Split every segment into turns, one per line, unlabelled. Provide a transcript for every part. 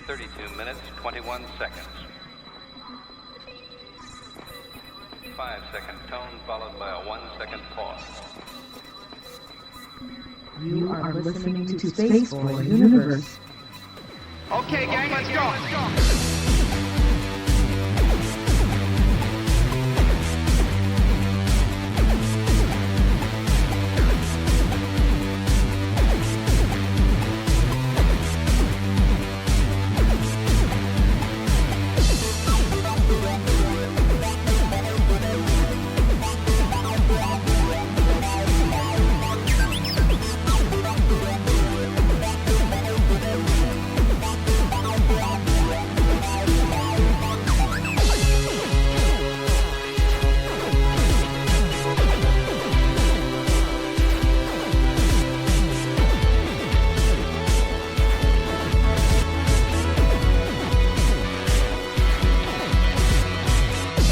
32 minutes, 21 seconds. 5-second tone followed by a 1-second pause.
You are listening to Spaceboy Universe.
Okay, gang, let's go.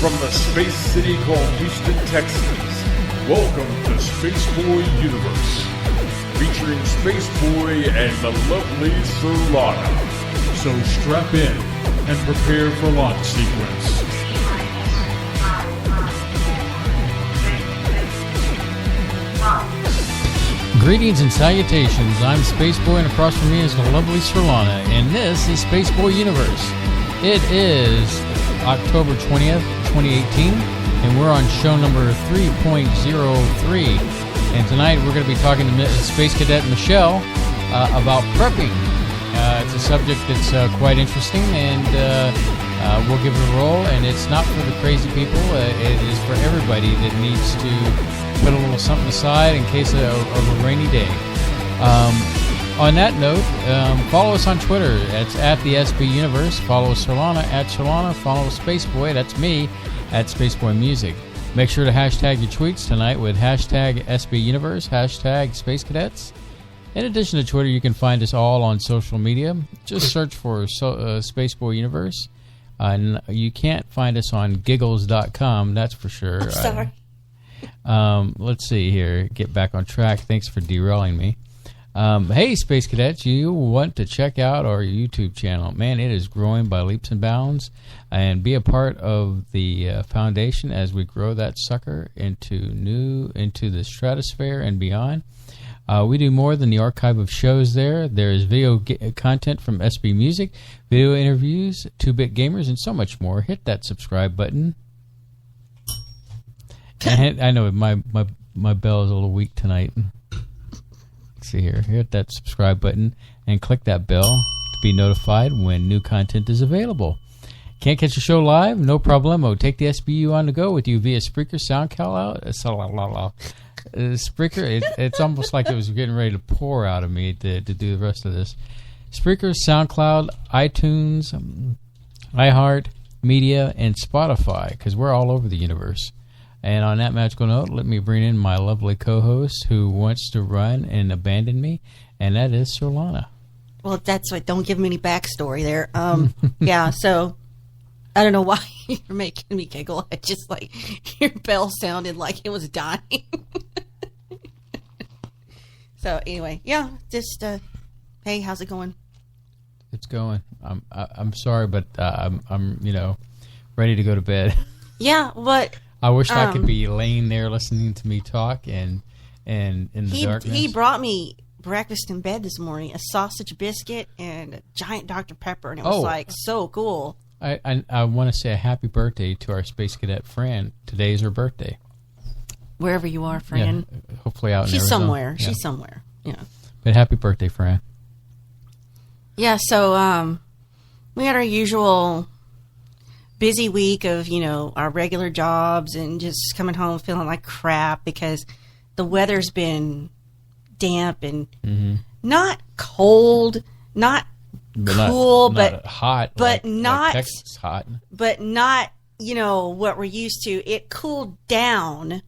From the space city called Houston, Texas, welcome to Spaceboy Universe, featuring Spaceboy and the lovely Surlana. So strap in and prepare for launch sequence.
Greetings and salutations. I'm Spaceboy, and across from me is the lovely Surlana, and this is Spaceboy Universe. It is October 20th, 2018, and we're on show number 3.03. And tonight we're going to be talking to Spacecadet Michelle about prepping. It's a subject that's quite interesting, and we'll give it a roll. And it's not for the crazy people. It is for everybody that needs to put a little something aside in case of a rainy day. On that note, follow us on Twitter. That's at the SBU Universe. Follow Surlana at Surlana. Follow Spaceboy. That's me at Spaceboy Music. Make sure to hashtag your tweets tonight with hashtag SBU Universe, hashtag Space Cadets. In addition to Twitter, you can find us all on social media. Just search for Spaceboy Universe. You can't find us on giggles.com, that's for sure.
I'm sorry.
Let's see here. Get back on track. Thanks for derailing me. Hey, Space Cadets, you want to check out our YouTube channel. Man, it is growing by leaps and bounds. And be a part of the foundation as we grow that sucker into the stratosphere and beyond. We do more than the archive of shows there. There is video content from SB Music, video interviews, 2-Bit Gamers, and so much more. Hit that subscribe button. And I know my bell is a little weak tonight. See here, hit that subscribe button and click that bell to be notified when new content is available. Can't catch a show live? No problemo. Take the SBU on the go with you via Spreaker, SoundCloud, Spreaker. It's almost like it was getting ready to pour out of me to do the rest of this. Spreaker, SoundCloud, iTunes, iHeart, Media, and Spotify, because we're all over the universe. And on that magical note, let me bring in my lovely co-host who wants to run and abandon me, and that is Surlana.
Well, that's what. Don't give me any backstory there. Yeah, so I don't know why you're making me giggle. I just your bell sounded like it was dying. So anyway, yeah, just hey, how's it going?
It's going. I'm sorry, but I'm ready to go to bed.
Yeah, but.
I wish I could be laying there listening to me talk and in the darkness.
He brought me breakfast in bed this morning, a sausage biscuit and a giant Dr. Pepper, and it was so cool.
I want to say a happy birthday to our Space Cadet Fran. Today's her birthday.
Wherever you are, Fran.
Yeah, hopefully out in
Arizona.
Somewhere.
Yeah. She's somewhere. Yeah.
But happy birthday, Fran.
Yeah, so we had our usual busy week of, our regular jobs and just coming home feeling like crap because the weather's been damp and not cold, not cool, but
hot,
but not
like Texas hot,
but not what we're used to. It cooled down,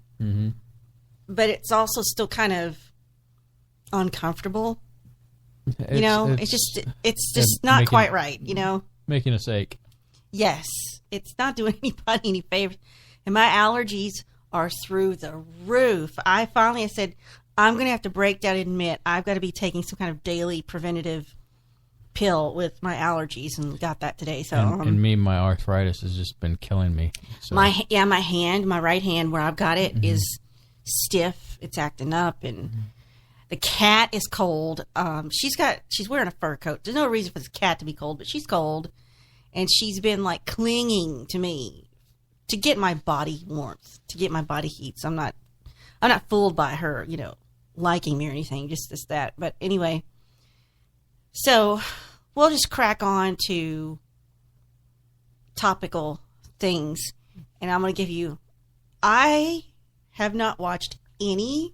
but it's also still kind of uncomfortable. It's just not quite right.
Making us ache.
Yes, it's not doing anybody any favors. And my allergies are through the roof. I finally said, I'm going to have to break down and admit I've got to be taking some kind of daily preventative pill with my allergies and got that today. So
and me, my arthritis has just been killing me. So.
my right hand where I've got it is stiff. It's acting up, and the cat is cold. She's wearing a fur coat. There's no reason for the cat to be cold, but she's cold, and she's been like clinging to me to get my body warmth, to get my body heat. So I'm not fooled by her, liking me or anything. Just that. But anyway, so we'll just crack on to topical things, and I'm going to give you. I have not watched any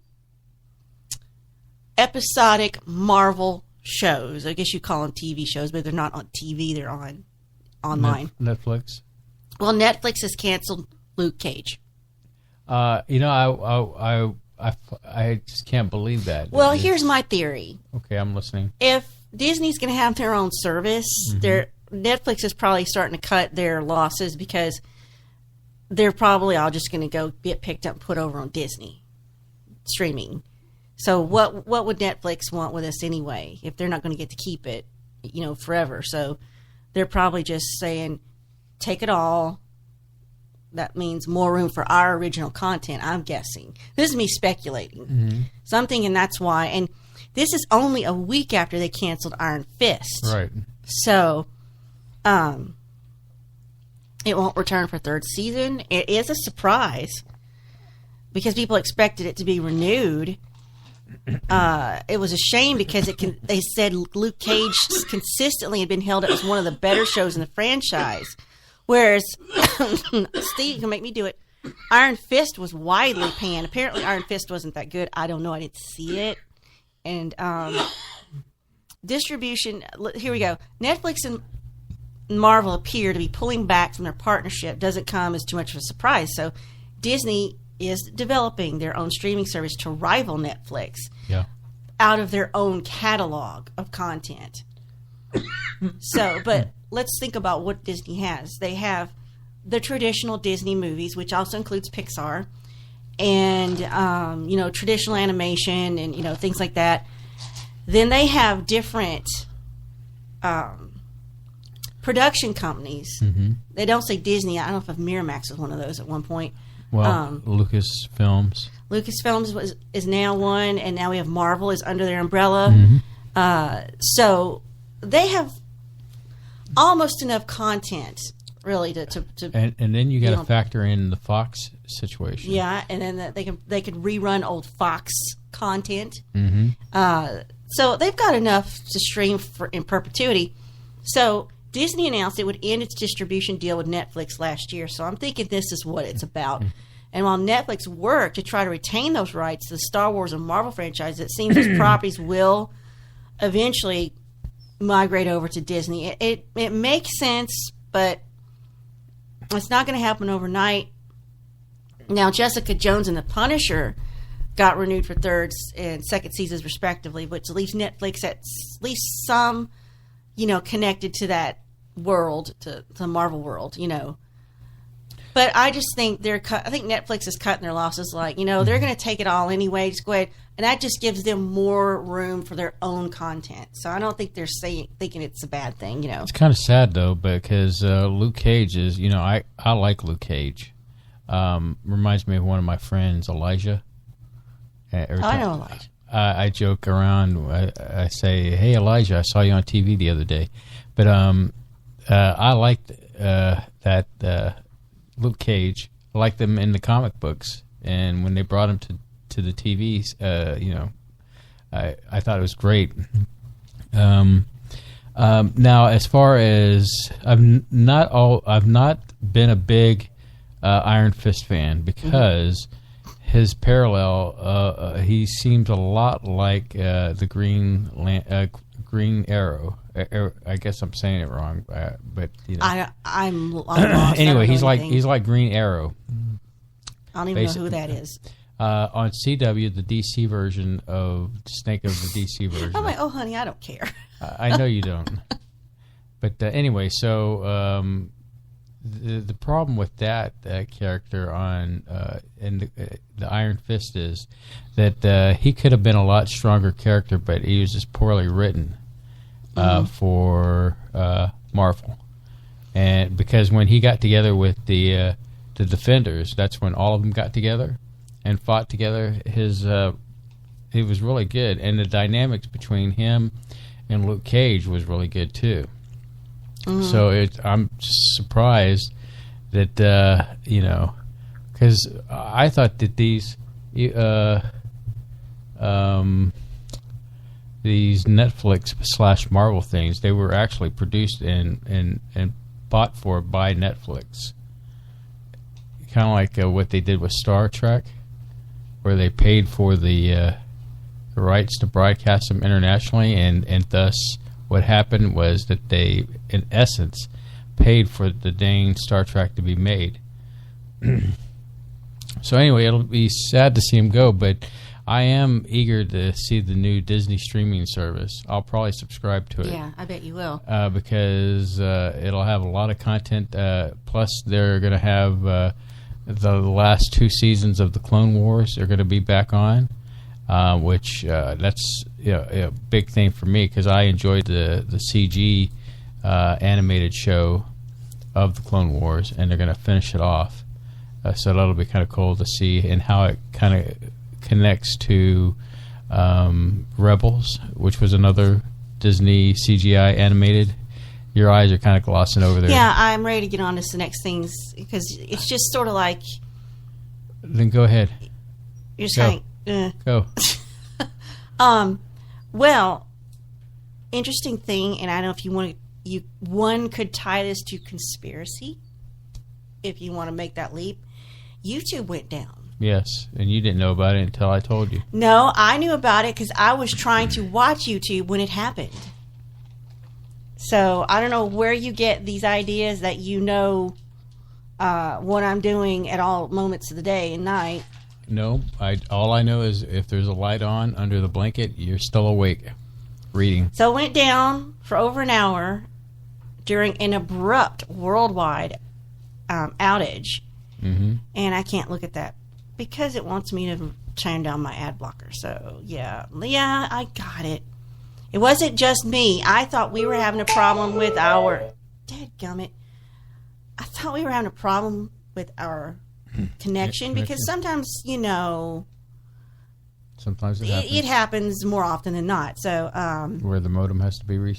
episodic Marvel shows. I guess you call them TV shows, but they're not on TV. They're on online.
Netflix.
Well, Netflix has canceled Luke Cage.
I just can't believe that.
Well, here's my theory.
Okay, I'm listening.
If Disney's going to have their own service, Netflix is probably starting to cut their losses because they're probably all just going to go get picked up and put over on Disney streaming. So what would Netflix want with us anyway if they're not going to get to keep it, forever? So they're probably just saying, take it all. That means more room for our original content, I'm guessing. This is me speculating. So I'm thinking that's why. And this is only a week after they canceled Iron Fist.
Right.
So it won't return for third season. It is a surprise because people expected it to be renewed. It was a shame because they said Luke Cage consistently had been held up as one of the better shows in the franchise. Whereas, Steve, you can make me do it, Iron Fist was widely panned. Apparently Iron Fist wasn't that good. I don't know. I didn't see it. And distribution, here we go. Netflix and Marvel appear to be pulling back from their partnership. Doesn't come as too much of a surprise. So Disney is developing their own streaming service to rival Netflix out of their own catalog of content. But let's think about what Disney has. They have the traditional Disney movies, which also includes Pixar, and traditional animation and things like that. Then they have different production companies. They don't say Disney. I don't know if Miramax was one of those at one point.
Well, Lucasfilms.
Lucasfilms is now one, and now we have Marvel is under their umbrella. So they have almost enough content, really, to
and then you got to factor in the Fox situation.
Yeah, and then they could rerun old Fox content. So they've got enough to stream in perpetuity. So Disney announced it would end its distribution deal with Netflix last year. So I'm thinking this is what it's about. And while Netflix worked to try to retain those rights to the Star Wars and Marvel franchise, it seems those properties will eventually migrate over to Disney. It makes sense, but it's not going to happen overnight. Now, Jessica Jones and The Punisher got renewed for third and second seasons respectively, which leaves Netflix at least some, connected to that world, to the Marvel world, But I just think I think Netflix is cutting their losses. Like, they're going to take it all anyway. Just go ahead. And that just gives them more room for their own content. So I don't think they're thinking it's a bad thing,
It's kind of sad, though, because Luke Cage is, I like Luke Cage. Reminds me of one of my friends, Elijah.
I know Elijah.
I joke around. I say, hey, Elijah, I saw you on TV the other day. But I liked that Luke Cage. I liked them in the comic books. And when they brought him to the TVs, I thought it was great. Now, as far as I've not been a big Iron Fist fan because his parallel, he seems a lot like the Green Arrow. I guess I'm saying it wrong, but
I'm lost.
Anyway, he's like Green Arrow.
I don't even know who that is.
On CW, the DC version of Snake of the DC version.
I'm like, oh, honey, I don't care.
I know you don't. But anyway, so the problem with that character on in the Iron Fist is that he could have been a lot stronger character, but he was just poorly written. for Marvel, and because when he got together with the Defenders, that's when all of them got together and fought together. He was really good, and the dynamics between him and Luke Cage was really good too. So I'm surprised that because I thought that these Netflix / Marvel things, they were actually produced and bought for by Netflix, kind of like what they did with Star Trek, where they paid for the rights to broadcast them internationally, and thus what happened was that they, in essence, paid for the dang Star Trek to be made. So anyway, it'll be sad to see him go, but I am eager to see the new Disney streaming service. I'll probably subscribe to it.
Yeah, I bet you will.
Because it'll have a lot of content. Plus, they're going to have the last 2 seasons of the Clone Wars are going to be back on, which that's a big thing for me because I enjoyed the CG animated show of the Clone Wars, and they're going to finish it off. So that'll be kind of cool to see, and how it kind of connects to Rebels, which was another Disney CGI animated. Your eyes are kind of glossing over there.
Yeah, I'm ready to get on to the next things because it's just sort of like.
Then go ahead.
You're saying.
Go.
Well, interesting thing, and I don't know if you want to. One could tie this to conspiracy, if you want to make that leap. YouTube went down.
Yes, and you didn't know about it until I told you.
No, I knew about it because I was trying to watch YouTube when it happened. So I don't know where you get these ideas that what I'm doing at all moments of the day and night.
No, all I know is if there's a light on under the blanket, you're still awake, reading.
So it went down for over an hour during an abrupt worldwide outage.
Mm-hmm.
And I can't look at that because it wants me to turn down my ad blocker. So, yeah, I got it. It wasn't just me. I thought we were having a problem with our... Dadgummit. I thought we were having a problem with our connection because sometimes,
Sometimes
it happens more often than not. So
where the modem has to be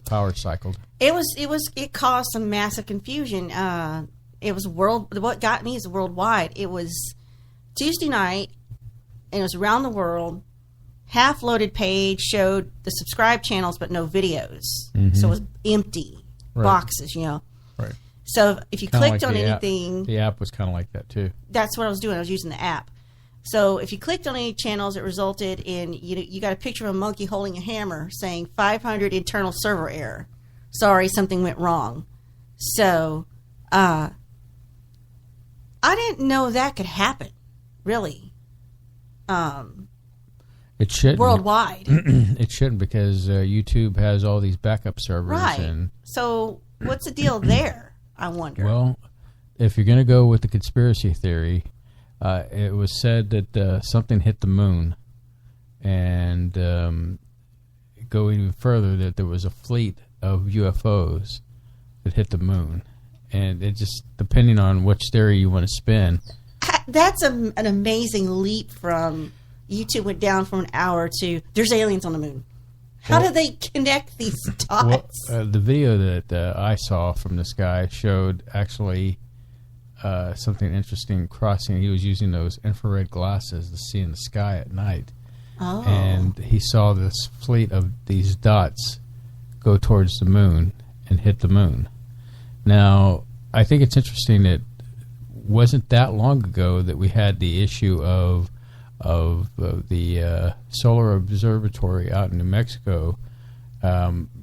power cycled.
It caused some massive confusion. What got me is worldwide. It was Tuesday night, and it was around the world. Half-loaded page showed the subscribed channels, but no videos.
Mm-hmm.
So it was empty boxes,
Right.
So if you
Kinda
clicked
like
on anything...
The app was kind of like that, too.
That's what I was doing. I was using the app. So if you clicked on any channels, it resulted in... You got a picture of a monkey holding a hammer saying 500 internal server error. Sorry, something went wrong. So... I didn't know that could happen, really.
It shouldn't.
Worldwide.
It shouldn't because YouTube has all these backup servers.
Right.
And,
so what's the deal there, I wonder?
Well, if you're going to go with the conspiracy theory, it was said that something hit the moon. And go even further, that there was a fleet of UFOs that hit the moon. And it just, depending on which theory you want to spin.
That's an amazing leap from YouTube went down from an hour to there's aliens on the moon. How do they connect these dots?
Well, the video that I saw from this guy showed actually something interesting crossing. He was using those infrared glasses to see in the sky at night.
Oh.
And he saw this fleet of these dots go towards the moon and hit the moon. Now, I think it's interesting that wasn't that long ago that we had the issue of the solar observatory out in New Mexico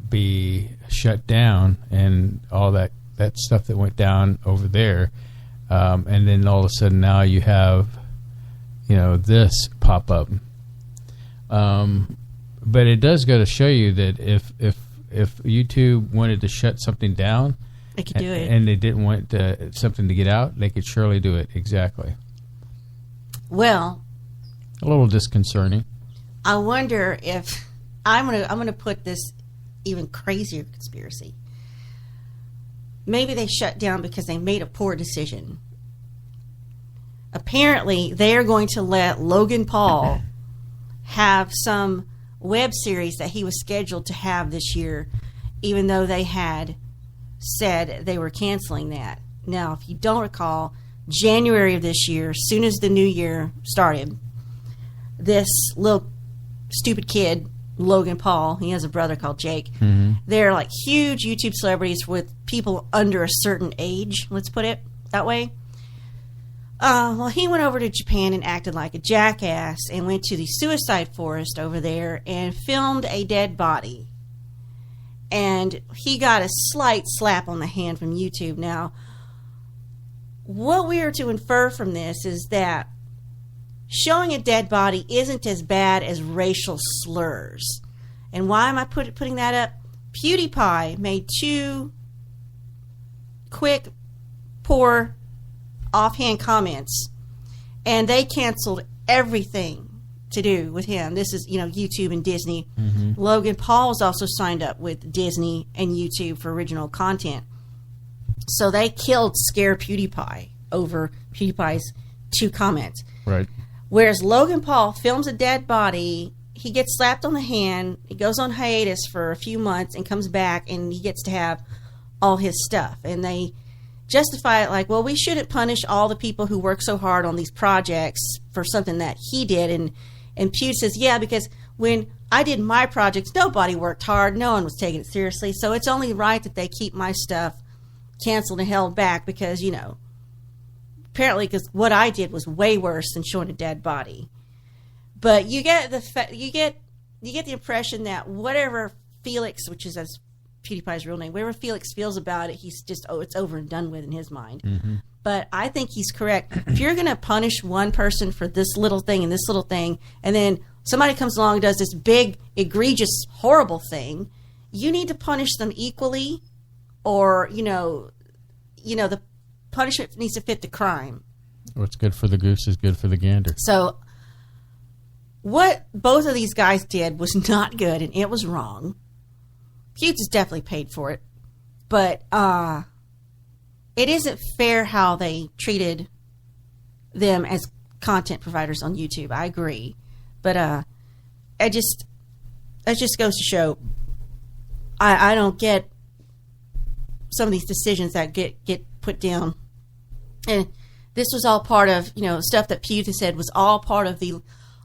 be shut down, and all that stuff that went down over there, and then all of a sudden now you have this pop up. But it does go to show you that if YouTube wanted to shut something down,
they could do it,
and they didn't want something to get out, they could surely do it. Exactly.
Well,
a little disconcerting.
I wonder if I'm gonna put this even crazier conspiracy. Maybe they shut down because they made a poor decision. Apparently, they are going to let Logan Paul have some web series that he was scheduled to have this year, even though they had said they were canceling that. Now, if you don't recall, January of this year, as soon as the new year started, this little stupid kid, Logan Paul, he has a brother called Jake. They're like huge YouTube celebrities with people under a certain age, let's put it that way. Well, he went over to Japan and acted like a jackass and went to the suicide forest over there and filmed a dead body. And he got a slight slap on the hand from YouTube. Now, what we are to infer from this is that showing a dead body isn't as bad as racial slurs. And why am I putting that up? PewDiePie made 2 quick, poor, offhand comments, and they canceled everything to do with him. This is, YouTube and Disney. Logan Paul is also signed up with Disney and YouTube for original content. So they killed Scare PewDiePie over PewDiePie's 2 comments.
Right.
Whereas Logan Paul films a dead body, he gets slapped on the hand, he goes on hiatus for a few months and comes back and he gets to have all his stuff. And they justify it like, well, we shouldn't punish all the people who work so hard on these projects for something that he did. And Pew says, yeah, because when I did my projects, nobody worked hard, no one was taking it seriously, so it's only right that they keep my stuff canceled and held back because, apparently, because what I did was way worse than showing a dead body. But you get the impression that whatever Felix, which is as PewDiePie's real name, whatever Felix feels about it, he's just it's over and done with in his mind. But I think he's correct. If you're going to punish one person for this little thing and this little thing, and then somebody comes along and does this big, egregious, horrible thing, you need to punish them equally, or the punishment needs to fit the crime.
What's good for the goose is good for the gander.
So what both of these guys did was not good, and it was wrong. Hughes is definitely paid for it, but it isn't fair how they treated them as content providers on YouTube. I agree, but it just goes to show I don't get some of these decisions that get put down. And this was all part of, stuff that Pew said was all part of the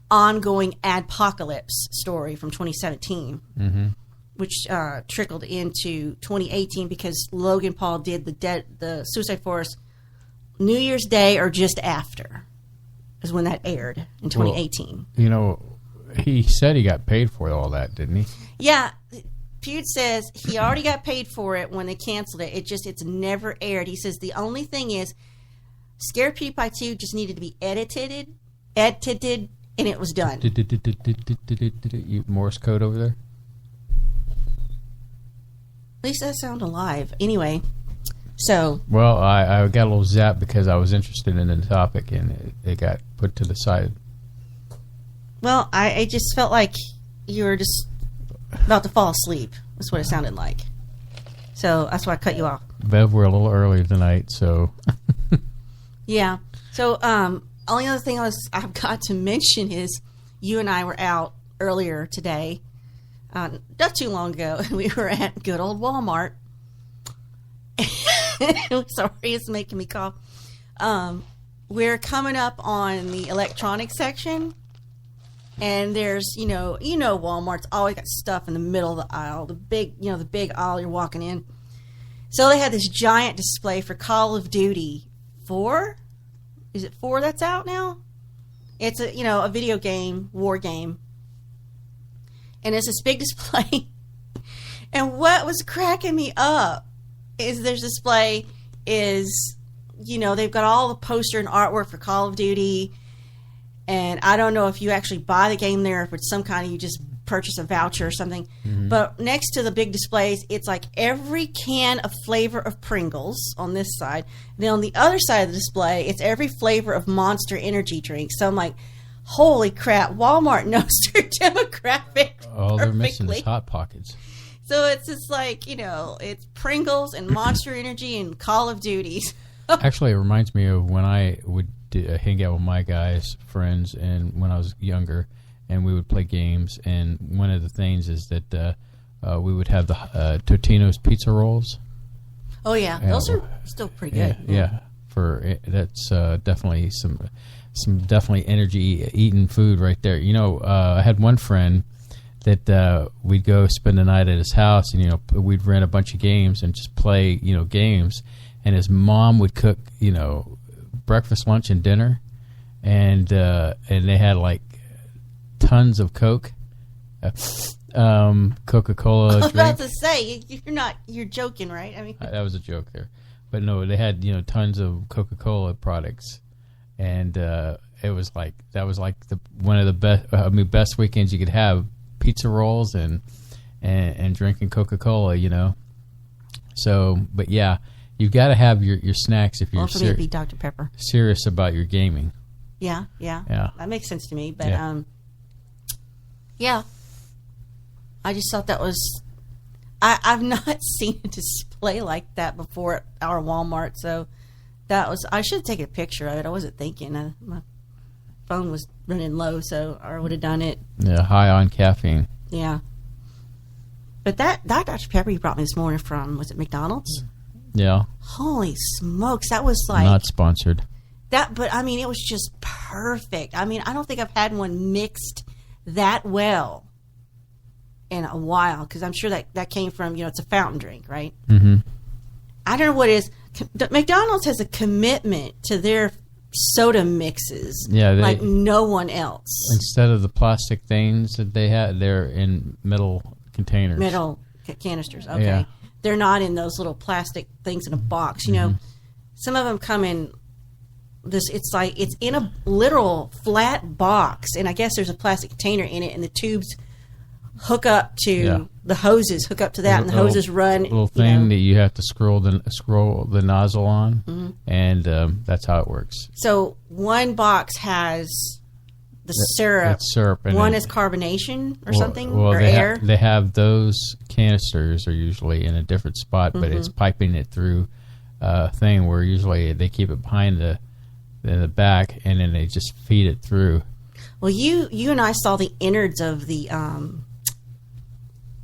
ongoing adpocalypse story from 2017, which trickled into 2018 because Logan Paul did the Suicide Forest New Year's Day or just after is when that aired in 2018.
Well, he said he got paid for all that, didn't he?
Yeah. Pew says he already got paid for it when they canceled it. It's never aired. He says the only thing is Scare PewDiePie 2 just needed to be edited, and it was done.
Morse code over there?
At least that sound alive. Anyway, so...
Well, I got a little zap because I was interested in the topic, and it got put to the side.
Well, I just felt like you were just about to fall asleep. That's what it sounded like. So that's why I cut you off.
Bev, we're a little early tonight, so...
Yeah. So, only other thing I've got to mention is you and I were out earlier today, not too long ago, and we were at good old Walmart. Sorry, it's making me cough. We're coming up on the electronics section, and there's, Walmart's always got stuff in the middle of the aisle, the big aisle you're walking in. So they had this giant display for Call of Duty 4. Is it 4 that's out now? It's a video game, war game. And it's this big display. And what was cracking me up is there's display is, they've got all the poster and artwork for Call of Duty. And I don't know if you actually buy the game there, if it's some kind of, you just purchase a voucher or something. But next to the big displays, it's like every can of flavor of Pringles on this side. Then on the other side of the display, it's every flavor of Monster energy drink. So I'm like, holy crap, Walmart knows their demographic
All they're missing
perfectly.
is Hot Pockets.
So it's just like, it's Pringles and Monster Energy and Call of Duties.
Actually, it reminds me of when I would hang out with my guys, friends, and when I was younger, and we would play games. And one of the things is that we would have the Totino's pizza rolls.
Oh, yeah. Those are still pretty good.
Yeah. That's definitely some definitely energy-eating food right there. I had one friend that we'd go spend the night at his house, and we'd rent a bunch of games and just play games. And his mom would cook breakfast, lunch, and dinner, and they had like tons of Coke, Coca-Cola.
I was about
drink.
to say you're joking, right? I mean,
that was a joke there, but no, they had tons of Coca-Cola products, and it was like one of the best weekends you could have: pizza rolls and drinking Coca-Cola. So, but yeah, you've got to have your snacks if you're
for me it'd be Dr. Pepper.
Serious about your gaming.
Yeah. That makes sense to me. But yeah. I just thought that was. I've not seen a display like that before at our Walmart, so that was. I should have taken a picture of it. I wasn't thinking. My phone was running low, so I would have done it.
Yeah, high on caffeine.
Yeah. But that Dr. Pepper you brought me this morning from, was it McDonald's?
Yeah.
Holy smokes, that was like...
Not sponsored.
But I mean, it was just perfect. I mean, I don't think I've had one mixed that well in a while, because I'm sure that came from, it's a fountain drink, right?
Mm-hmm.
I don't know what it is. McDonald's has a commitment to their soda mixes like no one else.
Instead of the plastic things that they had, they're in metal containers.
Metal canisters, okay.
Yeah.
They're not in those little plastic things in a box. Some of them come in it's in a literal flat box, and I guess there's a plastic container in it, and the tubes hook up to the hoses, hook up to that, and the hoses run.
Little thing that you have to scroll the nozzle on, and that's how it works.
So one box has the syrup.
It's syrup. And
one is carbonation or something,
or
air.
They have those canisters are usually in a different spot, but it's piping it through a thing where usually they keep it behind the back, and then they just feed it through.
Well, you and I saw the innards of the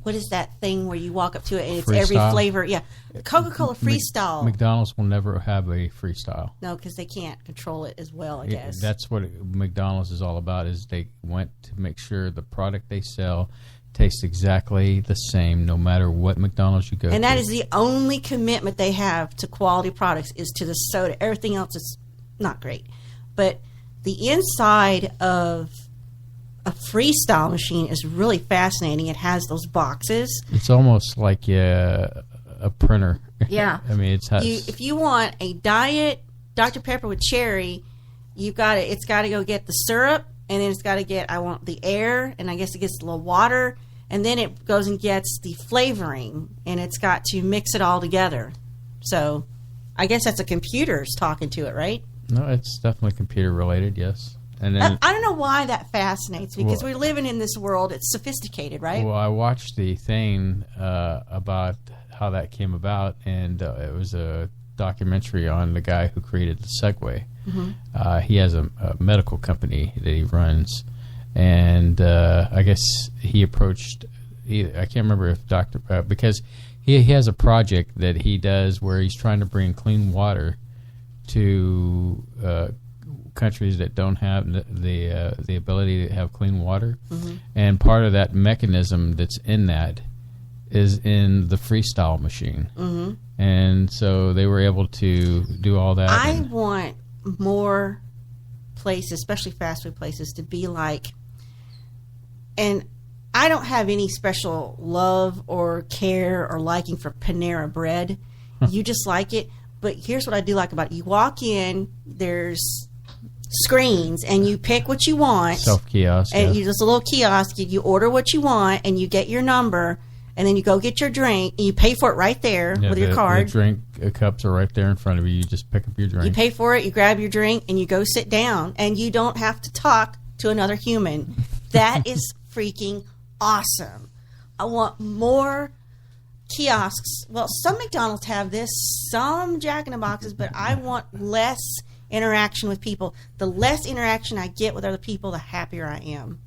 what is that thing where you walk up to it and it's
Freestyle?
Every flavor? Yeah, Coca-Cola Freestyle.
McDonald's will never have a Freestyle.
No, because they can't control it as well, I guess.
That's what McDonald's is all about, is they want to make sure the product they sell tastes exactly the same no matter what McDonald's you go to.
And that is the only commitment they have to quality products, is to the soda. Everything else is not great. But the inside of a Freestyle machine is really fascinating. It has those boxes.
It's almost like a printer.
Yeah.
I mean,
if you want a diet Dr. Pepper with cherry, it's got to go get the syrup, and then it's got to get, I want the air, and I guess it gets a little water, and then it goes and gets the flavoring, and it's got to mix it all together. So I guess that's a computer's talking to it, right?
No, it's definitely computer related, yes. And then,
I don't know why that fascinates me, because we're living in this world. It's sophisticated, right?
Well, I watched the thing about how that came about, and it was a documentary on the guy who created the Segway. Mm-hmm. He has a medical company that he runs, and I guess he approached, I can't remember if because he has a project that he does where he's trying to bring clean water to countries that don't have the ability to have clean water. Mm-hmm. And part of that mechanism that's in that is in the Freestyle machine. Mm-hmm. And so they were able to do all that.
I want more places, especially fast food places, to be like, and I don't have any special love or care or liking for Panera Bread. You just like it. But here's what I do like about it. You walk in, there's screens, and you pick what you want.
Self-kiosk.
And you just a little kiosk. You order what you want, and you get your number, and then you go get your drink, and you pay for it right there with your card.
The drink cups are right there in front of you. You just pick up your drink.
You pay for it, you grab your drink, and you go sit down, and you don't have to talk to another human. That is freaking awesome. I want more kiosks. Well, some McDonald's have this, some Jack in the Boxes, but I want less interaction with people. The less interaction I get with other people, the happier I am.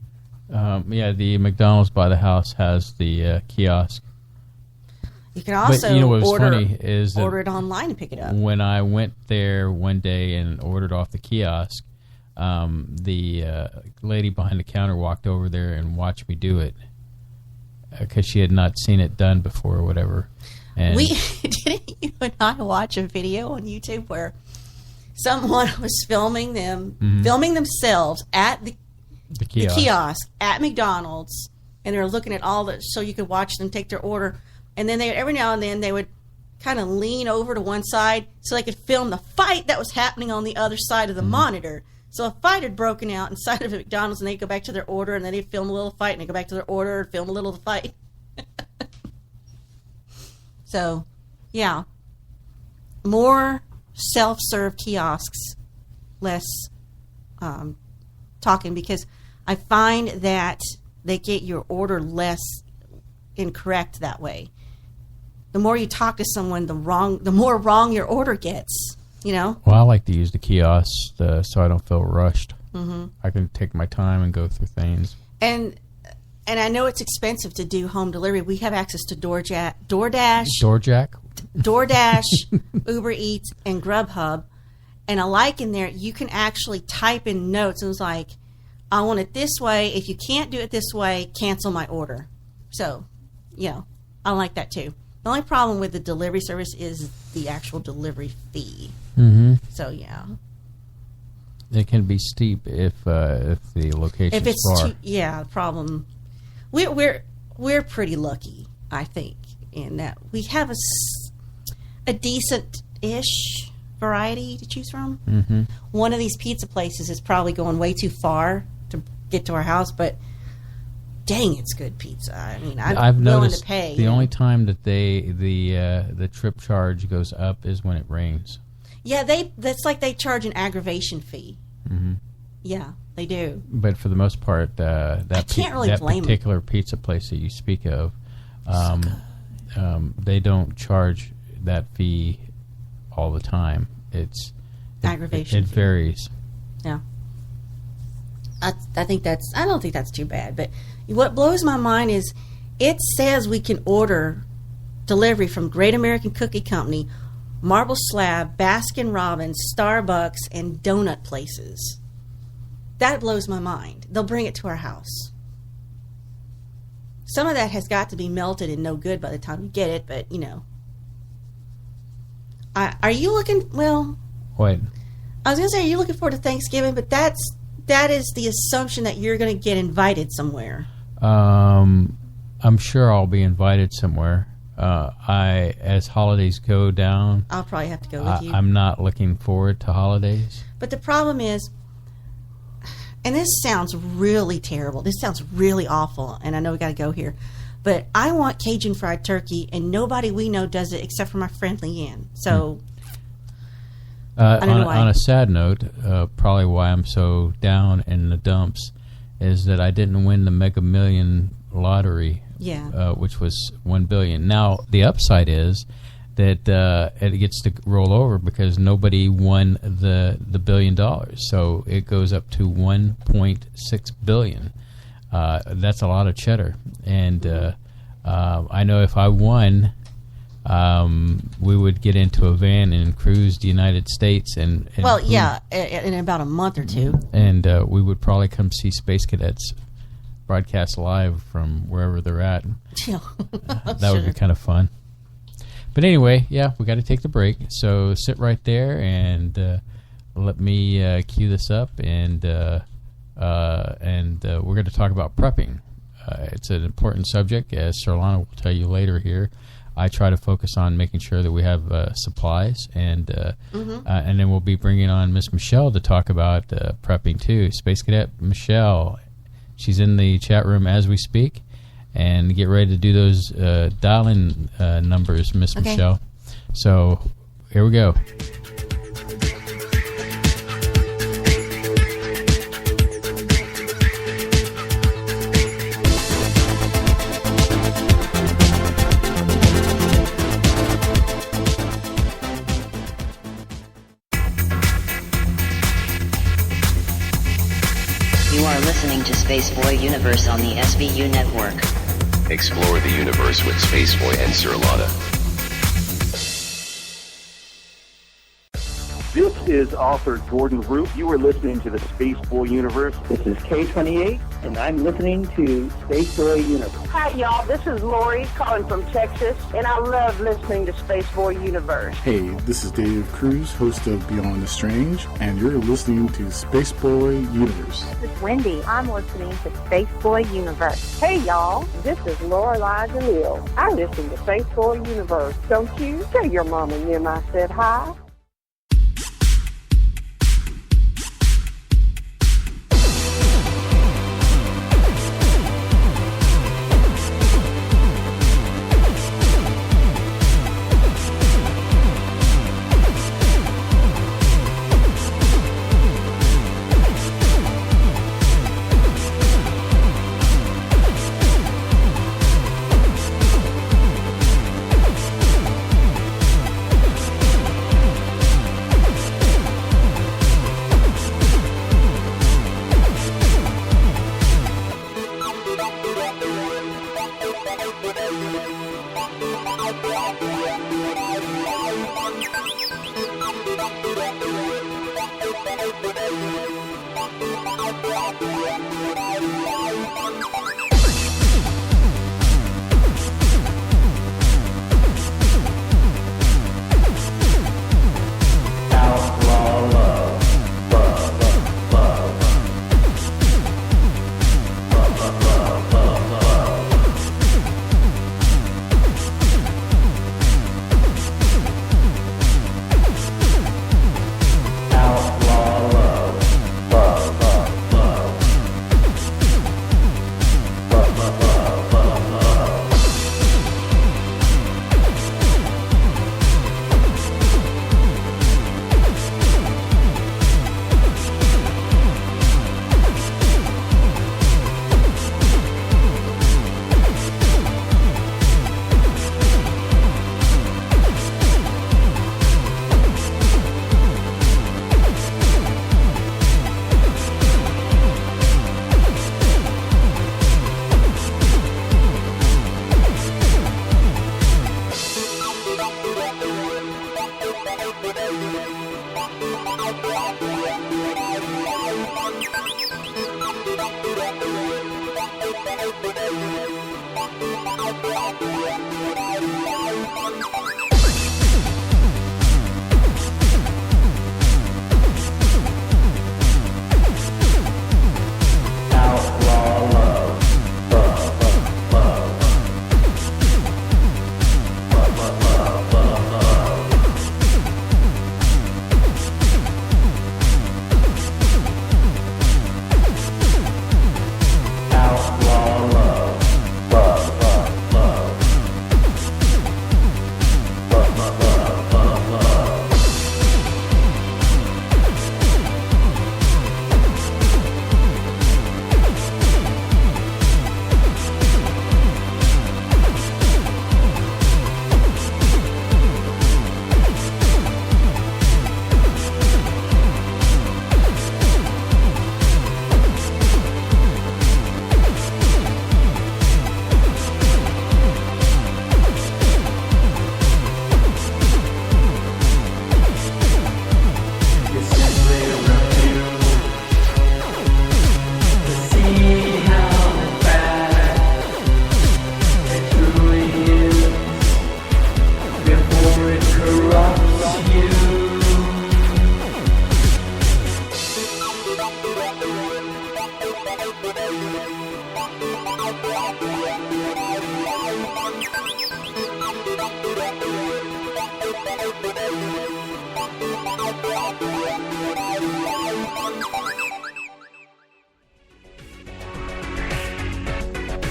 Yeah, the McDonald's by the house has the kiosk.
You can also
but you know what was
order,
funny is that
order it online and pick it up.
when I went there one day and ordered off the kiosk, the lady behind the counter walked over there and watched me do it because she had not seen it done before or whatever. And
Didn't you and I watch a video on YouTube where someone was filming themselves at the kiosk at McDonald's, and they were looking at all the, so you could watch them take their order, and then they every now and then they would kind of lean over to one side so they could film the fight that was happening on the other side of the monitor. So a fight had broken out inside of McDonald's, and they'd go back to their order, and then they'd film a little fight, and they'd go back to their order and film a little fight. So, yeah. More self-serve kiosks, less talking, because I find that they get your order less incorrect that way. The more you talk to someone, the more wrong your order gets. You know?
Well, I like to use the kiosk so I don't feel rushed. Mm-hmm. I can take my time and go through things.
And I know it's expensive to do home delivery. We have access to DoorDash, Uber Eats, and Grubhub. And I like in there, you can actually type in notes. It was like, I want it this way. If you can't do it this way, cancel my order. So, yeah, I like that too. The only problem with the delivery service is the actual delivery fee.
Mm-hmm.
So, yeah.
It can be steep if the location
if it's
far.
Too, yeah, the problem. We're pretty lucky, I think, in that we have a decent-ish variety to choose from.
Mm-hmm.
One of these pizza places is probably going way too far to get to our house, but dang, it's good pizza. I mean,
I've
willing
noticed
to pay.
The only time that the trip charge goes up is when it rains.
Yeah, that's like they charge an aggravation fee.
Mm-hmm.
Yeah, they do.
But for the most part, that
blame
particular pizza place that you speak of, they don't charge that fee all the time. It's
aggravation.
It varies.
Yeah. I don't think that's too bad. But what blows my mind is it says we can order delivery from Great American Cookie Company, Marble Slab, Baskin Robbins, Starbucks, and donut places. That blows my mind. They'll bring it to our house. Some of that has got to be melted and no good by the time you get it, but, you know. Are you looking, well...
What?
I was going to say, are you looking forward to Thanksgiving? But that is the assumption that you're going to get invited somewhere.
I'm sure I'll be invited somewhere. As holidays go down...
I'll probably have to go with you.
I'm not looking forward to holidays.
But the problem is... And this sounds really terrible. This sounds really awful, and I know we got to go here. But I want Cajun fried turkey, and nobody we know does it except for my friend Leanne. So, I don't know why.
On a sad note, probably why I'm so down in the dumps is that I didn't win the Mega Million lottery, which was $1 billion. Now, the upside is that it gets to roll over because nobody won the $1 billion. So it goes up to $1.6 billion. That's a lot of cheddar. And I know if I won, we would get into a van and cruise the United States. And
well, yeah, in about a month or two.
And we would probably come see Space Cadets broadcast live from wherever they're at. That would be kind of fun. But anyway, yeah, we got to take the break. So sit right there and let me cue this up, and we're going to talk about prepping. It's an important subject, as Surlana will tell you later here. I try to focus on making sure that we have supplies, and then we'll be bringing on Miss Michelle to talk about prepping too. Space Cadet Michelle, she's in the chat room as we speak. And get ready to do those dial-in numbers, Miss Michelle. So here we go.
Spaceboy Universe on the SBU network.
Explore the universe with Spaceboy and Surlana.
This is author Jordan Root. You are listening to the Spaceboy Universe.
This is K28, and I'm listening to Spaceboy Universe.
Hi, y'all. This is Lori calling from Texas, and I love listening to Spaceboy Universe.
Hey, this is Dave Cruz, host of Beyond the Strange, and you're listening to Spaceboy Universe.
This is Wendy. I'm listening to Spaceboy Universe. Hey, y'all. This is Lorelai DeLille. I listen to Spaceboy Universe. Don't you? Tell your mom and them I said hi.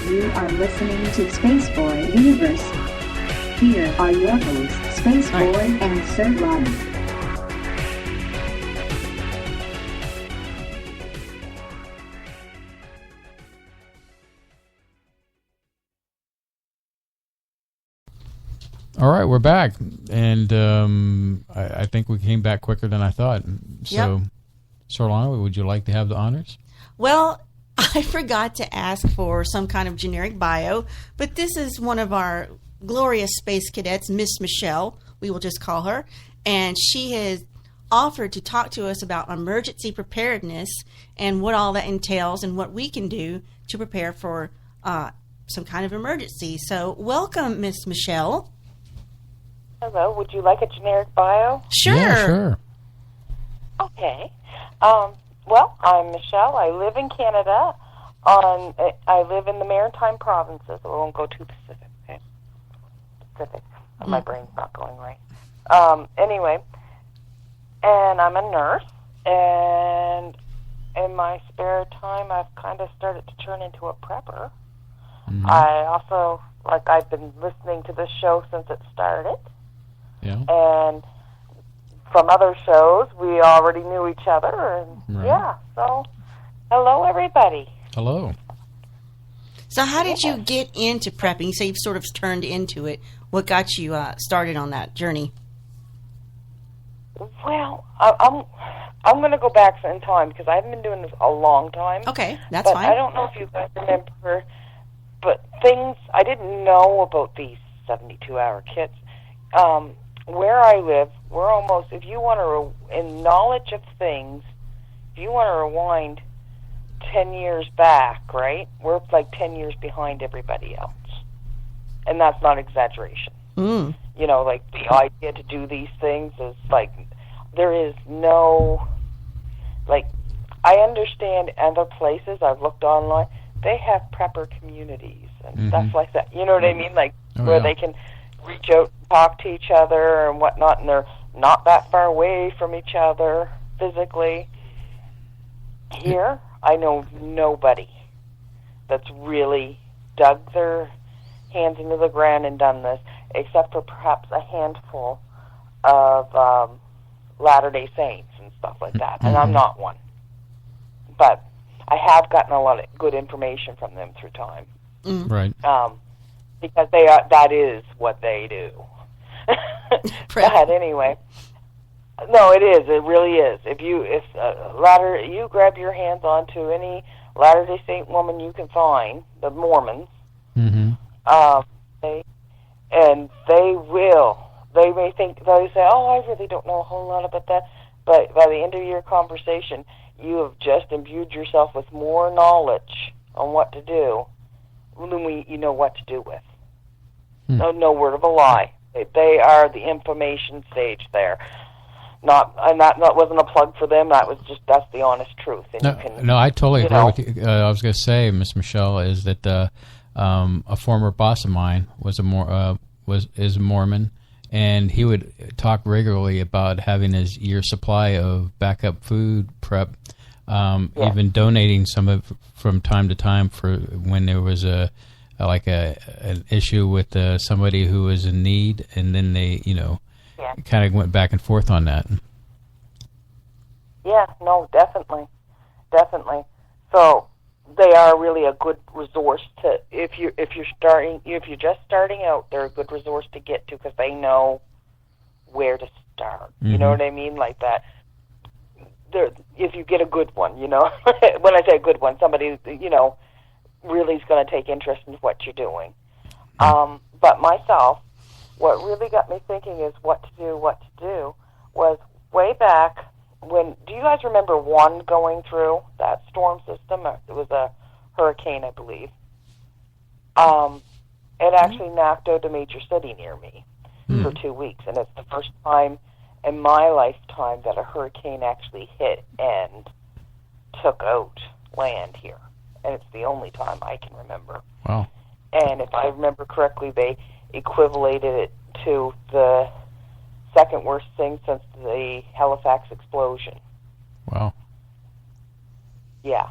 You are listening to Spaceboy Universe. Here are your hosts, Spaceboy and Surlana.
All right, we're back, and I think we came back quicker than I thought. So,
Yep.
Surlana, would you like to have the honors?
Well, I forgot to ask for some kind of generic bio, but this is one of our glorious space cadets, Miss Michelle, we will just call her, and she has offered to talk to us about emergency preparedness and what all that entails and what we can do to prepare for some kind of emergency. So welcome, Miss Michelle.
Hello, would you like a generic bio?
Sure.
Yeah, sure.
Okay. Well, I'm Michelle. I live in Canada. I live in the Maritime provinces. I won't go too Pacific. Okay? Pacific. My brain's not going right. Anyway, and I'm a nurse. And in my spare time, I've kind of started to turn into a prepper. Mm-hmm. I also, I've been listening to this show since it started. Yeah. And from other shows, we already knew each other, and yeah, so hello, everybody.
Hello.
So how did you get into prepping? So you've sort of turned into it. What got you started on that journey?
Well, I'm going to go back in time because I haven't been doing this a long time.
Okay, that's fine.
I don't know if you guys remember, but things, I didn't know about these 72-hour kits. Where I live, we're almost, if you want to, in knowledge of things, if you want to rewind 10 years back, right, we're like 10 years behind everybody else. And that's not exaggeration.
Mm.
You know, like the idea to do these things is like, there is no, like, I understand other places, I've looked online, they have prepper communities and stuff like that. You know what I mean? Like, where they can reach out and talk to each other and whatnot, and they're not that far away from each other physically. Here, I know nobody that's really dug their hands into the ground and done this, except for perhaps a handful of Latter-day Saints and stuff like that, and I'm not one. But I have gotten a lot of good information from them through time.
Right.
Because that is what they do. But anyway, no, it is. It really is. If you grab your hands onto any Latter-day Saint woman you can find, the Mormons, they may think, they say, oh, I really don't know a whole lot about that. But by the end of your conversation, you have just imbued yourself with more knowledge on what to do than you know what to do with. No word of a lie. They are the information stage there. That wasn't a plug for them. That's the honest truth. And
I totally agree with you. I was going to say, Miss Michelle, is that a former boss of mine is a Mormon, and he would talk regularly about having his year supply of backup food prep, even donating some of it from time to time for when there was an issue with somebody who was in need, and then they, kind of went back and forth on that.
Yeah, no, definitely. So they are really a good resource to if you're just starting out. They're a good resource to get to because they know where to start. You know what I mean, like that. If you get a good one, when I say a good one, somebody really is going to take interest in what you're doing. But myself, what really got me thinking is what to do was way back when, do you guys remember one going through that storm system? It was a hurricane, I believe. It actually knocked out a major city near me for 2 weeks, and it's the first time in my lifetime that a hurricane actually hit and took out land here. And it's the only time I can remember.
Wow.
And if I remember correctly, they equivalated it to the second worst thing since the Halifax explosion.
Wow.
Yeah.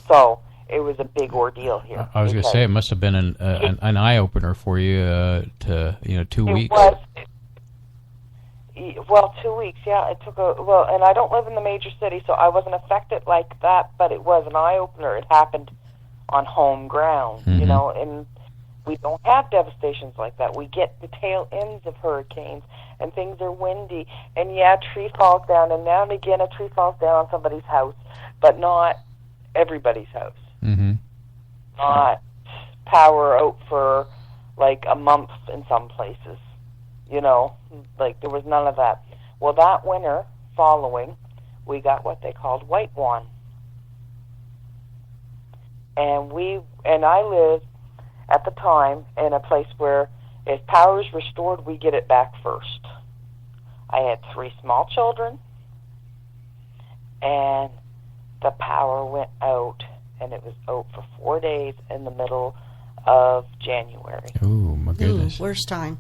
So it was a big ordeal here.
I was going to say, it must have been an eye-opener for you to 2 weeks.
Well, 2 weeks, yeah. It took and I don't live in the major city, so I wasn't affected like that, but it was an eye-opener. It happened on home ground, and we don't have devastations like that. We get the tail ends of hurricanes, and things are windy, and a tree falls down, and now and again a tree falls down on somebody's house, but not everybody's house.
Mm-hmm.
Not power out for like a month in some places. You know, like there was none of that. Well, that winter following, we got what they called white one. And I lived at the time in a place where if power is restored, we get it back first. I had 3 small children, and the power went out, and it was out for 4 days in the middle of January.
Oh, my goodness.
Worst time.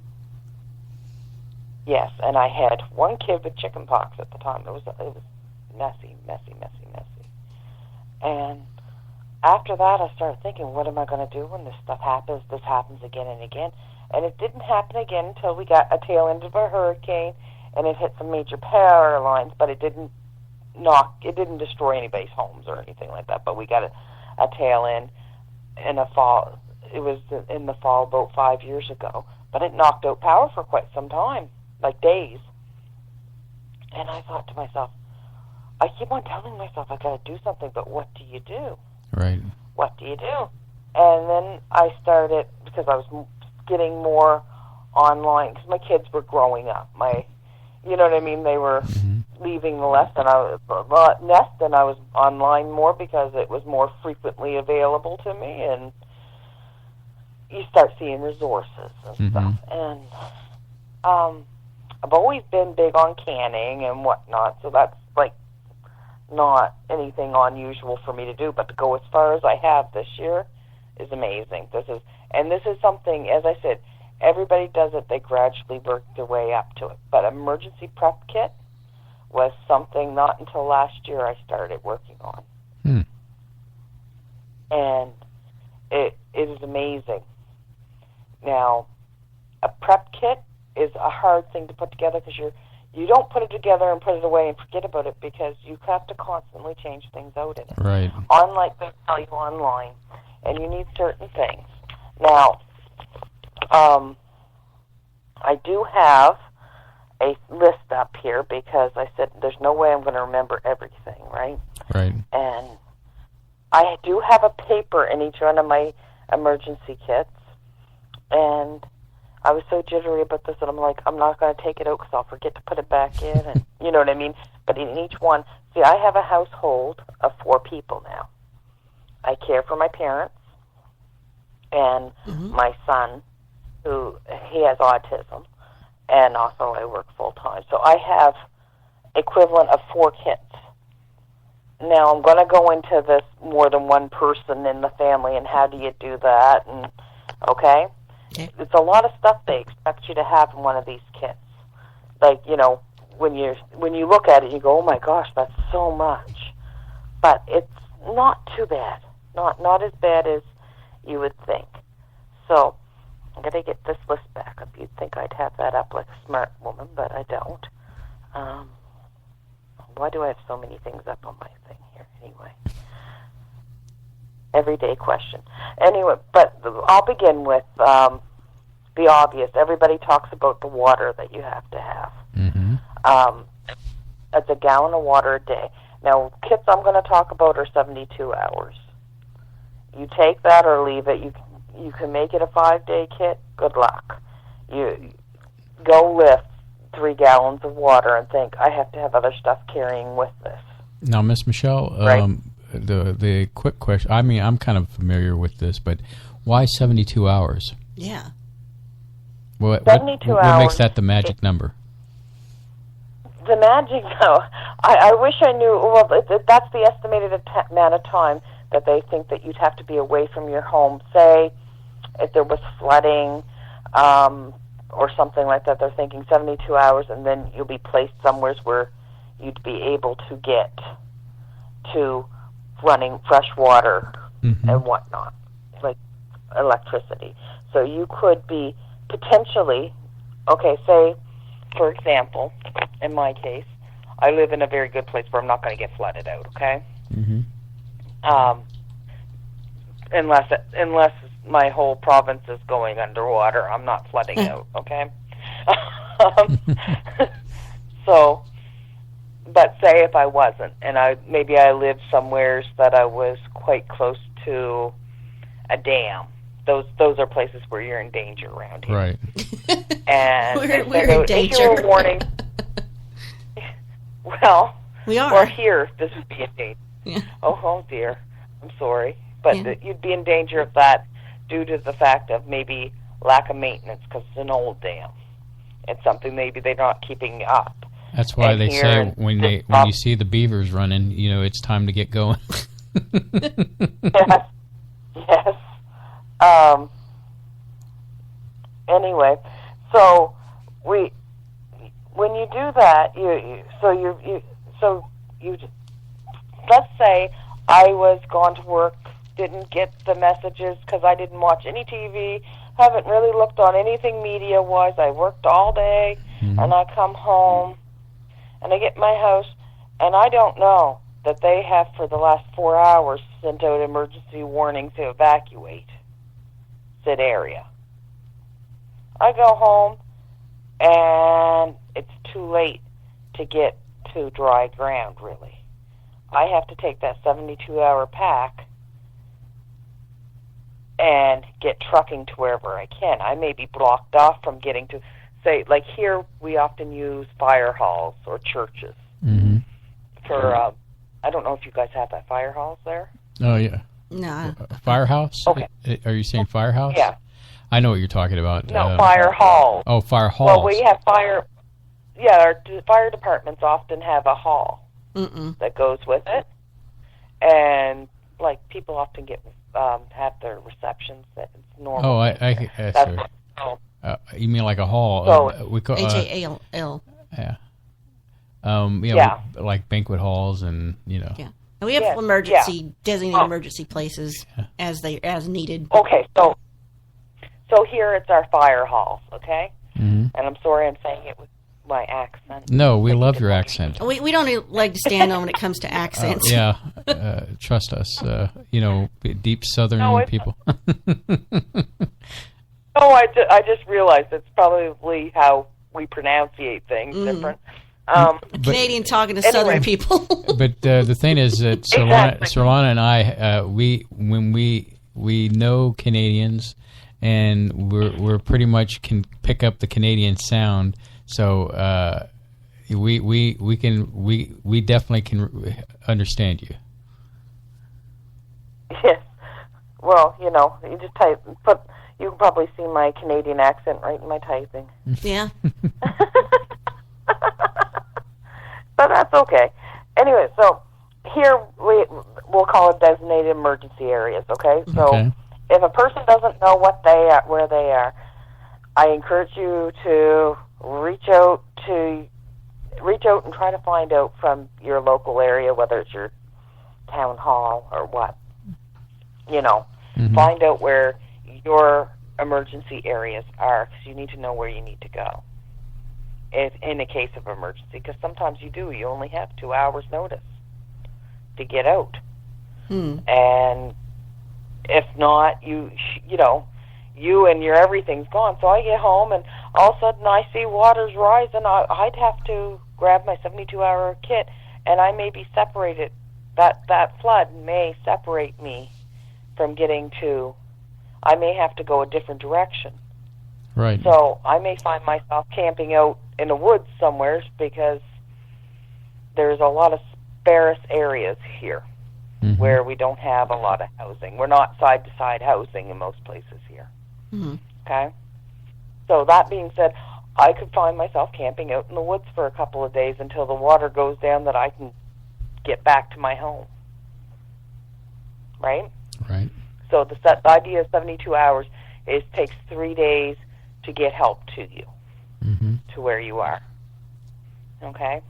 Yes, and I had 1 kid with chicken pox at the time. It was messy. And after that, I started thinking, what am I going to do when this stuff happens? This happens again and again. And it didn't happen again until we got a tail end of a hurricane, and it hit some major power lines, but it didn't destroy anybody's homes or anything like that. But we got a tail end in the fall. It was in the fall about 5 years ago, but it knocked out power for quite some time, like days. And I thought to myself, I keep on telling myself I got to do something, but what do you do?
Right.
What do you do? And then I started, because I was getting more online, because my kids were growing up. You know what I mean? They were leaving the nest, and I was online more because it was more frequently available to me, and you start seeing resources and stuff. And I've always been big on canning and whatnot, so that's like not anything unusual for me to do, but to go as far as I have this year is amazing. This is something, as I said, everybody does it, they gradually work their way up to it. But emergency prep kit was something not until last year I started working on. And it is amazing. Now, a prep kit is a hard thing to put together because you don't put it together and put it away and forget about it, because you have to constantly change things out in it.
Right.
Unlike they tell you online. And you need certain things. Now, I do have a list up here because I said there's no way I'm going to remember everything, right?
Right.
And I do have a paper in each one of my emergency kits, and I was so jittery about this that I'm like, I'm not going to take it out because I'll forget to put it back in, and you know what I mean? But in each one, see, I have a household of 4 people now. I care for my parents and my son, he has autism, and also I work full-time. So I have equivalent of 4 kits. Now, I'm going to go into this more than one person in the family, and how do you do that, and okay? It's a lot of stuff they expect you to have in one of these kits. Like, you know, when you look at it, you go, oh my gosh, that's so much. But it's not too bad. Not as bad as you would think. So, I'm going to get this list back up. You'd think I'd have that up like a smart woman, but I don't. Why do I have so many things up on my thing here anyway? Everyday question. Anyway, but I'll begin with the obvious. Everybody talks about the water that you have to have. It's a gallon of water a day. Now, kits I'm going to talk about are 72 hours. You take that or leave it. You can make it a 5-day kit. Good luck. You go lift 3 gallons of water and think, I have to have other stuff carrying with this.
Now, Miss Michelle,
right?
The quick question, I mean, I'm kind of familiar with this, but why 72 hours?
Yeah.
What
72
what
hours.
Makes that the magic number?
The magic, though, I wish I knew. Well, that's the estimated amount of time that they think that you'd have to be away from your home. Say, if there was flooding or something like that, they're thinking 72 hours, and then you'll be placed somewhere where you'd be able to get to running fresh water and whatnot, like electricity. So you could be potentially, okay, say, for example, in my case, I live in a very good place where I'm not going to get flooded out, okay? Unless my whole province is going underwater, I'm not flooding out, okay? So but say if I wasn't, and maybe I lived somewhere that I was quite close to a dam. Those are places where you're in danger around here.
Right.
And
we're in danger.
Issue a warning. Well,
we are.
Or here, this would be in danger.
Yeah.
Oh dear. I'm sorry. But you'd be in danger of that due to the fact of maybe lack of maintenance because it's an old dam. It's something maybe they're not keeping up.
That's why they say when you see the beavers running, it's time to get going.
Yes. Anyway, so when you do that, let's say I was gone to work, didn't get the messages because I didn't watch any TV, haven't really looked on anything media-wise. I worked all day, and I come home, and I get in my house, and I don't know that they have, for the last 4 hours, sent out emergency warning to evacuate said area. I go home, and it's too late to get to dry ground, really. I have to take that 72-hour pack and get trucking to wherever I can. I may be blocked off from getting to, say, like here, we often use fire halls or churches for, I don't know if you guys have that fire halls there.
Oh, yeah.
No.
Firehouse?
Okay.
Are you saying firehouse?
Yeah.
I know what you're talking about.
No, fire halls.
Oh, fire halls.
Well, we have our fire departments often have a hall that goes with it. And, like, people often have their receptions that it's normal.
Oh, I you mean like a hall?
So,
we call
HALL.
Yeah. Like banquet halls and,
Yeah. And we have designated emergency places as needed.
Okay, so here it's our fire halls, okay? And I'm sorry I'm saying it with my accent.
No, we love your accent.
We don't like to stand on when it comes to accents.
Trust us. Deep Southern people.
No, I just realized it's probably how we pronunciate things different.
Canadian talking to Southern people.
But the thing is that Surlana and I, when we know Canadians, and we're pretty much can pick up the Canadian sound. So we definitely can understand you.
Yes. Well, you just you can probably see my Canadian accent right in my typing.
Yeah.
But that's okay. Anyway, so here we'll call it designated emergency areas, okay? So if a person doesn't know where they are, I encourage you to reach out and try to find out from your local area, whether it's your town hall or what. Find out where your emergency areas are, because you need to know where you need to go in a case of emergency, because sometimes you only have 2 hours notice to get out. And if not, you and your everything's gone. So I get home, and all of a sudden I see water's rising. I'd have to grab my 72-hour kit, and I may be separated. That flood may separate me from getting to. I may have to go a different direction.
Right.
So I may find myself camping out in the woods somewhere, because there's a lot of sparse areas here where we don't have a lot of housing. We're not side-to-side housing in most places here. Okay? So that being said, I could find myself camping out in the woods for a couple of days until the water goes down that I can get back to my home. Right?
Right.
So the idea of 72 hours is it takes 3 days to get help to you, to where you are. Okay?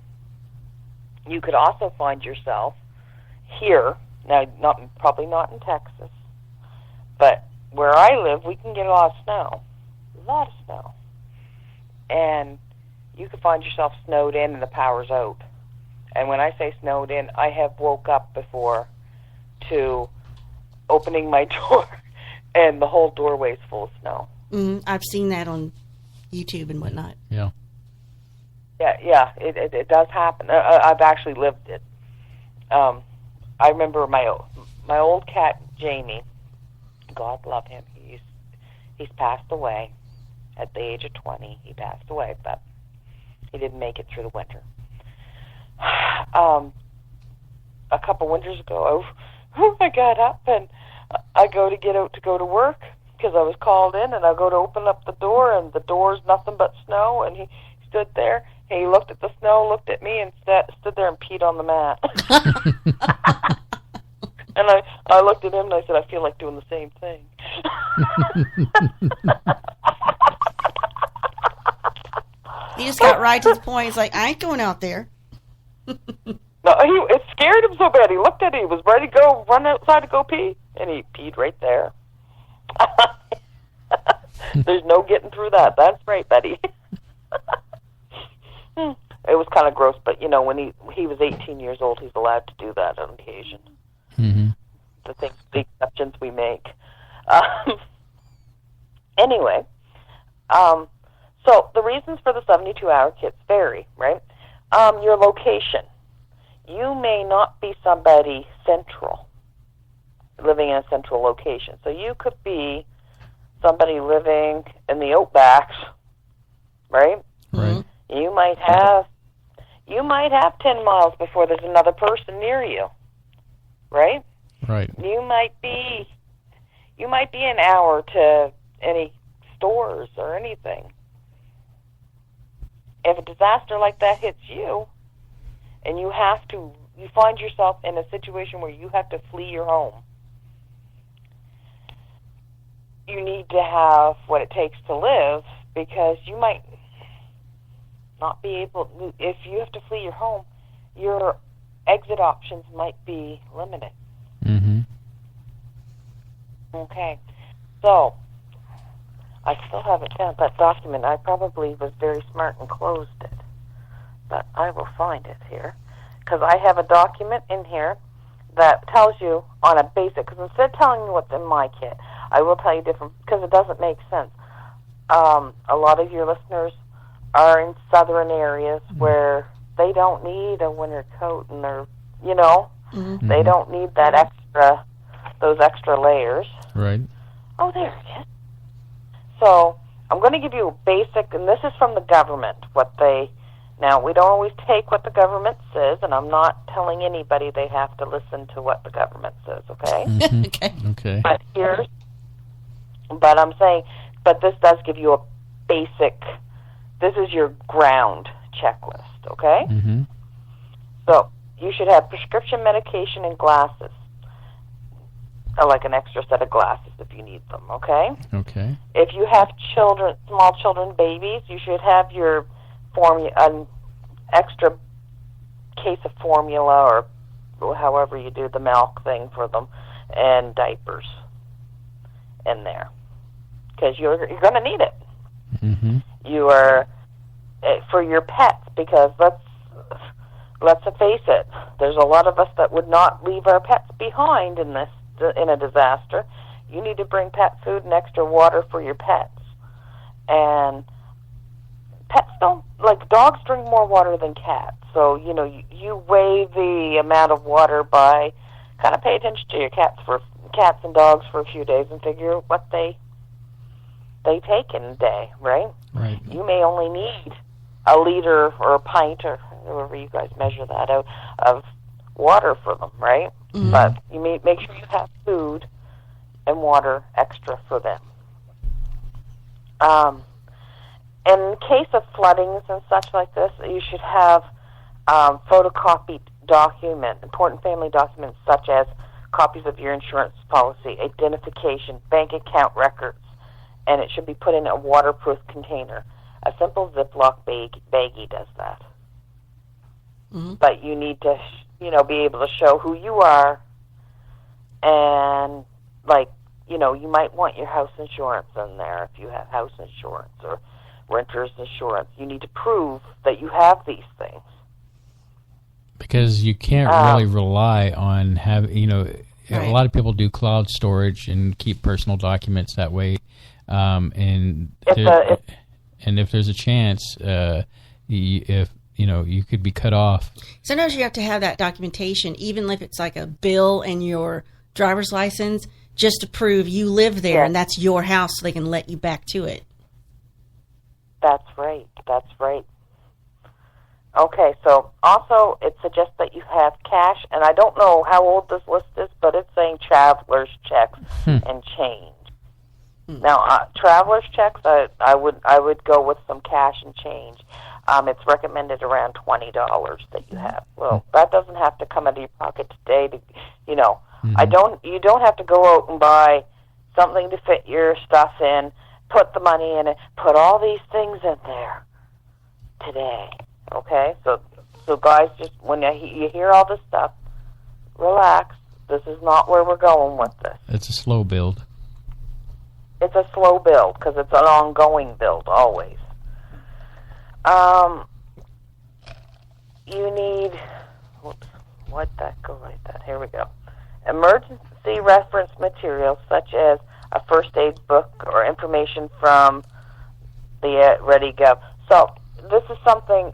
You could also find yourself here, now probably not in Texas, but where I live, we can get a lot of snow. A lot of snow. And you could find yourself snowed in and the power's out. And when I say snowed in, I have woke up before to opening my door and the whole doorway is full of snow.
I've seen that on YouTube and whatnot.
Yeah.
Yeah, it does happen. I've actually lived it. I remember my old cat Jamie. God love him. He's passed away at the age of 20. He passed away, but he didn't make it through the winter. A couple winters ago, I got up and I go to get out to go to work because I was called in, and I go to open up the door, and the door's nothing but snow, and he stood there, and he looked at the snow, looked at me, and stood there and peed on the mat. And I looked at him, and I said, I feel like doing the same thing.
He just got right to the point. He's like, I ain't going out there.
No, it scared him so bad. He looked at it. He was ready to go, run outside to go pee, and he peed right there. There's no getting through that. That's right, Betty. It was kind of gross, but, when he was 18 years old, he's allowed to do that on occasion.
Mm-hmm.
The exceptions we make. Anyway, so the reasons for the 72-hour kits vary, right? Your location. You may not be somebody central, living in a central location. So you could be somebody living in the Outbacks, right?
Right.
You might have 10 miles before there's another person near you, right?
Right.
You might be an hour to any stores or anything. If a disaster like that hits you, and you find yourself in a situation where you have to flee your home, you need to have what it takes to live, because you might not be able, if you have to flee your home, your exit options might be limited.
Mm-hmm.
Okay. So, I still haven't found that document. I probably was very smart and closed it. But I will find it here. Because I have a document in here that tells you on a basic, because instead of telling you what's in my kit, I will tell you different, because it doesn't make sense. A lot of your listeners are in southern areas where they don't need a winter coat, and they're,
Mm-hmm.
they don't need those extra layers.
Right.
Oh, there it is. So I'm going to give you a basic, and this is from the government, now we don't always take what the government says, and I'm not telling anybody they have to listen to what the government says, okay?
Mm-hmm. Okay.
But this does give you a basic, this is your ground checklist, okay?
Mm-hmm.
So you should have prescription medication and glasses, like an extra set of glasses if you need them, okay?
Okay.
If you have small children, babies, you should have your an extra case of formula, or however you do the milk thing for them, and diapers in there, because you're going to need it.
Mm-hmm.
You are for your pets, because let's face it, there's a lot of us that would not leave our pets behind in a disaster. You need to bring pet food and extra water for your pets. And pets dogs drink more water than cats. So, you weigh the amount of water by, kind of pay attention to your cats and dogs for a few days and figure what they take in a day, right?
Right.
You may only need a liter or a pint, or however you guys measure that out, of water for them, right?
Mm-hmm.
But you may make sure you have food and water extra for them. In case of floodings and such like this, you should have photocopied important family documents such as copies of your insurance policy, identification, bank account records, and it should be put in a waterproof container. A simple Ziploc baggie does that.
Mm-hmm.
But you need to, be able to show who you are, and, you might want your house insurance in there if you have house insurance, or renter's insurance. You need to prove that you have these things.
Because you can't really rely on a lot of people do cloud storage and keep personal documents that way. And if there's a chance, if you could be cut off.
Sometimes you have to have that documentation, even if it's like a bill and your driver's license, just to prove you live there and that's your house, so they can let you back to it.
That's right. That's right. Okay, so also it suggests that you have cash, and I don't know how old this list is, but it's saying traveler's checks and change. Now, traveler's checks, I would go with some cash and change. It's recommended around $20 that you have. Well, that doesn't have to come out of your pocket today. You don't have to go out and buy something to fit your stuff in, put the money in it, put all these things in there today. Okay, so guys, just when you hear all this stuff, relax. This is not where we're going with this.
It's a slow build.
It's a slow build because it's an ongoing build always. You need. Whoops, why'd that go like that? Here we go. Emergency reference materials such as a first aid book or information from the ReadyGov. So this is something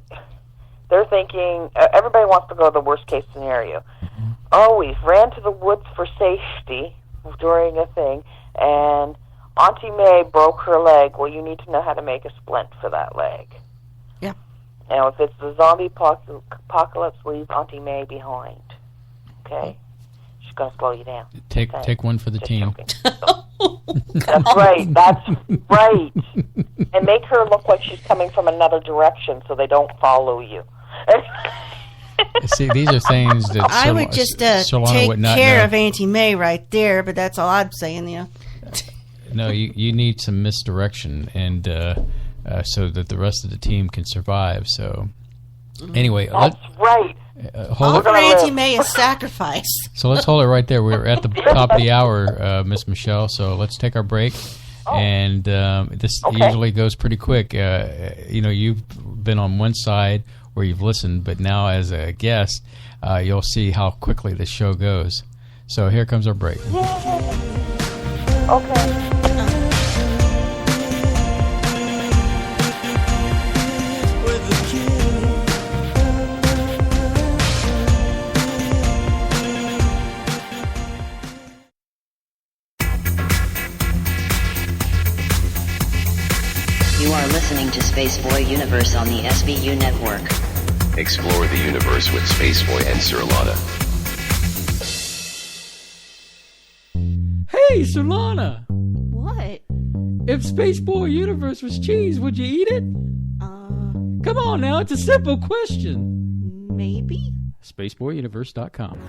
they're thinking. Everybody wants to go to the worst case scenario. Oh, we ran to the woods for safety during a thing, and Auntie May broke her leg. Well, you need to know how to make a splint for that leg.
Yeah.
Now, if it's the zombie apocalypse, leave Auntie May behind. Okay? She's going to slow you down.
Take one for the team.
That's right. That's right. And make her look like she's coming from another direction so they don't follow you.
See, these are things that
I would just take care of Auntie May right there, but that's all I'm saying,
No, you need some misdirection, and so that the rest of the team can survive. So, anyway,
that's right.
All for Auntie May is sacrifice.
So let's hold it right there. We're at the top of the hour, Miss Michelle. So let's take our break, and this usually goes pretty quick. You've been on one side where you've listened, but now as a guest, you'll see how quickly the show goes. So here comes our break.
Okay.
You are listening to Spaceboy Universe on the SBU network.
Explore the universe with Spaceboy and Surlana.
Hey, Surlana!
What?
If Spaceboy Universe was cheese, would you eat it? Come on now, it's a simple question.
Maybe?
SpaceboyUniverse.com.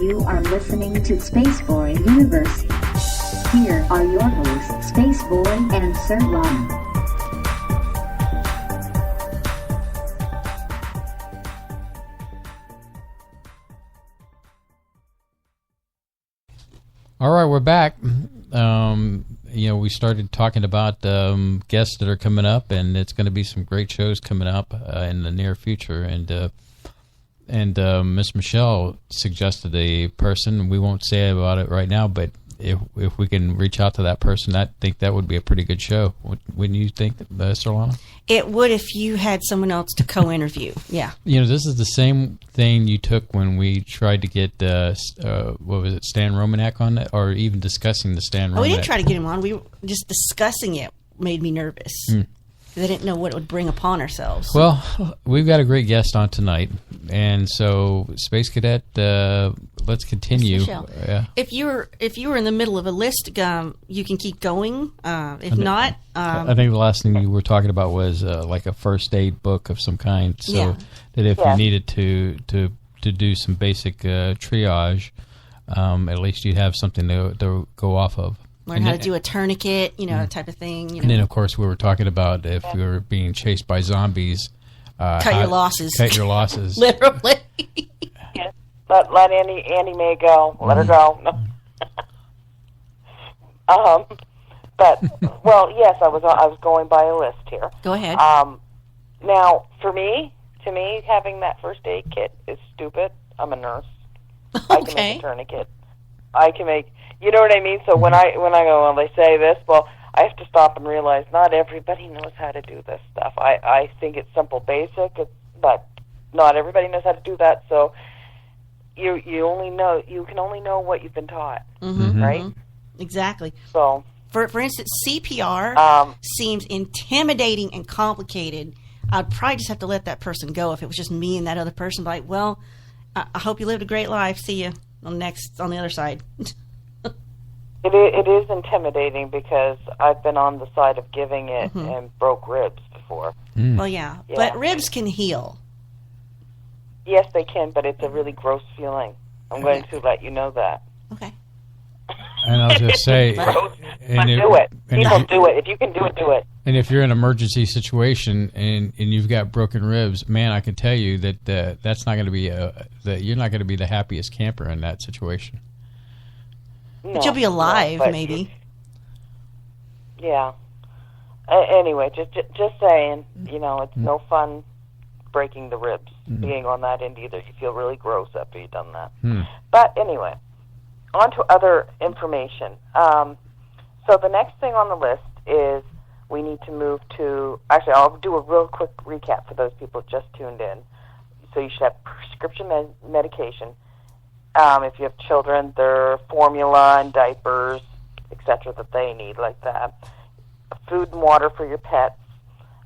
You are listening to Spaceboy Universe. Here are your hosts, Spaceboy and Surlana.
All right, we're back. We started talking about guests that are coming up, and it's going to be some great shows coming up in the near future. And Miss Michelle suggested a person. We won't say about it right now, but if we can reach out to that person, I think that would be a pretty good show. Wouldn't you think, Surlana?
It would if you had someone else to co-interview. Yeah.
This is the same thing you took when we tried to get what was it, Stan Romanek on it, or even discussing the Stan Romanek.
We didn't try to get him on. We were just discussing it. Made me nervous. They didn't know what it would bring upon ourselves.
Well, we've got a great guest on tonight, and so Space Cadet, let's continue.
Yeah. If you were in the middle of a list, you can keep going. If not,
I think the last thing you were talking about was like a first aid book of some kind. So that if you needed to do some basic triage, at least you'd have something to go off of.
Learn how to do a tourniquet, type of thing.
And then, of course, we were talking about if you were being chased by zombies.
Cut your losses.
Cut your losses.
Literally.
Yes. Let Annie Mae go. Let her go. No. But yes, I was going by a list here.
Go ahead.
Now, to me, having that first aid kit is stupid. I'm a nurse.
Okay.
I can make a tourniquet. I can make. You know what I mean? So when I go, they say this, well, I have to stop and realize not everybody knows how to do this stuff. I think it's simple, basic, but not everybody knows how to do that. So you can only know what you've been taught, right?
Exactly.
So
for instance, CPR seems intimidating and complicated. I'd probably just have to let that person go if it was just me and that other person. Like, well, I hope you lived a great life. See you on the other side.
It is intimidating because I've been on the side of giving it and broke ribs before.
Well, yeah, but ribs can heal.
Yes, they can, but it's a really gross feeling. I'm going to let you know that.
Okay.
And I'll just say,
do it. People do it. If you can do it, do it.
And if you're in an emergency situation and you've got broken ribs, man, I can tell you that that's not going to be that you're not going to be the happiest camper in that situation.
No, but you'll be alive, maybe.
Yeah. Anyway, just saying, it's no fun breaking the ribs, being on that end either. You feel really gross after you've done that. But anyway, on to other information. So the next thing on the list is we need to move to... Actually, I'll do a real quick recap for those people who just tuned in. So you should have prescription medication. If you have children, their formula and diapers, etc., that they need, like that. Food and water for your pets.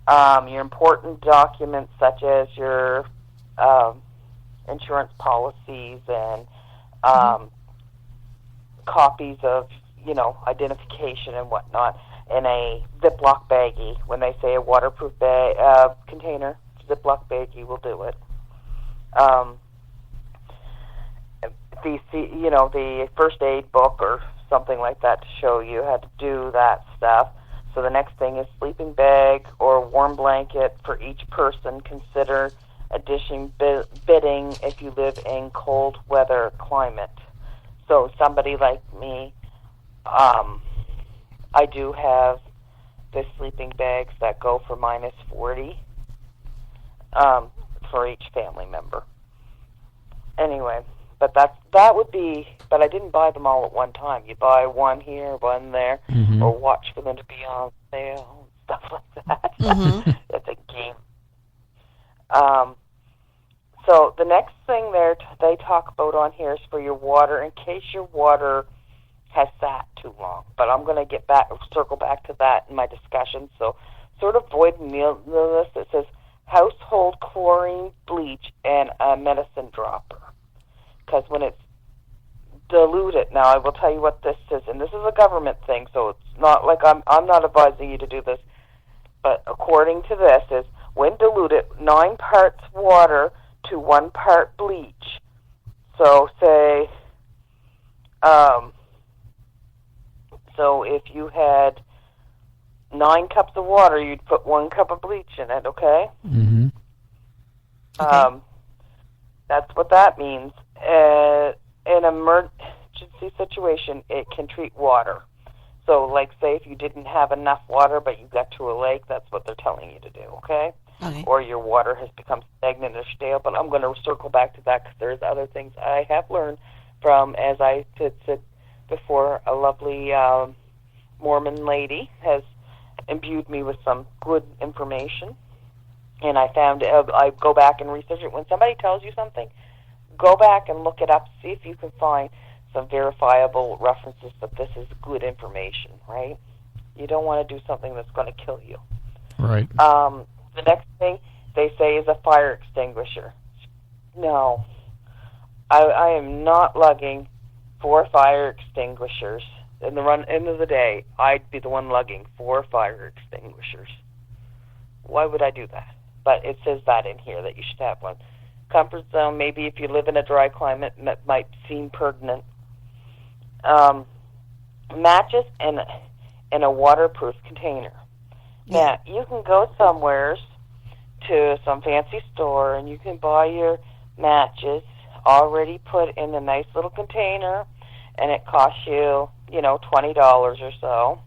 Your important documents, such as your insurance policies and copies of, identification and whatnot, in a Ziploc baggie. When they say a waterproof container, Ziploc baggie will do it. The first aid book or something like that to show you how to do that stuff. So the next thing is sleeping bag or warm blanket for each person. Consider addition bidding if you live in cold weather climate. So somebody like me, I do have the sleeping bags that go for -40 for each family member. Anyway. But that would be. But I didn't buy them all at one time. You buy one here, one there, or watch for them to be on sale, stuff like that. It's a game. So the next thing they talk about on here is for your water, in case your water has sat too long. But I'm going to circle back to that in my discussion. So sort of avoiding the list that says household chlorine, bleach, and a medicine dropper. Because when it's diluted, now I will tell you what this is, and this is a government thing, so it's not like I'm not advising you to do this, but according to this is when diluted, 9 parts water to 1 part bleach. So say So if you had 9 cups of water, you'd put 1 cup of bleach in it, okay?
Mm-hmm.
Okay.
That's what that means. In an emergency situation, it can treat water. So, like, say if you didn't have enough water, but you got to a lake, that's what they're telling you to do, okay?
Okay.
Or your water has become stagnant or stale. But I'm going to circle back to that because there's other things I have learned from, as I said before, a lovely Mormon lady has imbued me with some good information. And I found, I go back and research it. When somebody tells you something, go back and look it up, see if you can find some verifiable references that this is good information, right? You don't want to do something that's going to kill you.
Right.
The next thing they say is a fire extinguisher. No. I am not lugging 4 fire extinguishers. In the end of the day, I'd be the one lugging 4 fire extinguishers. Why would I do that? But it says that in here, that you should have one. Comfort zone, maybe if you live in a dry climate, that might seem pertinent. Matches and a waterproof container. Now, you can go somewheres to some fancy store and you can buy your matches already put in a nice little container, and it costs you, $20 or so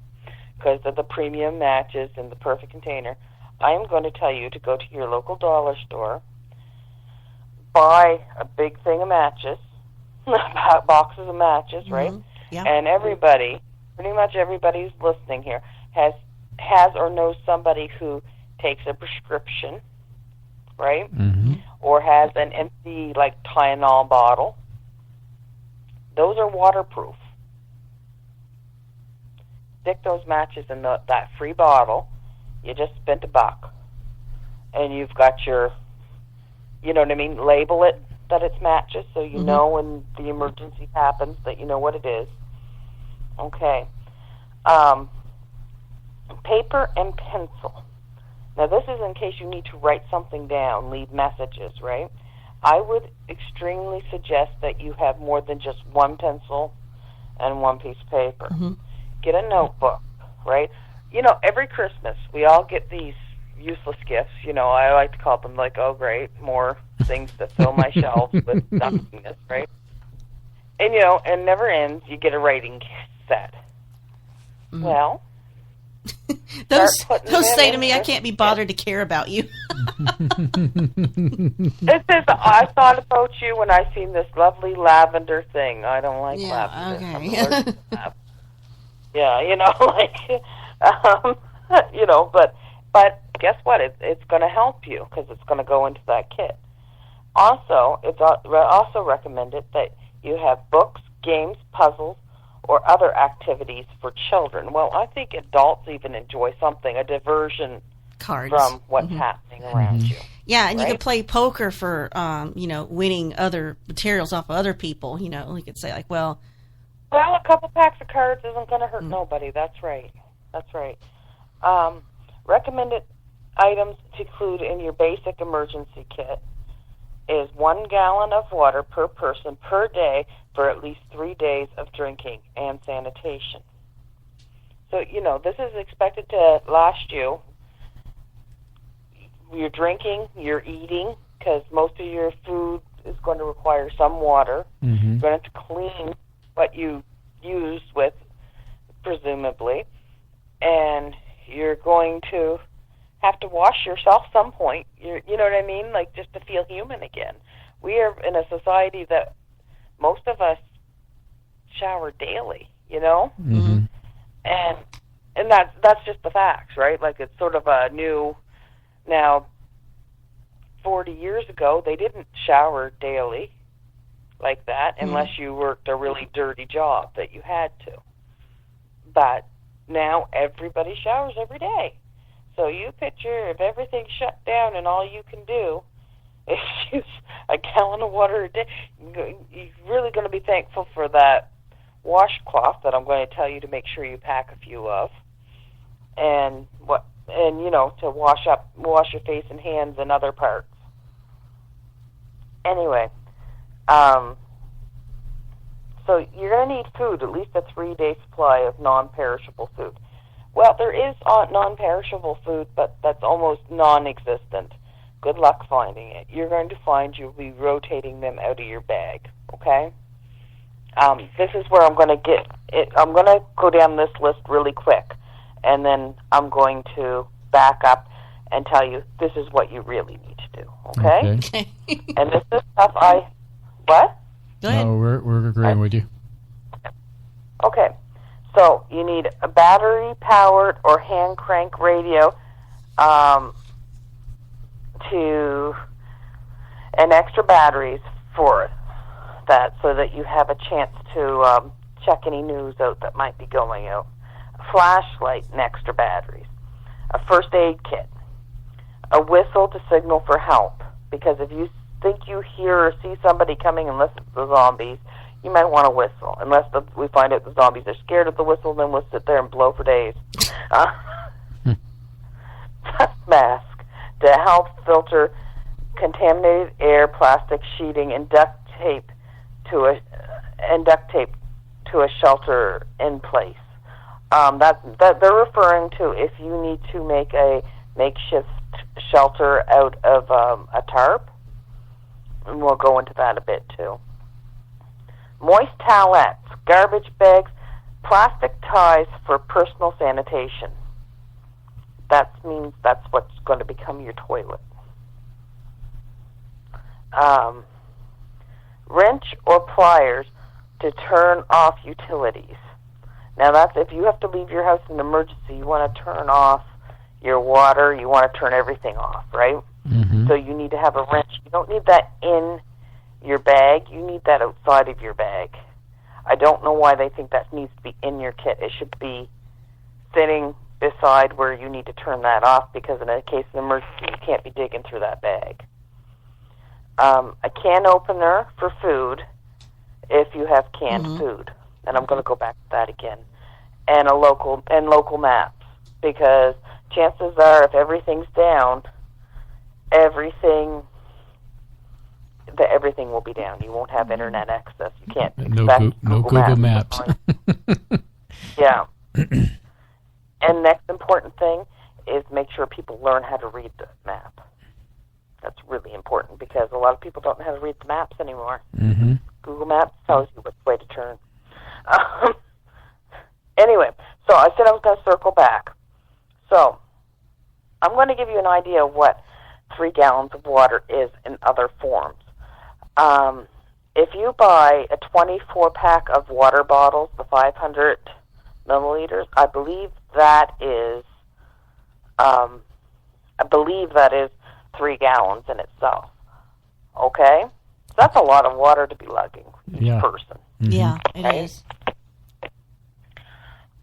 because of the premium matches in the perfect container. I am going to tell you to go to your local dollar store, buy a big thing of matches, boxes of matches, right?
Yeah.
And pretty much everybody who's listening here has or knows somebody who takes a prescription, right?
Mm-hmm.
Or has an empty, Tylenol bottle. Those are waterproof. Stick those matches in that free bottle. You just spent $1. And you've got your, label it that it's matches so you know when the emergency happens that you know what it is. Okay. Paper and pencil. Now, this is in case you need to write something down, leave messages, right? I would extremely suggest that you have more than just 1 pencil and 1 piece of paper.
Mm-hmm.
Get a notebook, right? Every Christmas, we all get these useless gifts. I like to call them oh, great, more things to fill my shelves with nothingness, right? And, and never ends, you get a writing set. Mm-hmm. Well,
those say to me, I can't be bothered to care about you.
It says, I thought about you when I seen this lovely lavender thing. I don't like lavender.
Okay.
But guess what? It's going to help you because it's going to go into that kit. Also, it's also recommended that you have books, games, puzzles, or other activities for children. Well, I think adults even enjoy something, a diversion
Cards.
From what's happening around you.
Yeah, and
right?
you could play poker for, winning other materials off of other people. You could say
Well, a couple packs of cards isn't going to hurt nobody. That's right. Recommended items to include in your basic emergency kit is 1 gallon of water per person per day for at least 3 days of drinking and sanitation. So, this is expected to last you. You're drinking, you're eating, because most of your food is going to require some water.
Mm-hmm.
You're going to have to clean what you use with, presumably, and you're going to have to wash yourself some point. You know what I mean? Just to feel human again. We are in a society that most of us shower daily,
Mm-hmm.
And that's just the facts, right? It's sort of a new. Now, 40 years ago, they didn't shower daily like that unless you worked a really dirty job that you had to. But now everybody showers every day. So you picture if everything's shut down and all you can do is use a gallon of water a day, you're really going to be thankful for that washcloth that I'm going to tell you to make sure you pack a few of. And to wash your face and hands and other parts. Anyway, So you're going to need food, at least a 3-day supply of non-perishable food. Well, there is non-perishable food, but that's almost non-existent. Good luck finding it. You're going to find you'll be rotating them out of your bag, okay? This is where I'm going to get it. I'm going to go down this list really quick, and then I'm going to back up and tell you this is what you really need to do, okay? And this is stuff what?
Go ahead.
No, we're agreeing with you.
Okay, so you need a battery-powered or hand-crank radio and extra batteries for that so that you have a chance to check any news out that might be going out. A flashlight and extra batteries. A first aid kit. A whistle to signal for help. Because if you think you hear or see somebody coming, unless it's the zombies, you might want to whistle. Unless we find out the zombies are scared of the whistle, then we'll sit there and blow for days. Mask to help filter contaminated air, plastic sheeting, and duct tape to a shelter in place. That they're referring to if you need to make a makeshift shelter out of a tarp, and we'll go into that a bit too. Moist towelettes, garbage bags, plastic ties for personal sanitation. That means that's what's going to become your toilet. Wrench or pliers to turn off utilities. Now that's if you have to leave your house in an emergency, you want to turn off your water, you want to turn everything off, right?
Mm-hmm.
So you need to have a wrench. You don't need that in your bag, you need that outside of your bag. I don't know why they think that needs to be in your kit. It should be sitting beside where you need to turn that off, because in a case of emergency, you can't be digging through that bag. A can opener for food if you have canned food, and I'm going to go back to that again. And local maps, because chances are if everything's down, everything will be down. You won't have internet access. You can't expect
Google Maps.
Yeah. And next important thing is make sure people learn how to read the map. That's really important because a lot of people don't know how to read the maps anymore.
Mm-hmm.
Google Maps tells you which way to turn. Anyway, so I said I was going to circle back. So I'm going to give you an idea of what 3 gallons of water is in other forms. If you buy a 24-pack of water bottles, the 500 milliliters, I believe that is 3 gallons in itself. Okay? So that's a lot of water to be lugging each person.
Mm-hmm.
Yeah, it is.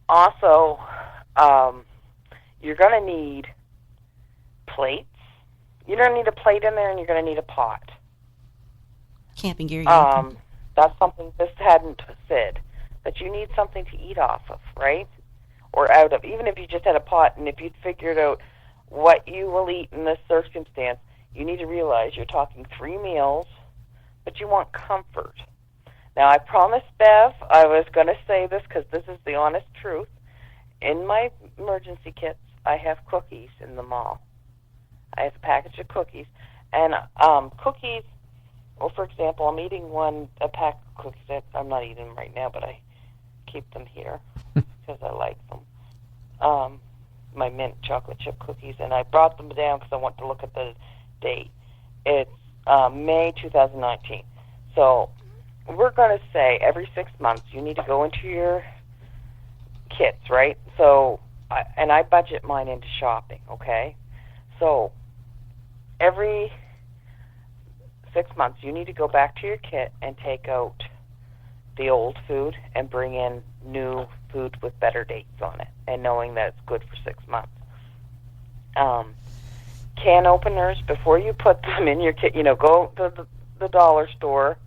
Also, you're going to need plates. You're going to need a plate in there, and you're going to need a pot.
Camping gear.
That's something this hadn't said. But you need something to eat off of, right? Or out of. Even if you just had a pot, and if you'd figured out what you will eat in this circumstance, you need to realize you're talking 3 meals, but you want comfort. Now, I promised Bev I was going to say this because this is the honest truth. In my emergency kits, I have cookies in the mall. I have a package of cookies. And cookies, well, for example, I'm eating a pack of cookies. I'm not eating them right now, but I keep them here because I like them. My mint chocolate chip cookies, and I brought them down because I want to look at the date. It's May 2019. So we're going to say every 6 months you need to go into your kits, right? So, I budget mine into shopping, okay? So every 6 months you need to go back to your kit and take out the old food and bring in new food with better dates on it, and knowing that it's good for 6 months. Can openers, before you put them in your kit, go to the dollar store,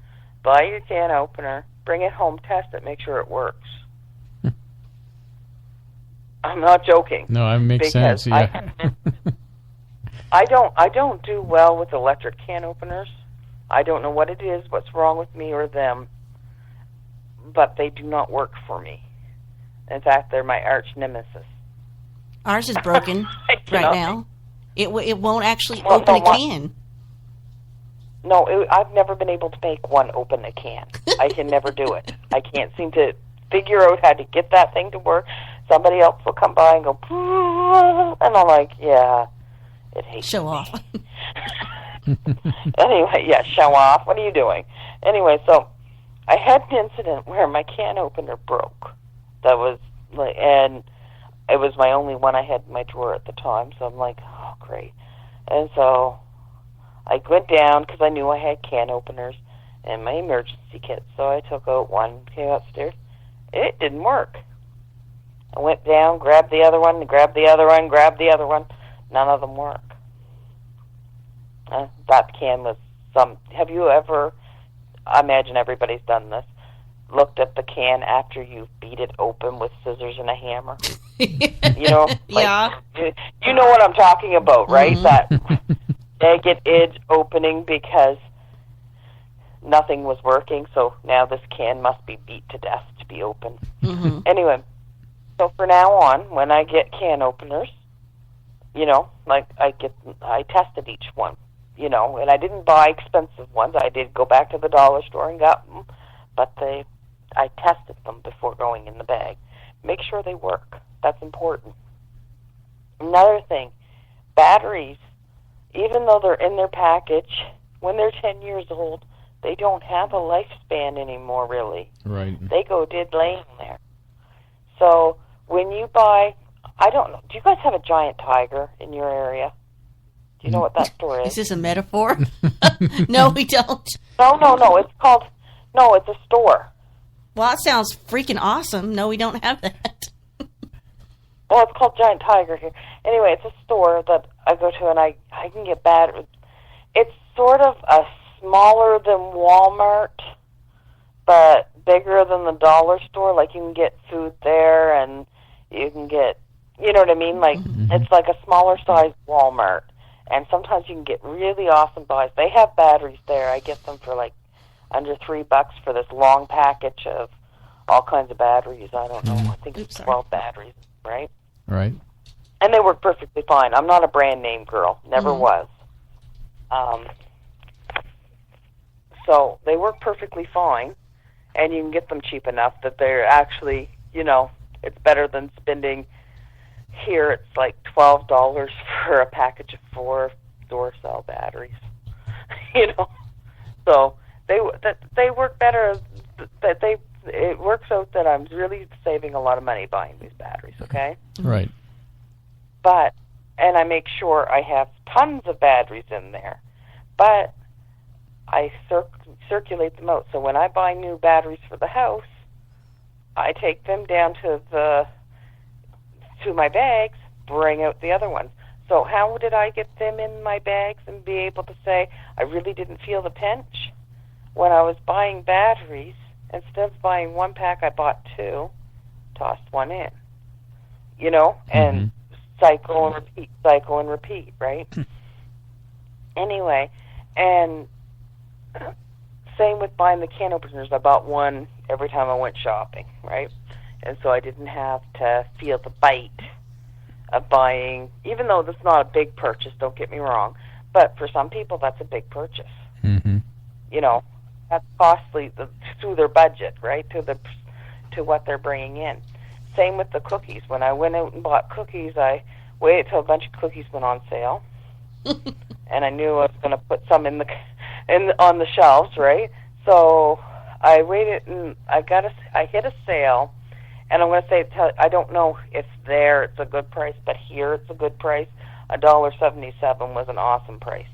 buy your can opener, bring it home, test it, make sure it works. I'm not joking.
No, it makes sense. Yeah.
I don't do well with electric can openers. I don't know what it is, what's wrong with me or them. but they do not work for me. In fact, they're my arch nemesis.
Ours is broken right now. It won't actually open a can.
No, I've never been able to make one open a can. I can never do it. I can't seem to figure out how to get that thing to work. Somebody else will come by and go, and I'm like, yeah, it hates
Show
me.
off.
Anyway, yeah, show off. What are you doing? Anyway, so I had an incident where my can opener broke. That was, and it was my only one I had in my drawer at the time. So I'm like, oh, great. And so I went down because I knew I had can openers and my emergency kit. So I took out one, came upstairs. It didn't work. I went down, grabbed the other one, grabbed the other one, grabbed the other one. None of them work. That can was some... Have you ever... I imagine everybody's done this. Looked at the can after you beat it open with scissors and a hammer. You know?
Yeah.
You know what I'm talking about, right? Mm-hmm. That jagged edge opening because nothing was working, so now this can must be beat to death to be open.
Mm-hmm.
Anyway, so from now on, when I get can openers, you know, like I tested each one, you know, and I didn't buy expensive ones. I did go back to the dollar store and got them, but I tested them before going in the bag. Make sure they work. That's important. Another thing, batteries, even though they're in their package, when they're 10 years old, they don't have a lifespan anymore, really.
Right.
They go dead laying there. So when you buy, I don't know, do you guys have a giant tiger in your area? Do you know what that store is?
Is this a metaphor? No, we don't.
No. It's a store.
Well, that sounds freaking awesome. No, we don't have that.
Well, it's called Giant Tiger here. Anyway, it's a store that I go to, and I can get batteries. It's sort of a smaller than Walmart, but bigger than the dollar store. Like, you can get food there, and you can get, you know what I mean? Like, it's like a smaller size Walmart. And sometimes you can get really awesome buys. They have batteries there. I get them for like under $3 for this long package of all kinds of batteries. I don't know. I think it's 12 batteries, right?
Right.
And they work perfectly fine. I'm not a brand name girl. Never was. So they work perfectly fine, and you can get them cheap enough that they're actually, you know, it's better than spending... Here it's like $12 for a package of 4 door-cell batteries, you know. So they work better. It works out that I'm really saving a lot of money buying these batteries. Okay.
Right.
But I make sure I have tons of batteries in there, but I circulate them out. So when I buy new batteries for the house, I take them down to my bags, bring out the other ones. So how did I get them in my bags and be able to say I really didn't feel the pinch? When I was buying batteries, instead of buying 1 pack, I bought 2, tossed 1 in. You know, and cycle and repeat, right? Anyway, and same with buying the can openers. I bought 1 every time I went shopping, right? And so I didn't have to feel the bite of buying, even though that's not a big purchase, don't get me wrong, but for some people that's a big purchase.
Mm-hmm.
You know, that's costly through their budget, right, to what they're bringing in. Same with the cookies. When I went out and bought cookies, I waited till a bunch of cookies went on sale, and I knew I was going to put some on the shelves, right? So I waited, and I hit a sale. And I'm going to say, I don't know if there it's a good price, but here it's a good price. $1.77 was an awesome price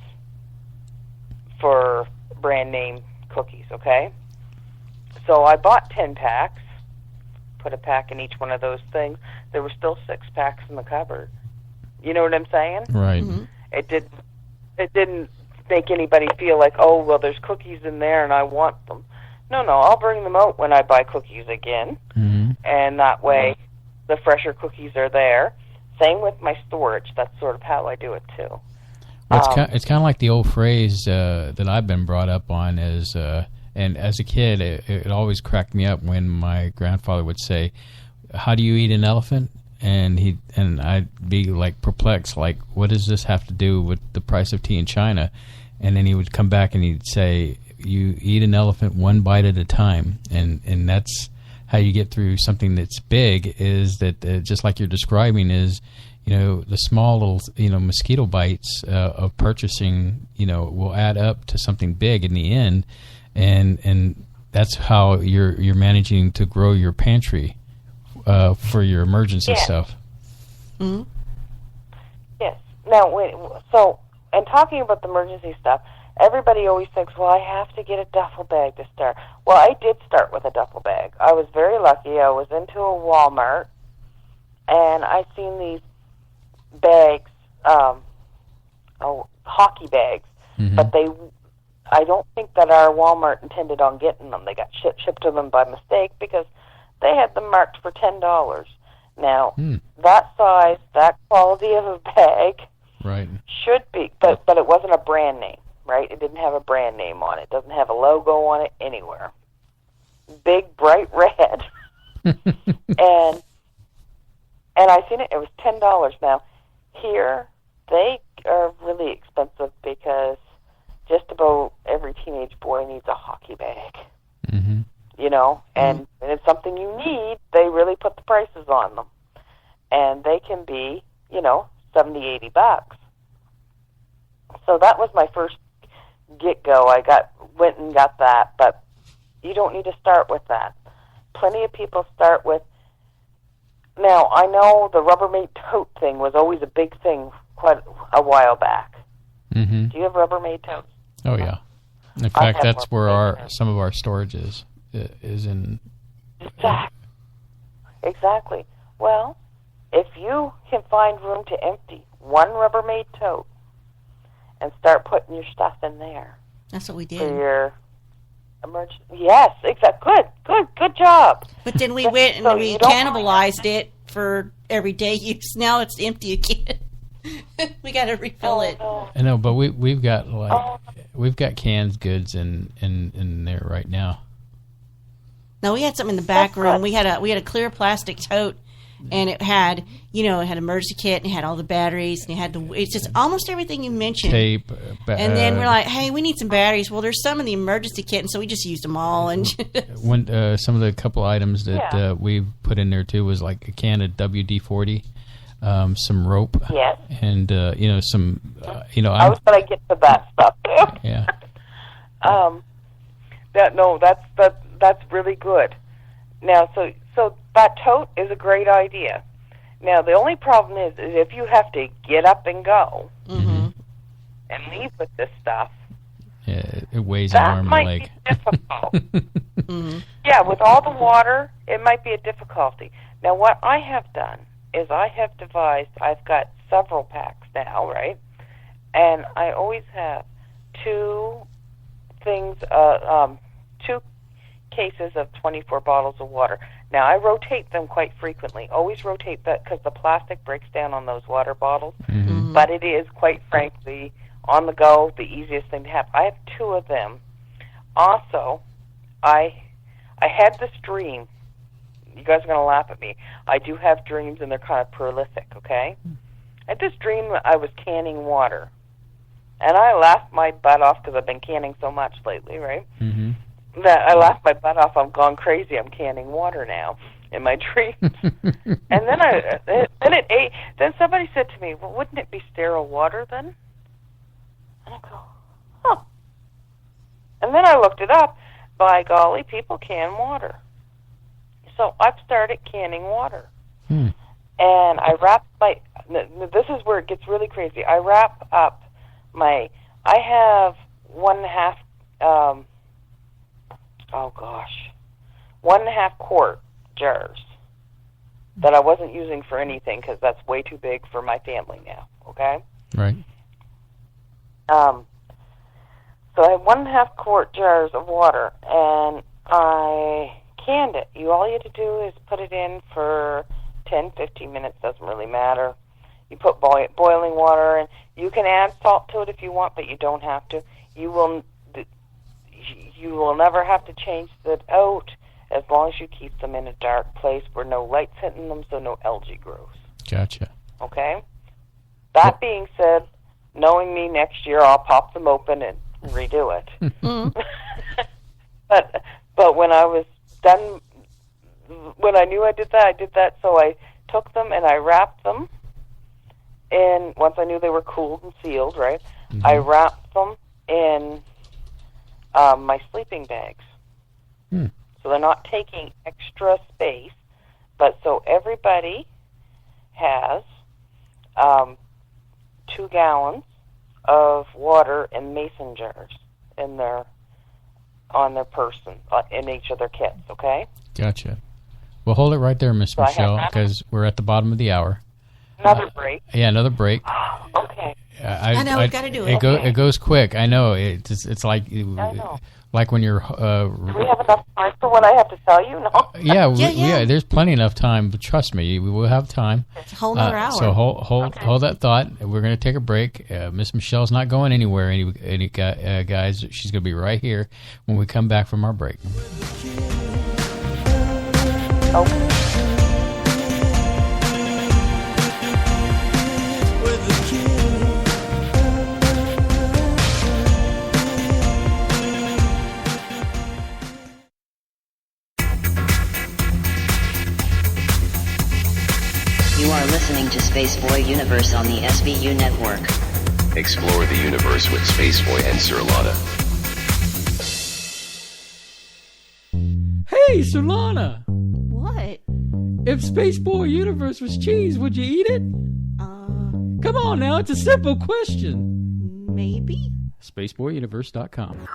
for brand name cookies, okay? So I bought 10 packs, put a pack in each one of those things. There were still 6 packs in the cupboard. You know what I'm saying?
Right.
Mm-hmm.
It didn't make anybody feel like, oh, well, there's cookies in there and I want them. No, I'll bring them out when I buy cookies again.
Mm-hmm.
And that way, the fresher cookies are there. Same with my storage. That's sort of how I do it, too.
Well, it's kind of like the old phrase that I've been brought up on is And as a kid, it always cracked me up when my grandfather would say, "How do you eat an elephant?" And I'd be like perplexed, like, what does this have to do with the price of tea in China? And then he would come back and he'd say, "You eat an elephant one bite at a time," and that's how you get through something that's big. Is that just like you're describing? Is the small little mosquito bites of purchasing will add up to something big in the end, and that's how you're managing to grow your pantry for your emergency stuff.
Mm-hmm.
Yes. Now, and talking about the emergency stuff, everybody always thinks, well, I have to get a duffel bag to start. Well, I did start with a duffel bag. I was very lucky. I was into a Walmart, and I seen these bags, hockey bags, but I don't think that our Walmart intended on getting them. They got shipped to them by mistake because they had them marked for $10. Now, that size, that quality of a bag,
right,
should be, but it wasn't a brand name, right? It didn't have a brand name on it. It doesn't have a logo on it anywhere. Big, bright red. and I seen it. It was $10. Now, here, they are really expensive because just about every teenage boy needs a hockey bag.
Mm-hmm.
And it's something you need. They really put the prices on them. And they can be, $70, $80. So that was my first get-go. I went and got that, but you don't need to start with that. Plenty of people start with. Now, I know the Rubbermaid tote thing was always a big thing quite a while back.
Mm-hmm.
Do you have Rubbermaid totes?
Oh, yeah. In fact, that's where some of our storage is in.
Exactly. Well, if you can find room to empty one Rubbermaid tote and start putting your stuff in there.
That's what we did.
For your emergency. Yes, exactly. Good job.
But then we went and we cannibalized it for everyday use. Now it's empty again. We got to refill it.
No.
I know, but we've got canned goods in there right now.
No, we had something in the back room. We had a clear plastic tote, and it had emergency kit, and it had all the batteries, and it's just almost everything you mentioned.
Tape.
And then we're like, hey, we need some batteries. Well, there's some in the emergency kit, and so we just used them all. And
some of the couple items that we put in there too was like a can of WD-40. Some rope,
yes,
and some,
I was going to get to that stuff too.
Yeah.
That's really good. Now, so that tote is a great idea. Now, the only problem is if you have to get up and go and leave with this stuff.
Yeah, it weighs an arm and a leg.
That might be difficult. Yeah, with all the water, it might be a difficulty. Now, what I have done is I have devised, I've got several packs now, right? And I always have two cases of 24 bottles of water. Now, I rotate them quite frequently. Always rotate that because the plastic breaks down on those water bottles.
Mm-hmm.
But it is, quite frankly, on the go, the easiest thing to have. I have two of them. Also, I had this dream. You guys are going to laugh at me. I do have dreams, and they're kind of prolific, okay? I had this dream that I was canning water. And I laughed my butt off because I've been canning so much lately, right?
Mm-hmm.
That I laughed my butt off. I'm gone crazy. I'm canning water now in my dreams. And then somebody said to me, well, wouldn't it be sterile water then? And I go, huh. And then I looked it up. By golly, people can water. So I've started canning water. And I wrap this is where it gets really crazy. I wrap up I have 1.5, 1.5 quart jars that I wasn't using for anything because that's way too big for my family now, okay?
Right.
So I have 1.5 quart jars of water, and I canned it. All you have to do is put it in for 10, 15 minutes, doesn't really matter. You put boiling water, and you can add salt to it if you want, but you don't have to. You you will never have to change that out as long as you keep them in a dark place where no light's hitting them, so no algae grows.
Gotcha.
Okay? That being said, knowing me, next year I'll pop them open and redo it. But when I was done, when I knew I did that, so I took them and I wrapped them in, once I knew they were cooled and sealed, right?
Mm-hmm.
I wrapped them in my sleeping bags. So they're not taking extra space, but so everybody has 2 gallons of water in mason jars in on their person, in each of their kits, okay?
Gotcha. Well, hold it right there, Miss Michelle, because we're at the bottom of the hour.
Another break?
Yeah, another break.
Okay.
I know, we've got to do it.
It goes quick. I know. It's like when you're...
do we have enough time for what I have to tell you? No?
Yeah, there's plenty enough time, but trust me, we will have time.
It's a whole nother hour.
So hold that thought. We're going to take a break. Miss Michelle's not going anywhere, any guys. She's going to be right here when we come back from our break.
Okay.
You are listening to Spaceboy Universe on the SBU network.
Explore the universe with Spaceboy and Surlana.
Hey, Surlana!
What?
If Spaceboy Universe was cheese, would you eat it? Come on now, it's a simple question.
Maybe?
SpaceboyUniverse.com.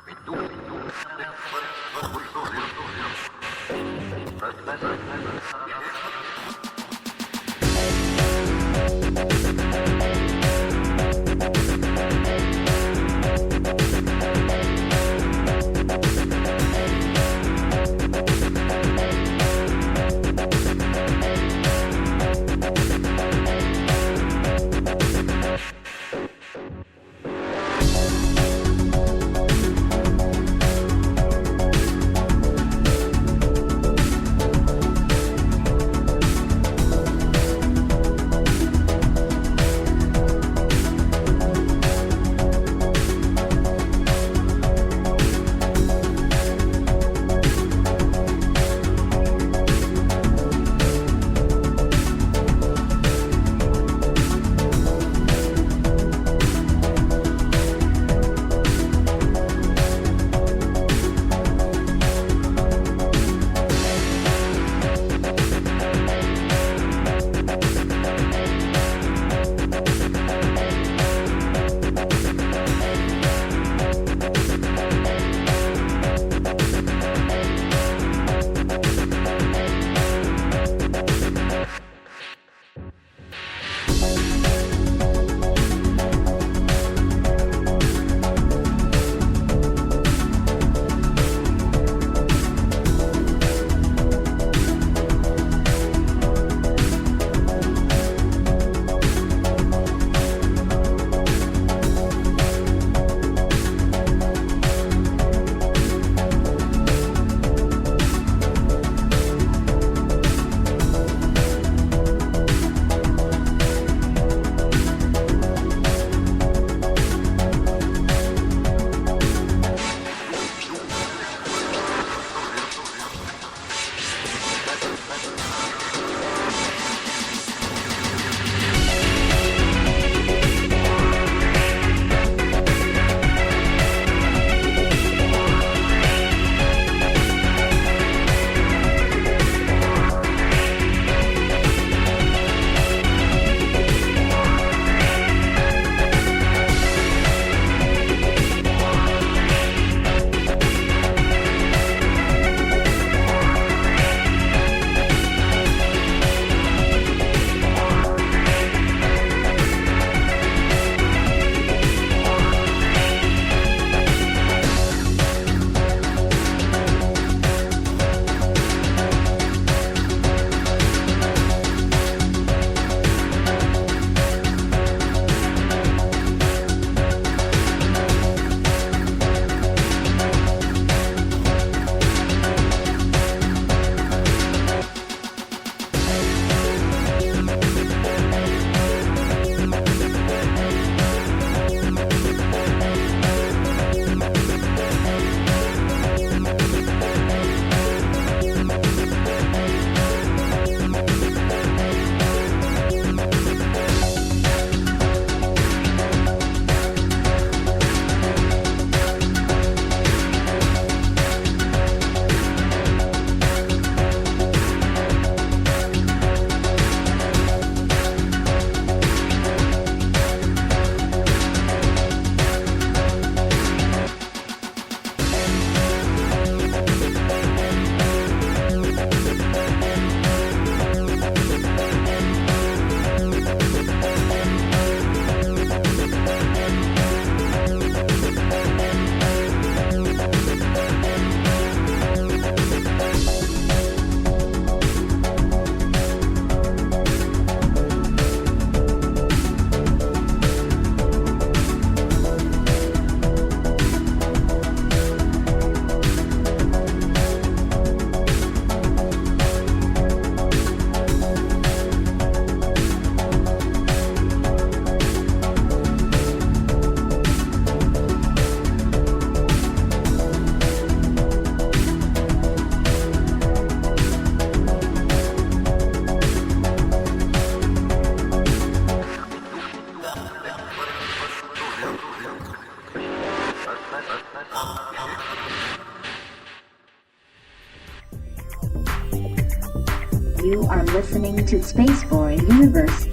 You are listening to Spaceboy Universe.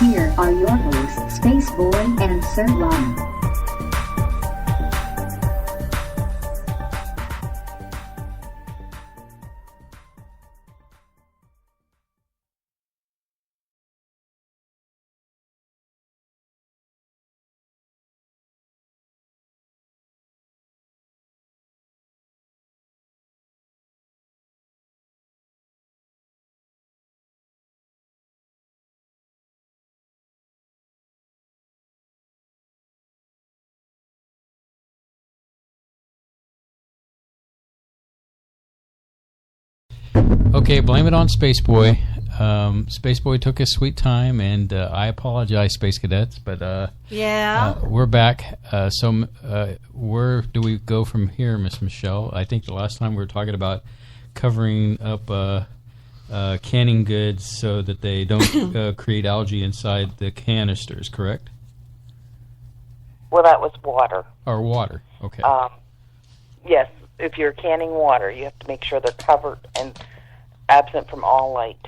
Here are your hosts, Spaceboy and Surlana.
Okay, blame it on Spaceboy. Spaceboy took his sweet time, and I apologize, Space Cadets, but we're back. So where do we go from here, Miss Michelle? I think the last time we were talking about covering up canning goods so that they don't create algae inside the canisters, correct?
Well, that was water.
Or water, okay.
Yes, if you're canning water, you have to make sure they're covered and absent from all light,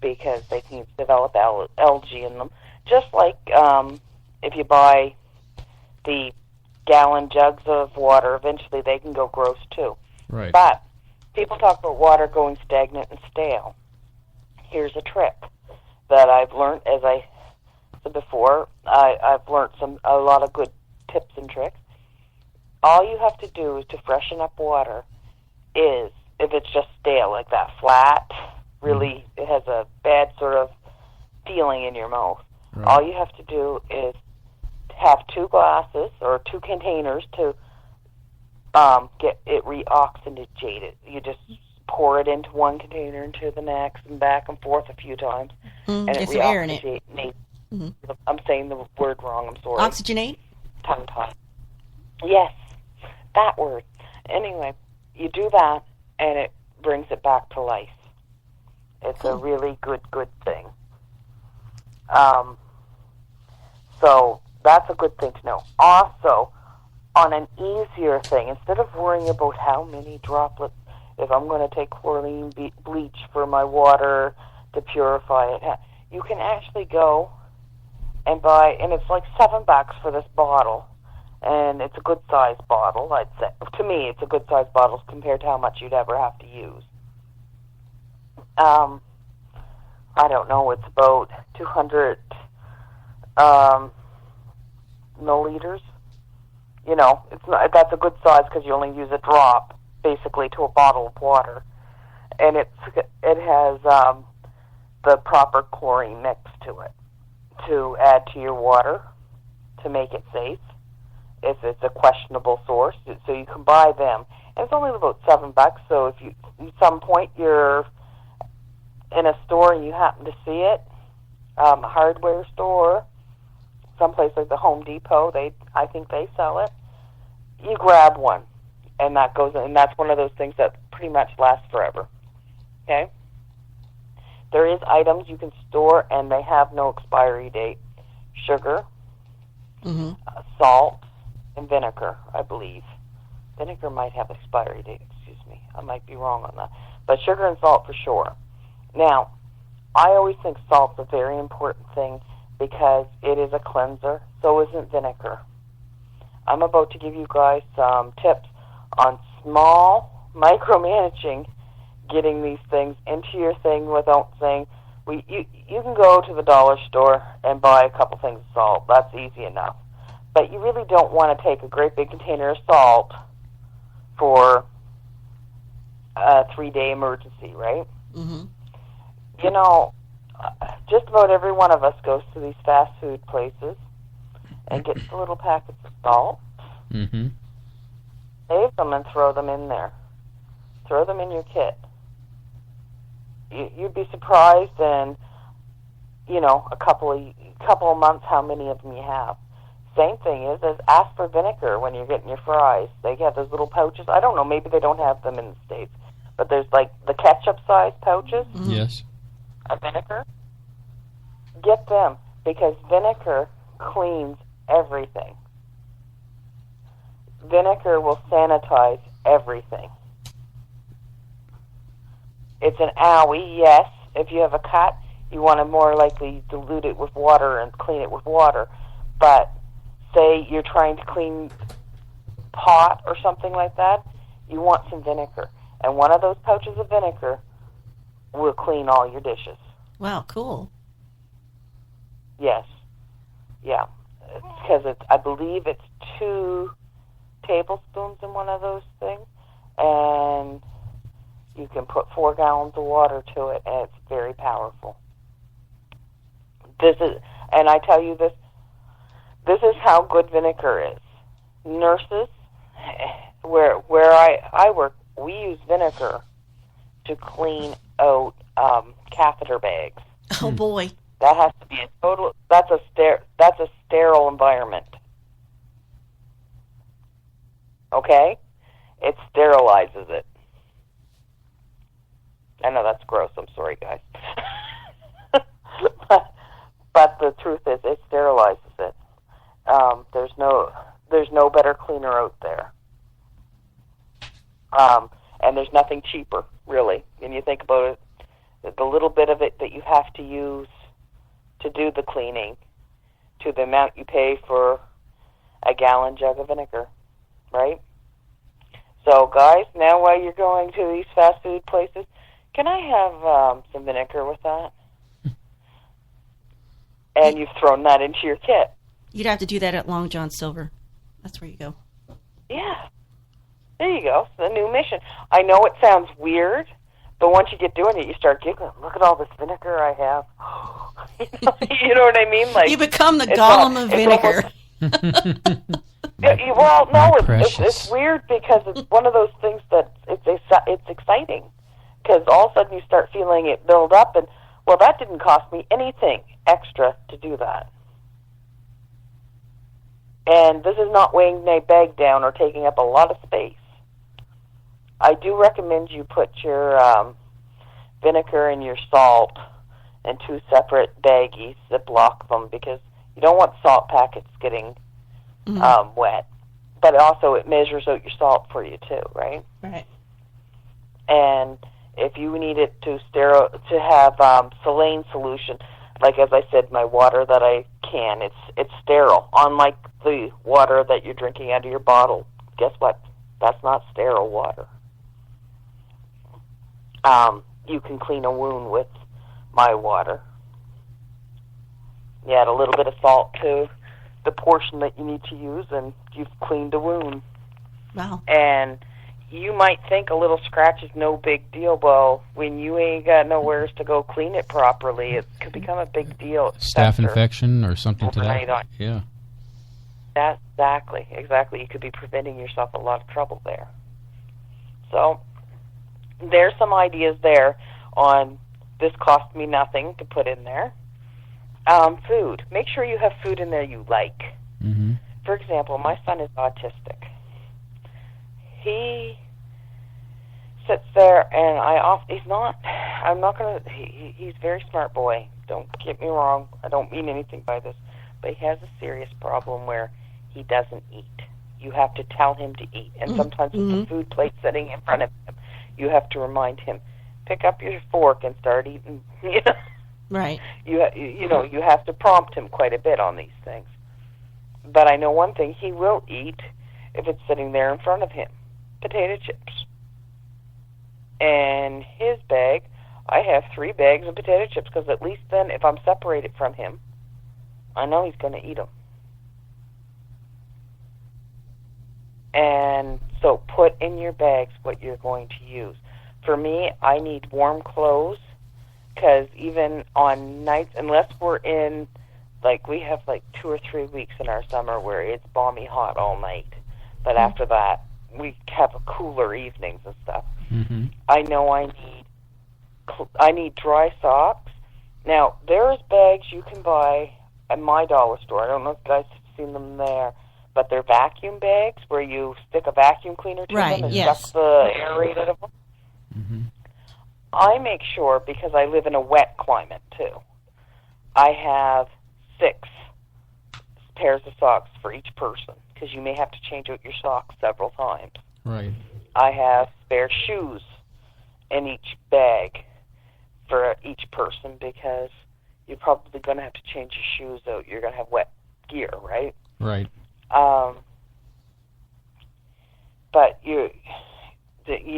because they can develop algae in them. Just like if you buy the gallon jugs of water, eventually they can go gross too.
Right.
But people talk about water going stagnant and stale. Here's a trick that I've learned, as I said before. I've learned a lot of good tips and tricks. All you have to do is to freshen up water is, if it's just stale, like that, flat, really, it has a bad sort of feeling in your mouth. Right. All you have to do is have 2 glasses or 2 containers to get it reoxygenated. You just pour it into one container, into the next, and back and forth a few times. And it reoxygenates. Mm-hmm. I'm saying the word wrong, I'm sorry.
Oxygenate?
Tongue-tied. Yes, that word. Anyway, you do that, and it brings it back to life. It's a really good thing. So that's a good thing to know. Also, on an easier thing, instead of worrying about how many droplets, if I'm going to take chlorine bleach for my water to purify it, you can actually go and buy, and it's like $7 for this bottle. And it's a good-sized bottle, I'd say. To me, it's a good-sized bottle compared to how much you'd ever have to use. I don't know, it's about 200 milliliters. You know, that's a good size because you only use a drop, basically, to a bottle of water. And it has the proper chlorine mix to it to add to your water to make it safe. If it's a questionable source, so you can buy them. And it's only about $7, so if you, at some point you're in a store and you happen to see it, a hardware store, someplace like the Home Depot, I think they sell it, you grab one, and that's one of those things that pretty much lasts forever. Okay? There is items you can store, and they have no expiry date. Sugar, salt, and vinegar, I believe. Vinegar might have expiry date, excuse me. I might be wrong on that. But sugar and salt for sure. Now, I always think salt's a very important thing because it is a cleanser. So isn't vinegar. I'm about to give you guys some tips on small micromanaging, getting these things into your thing without saying, you can go to the dollar store and buy a couple things of salt. That's easy enough. But you really don't want to take a great big container of salt for a 3-day emergency, right? Mm-hmm. You know, just about every one of us goes to these fast food places and gets the little packets of salt, save them and throw them in there. Throw them in your kit. You'd be surprised in, a couple of months how many of them you have. Same thing is ask for vinegar when you're getting your fries. They have those little pouches. I don't know, maybe they don't have them in the States, but there's like the ketchup-sized pouches.
Mm-hmm. Yes.
Of vinegar. Get them, because vinegar cleans everything. Vinegar will sanitize everything. It's an owie, yes. If you have a cut, you want to more likely dilute it with water and clean it with water. But say you're trying to clean pot or something like that, you want some vinegar. And one of those pouches of vinegar will clean all your dishes.
Wow, cool.
Yes. Yeah. Because I believe it's 2 tablespoons in one of those things. And you can put 4 gallons of water to it, and it's very powerful. And I tell you this is how good vinegar is. Nurses, where I work, we use vinegar to clean out catheter bags.
Oh boy,
that has to be a total. That's a sterile environment. Okay, it sterilizes it. I know that's gross. I'm sorry, guys. but the truth is, it sterilizes it. There's no better cleaner out there. And there's nothing cheaper, really. When you think about it, the little bit of it that you have to use to do the cleaning, to the amount you pay for a gallon jug of vinegar, right? So, guys, now while you're going to these fast food places, can I have some vinegar with that? And you've thrown that into your kit.
You'd have to do that at Long John Silver. That's where you go.
Yeah. There you go. It's the new mission. I know it sounds weird, but once you get doing it, you start giggling. Look at all this vinegar I have. You know what I mean? Like,
you become the Gollum of vinegar.
Well, no, it's weird because it's one of those things that it's exciting. Because all of a sudden you start feeling it build up, and, well, that didn't cost me anything extra to do that. And this is not weighing my bag down or taking up a lot of space. I do recommend you put your vinegar and your salt in 2 separate baggies, Ziploc them, because you don't want salt packets getting wet. But also it measures out your salt for you too, right?
Right.
And if you need it to have saline solution, like as I said, my water that I can, it's sterile. Unlike the water that you're drinking out of your bottle. Guess what? That's not sterile water. You can clean a wound with my water. You add a little bit of salt to the portion that you need to use, and you've cleaned a wound.
Wow.
And you might think a little scratch is no big deal. Well, when you ain't got nowhere to go clean it properly, it could become a big deal.
Staph infection or something to that. Yeah.
That's exactly. You could be preventing yourself a lot of trouble there. So there's some ideas there on this cost me nothing to put in there. Food. Make sure you have food in there you like.
Mm-hmm.
For example, my son is autistic. He sits there, and he's a very smart boy. Don't get me wrong. I don't mean anything by this. But he has a serious problem where he doesn't eat. You have to tell him to eat. And sometimes with the food plate sitting in front of him, you have to remind him, pick up your fork and start eating.
Right.
You have to prompt him quite a bit on these things. But I know one thing, he will eat if it's sitting there in front of him. Potato chips. And his bag, I have 3 bags of potato chips, because at least then, if I'm separated from him, I know he's going to eat them. And so put in your bags what you're going to use. For me, I need warm clothes, because even on nights, unless we're in, like, we have like 2 or 3 weeks in our summer where it's balmy hot all night. But after that, we have cooler evenings and stuff.
Mm-hmm.
I know I need dry socks. Now, there's bags you can buy at my dollar store. I don't know if you guys have seen them there, but they're vacuum bags where you stick a vacuum cleaner to them and suck the air out of them.
Mm-hmm.
I make sure, because I live in a wet climate too, I have 6 pairs of socks for each person, because you may have to change out your socks several times.
Right.
I have spare shoes in each bag for each person, because you're probably going to have to change your shoes out. You're going to have wet gear, right?
Right.
But you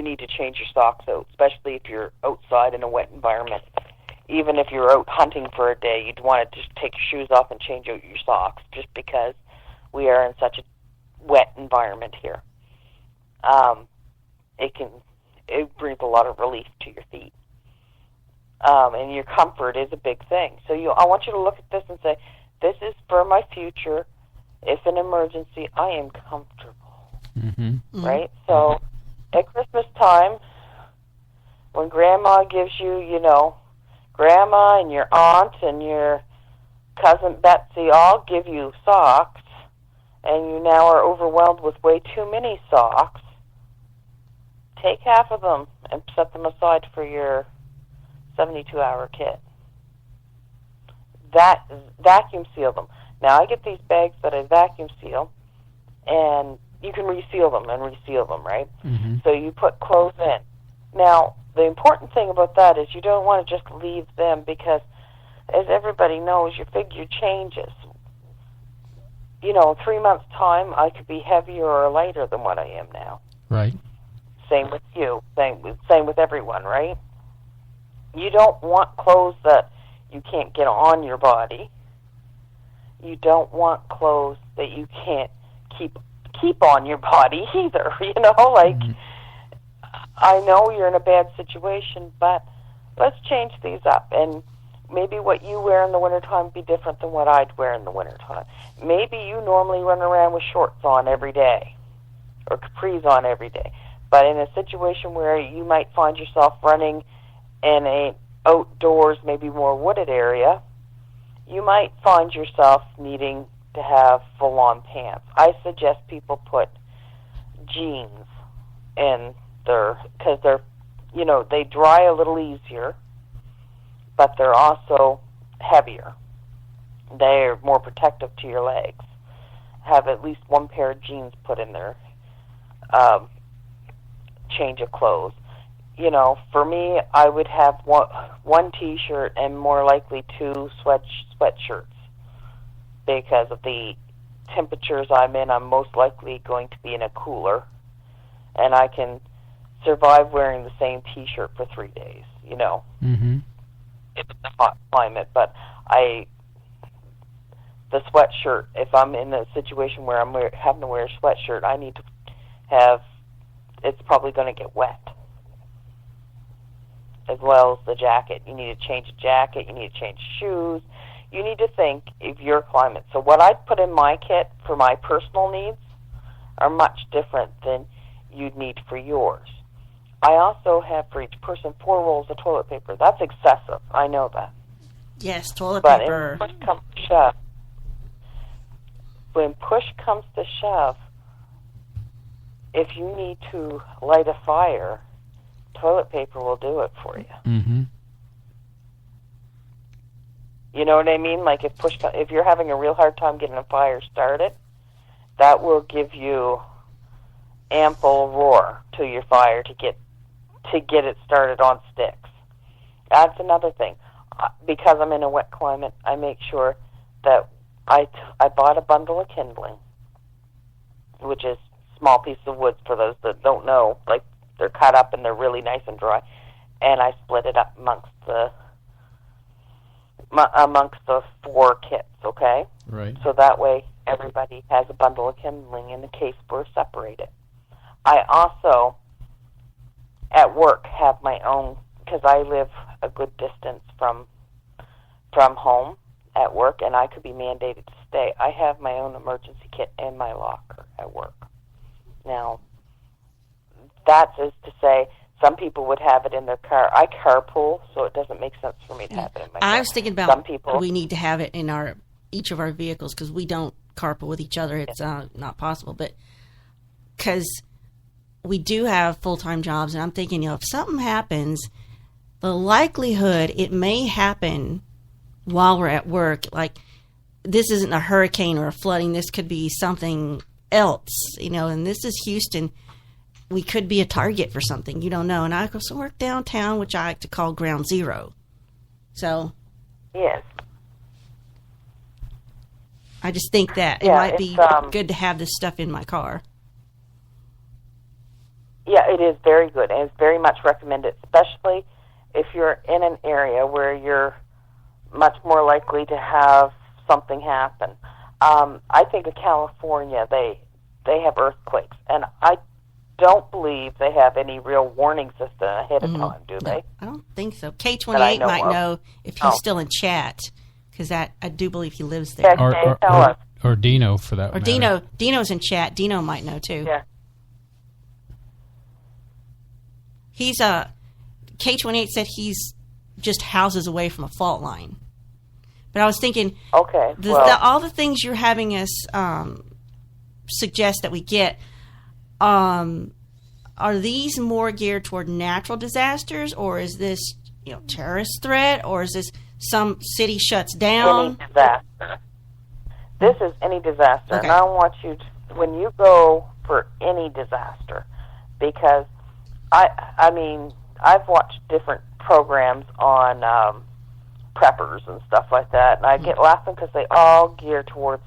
need to change your socks out, especially if you're outside in a wet environment. Even if you're out hunting for a day, you'd want to just take your shoes off and change out your socks, just because we are in such a wet environment here. It brings a lot of relief to your feet. And your comfort is a big thing. So I want you to look at this and say, this is for my future. If an emergency, I am comfortable.
Mm-hmm.
Right? So at Christmas time, when Grandma gives you, Grandma and your aunt and your cousin Betsy all give you socks, and you now are overwhelmed with way too many socks, take half of them and set them aside for your 72-hour kit. Vacuum seal them. Now, I get these bags that I vacuum seal, and you can reseal them, right?
Mm-hmm.
So you put clothes in. Now, the important thing about that is you don't want to just leave them, because, as everybody knows, your figure changes. In 3 months' time, I could be heavier or lighter than what I am now.
Right.
Same with you. Same with everyone, right? You don't want clothes that you can't get on your body. You don't want clothes that you can't keep on your body either. Mm-hmm. I know you're in a bad situation, but let's change these up. And maybe what you wear in the wintertime be different than what I'd wear in the wintertime. Maybe you normally run around with shorts on every day or capris on every day. But in a situation where you might find yourself running in a outdoors, maybe more wooded area, you might find yourself needing to have full-on pants. I suggest people put jeans in because they dry a little easier, but they're also heavier. They're more protective to your legs. Have at least one pair of jeans put in there. Change of clothes. For me, I would have one T-shirt and more likely 2 sweatshirts, because of the temperatures I'm in. I'm most likely going to be in a cooler, and I can survive wearing the same T-shirt for 3 days.
Mm-hmm.
If it's a hot climate, but the sweatshirt. If I'm in a situation where I'm having to wear a sweatshirt, I need to have. It's probably going to get wet, as well as the jacket. You need to change a jacket. You need to change shoes. You need to think of your climate. So what I'd put in my kit for my personal needs are much different than you'd need for yours. I also have for each person 4 rolls of toilet paper. That's excessive. I know that.
Yes, toilet
but
paper.
When push comes to shove, if you need to light a fire, toilet paper will do it for you.
Mm-hmm.
You know what I mean? Like if you're having a real hard time getting a fire started, that will give you ample roar to your fire to get it started on sticks. That's another thing. Because I'm in a wet climate, I make sure that I bought a bundle of kindling, which is small pieces of wood for those that don't know. Like, they're cut up and they're really nice and dry, and I split it up amongst the 4 kits, okay?
Right.
So that way everybody has a bundle of kindling in the case we're separated. I also, at work, have my own, because I live a good distance from home at work, and I could be mandated to stay. I have my own emergency kit in my locker at work. Now, that is to say, some people would have it in their car. I carpool, so it doesn't make sense for me to have it in my car.
I was thinking about we need to have it in each of our vehicles, because we don't carpool with each other. It's not possible. But because we do have full-time jobs, and I'm thinking, if something happens, the likelihood it may happen while we're at work, like this isn't a hurricane or a flooding, this could be something else, and this is Houston. we could be a target for something. You don't know. And I go, so work downtown, which I like to call ground zero. So.
Yes.
I just think that it might be good to have this stuff in my car.
Yeah, it is very good, and it's very much recommended, especially if you're in an area where you're much more likely to have something happen. I think of California, they have earthquakes, and I don't believe they have any real warning system ahead of time, do they?
I don't think so. K28 might know if he's still in chat, because I do believe he lives there.
Or Dino, for that matter.
Or Dino's in chat. Dino might know, too.
Yeah.
He's K28 said he's just houses away from a fault line. But I was thinking,
okay,
all the things you're having us suggest that we get, are these more geared toward natural disasters, or is this terrorist threat, or is this some city shuts down?
Any disaster. This is any disaster,
okay.
And I want you to, when you go for any disaster, because I mean, I've watched different programs on preppers and stuff like that, and I get laughing because they all gear towards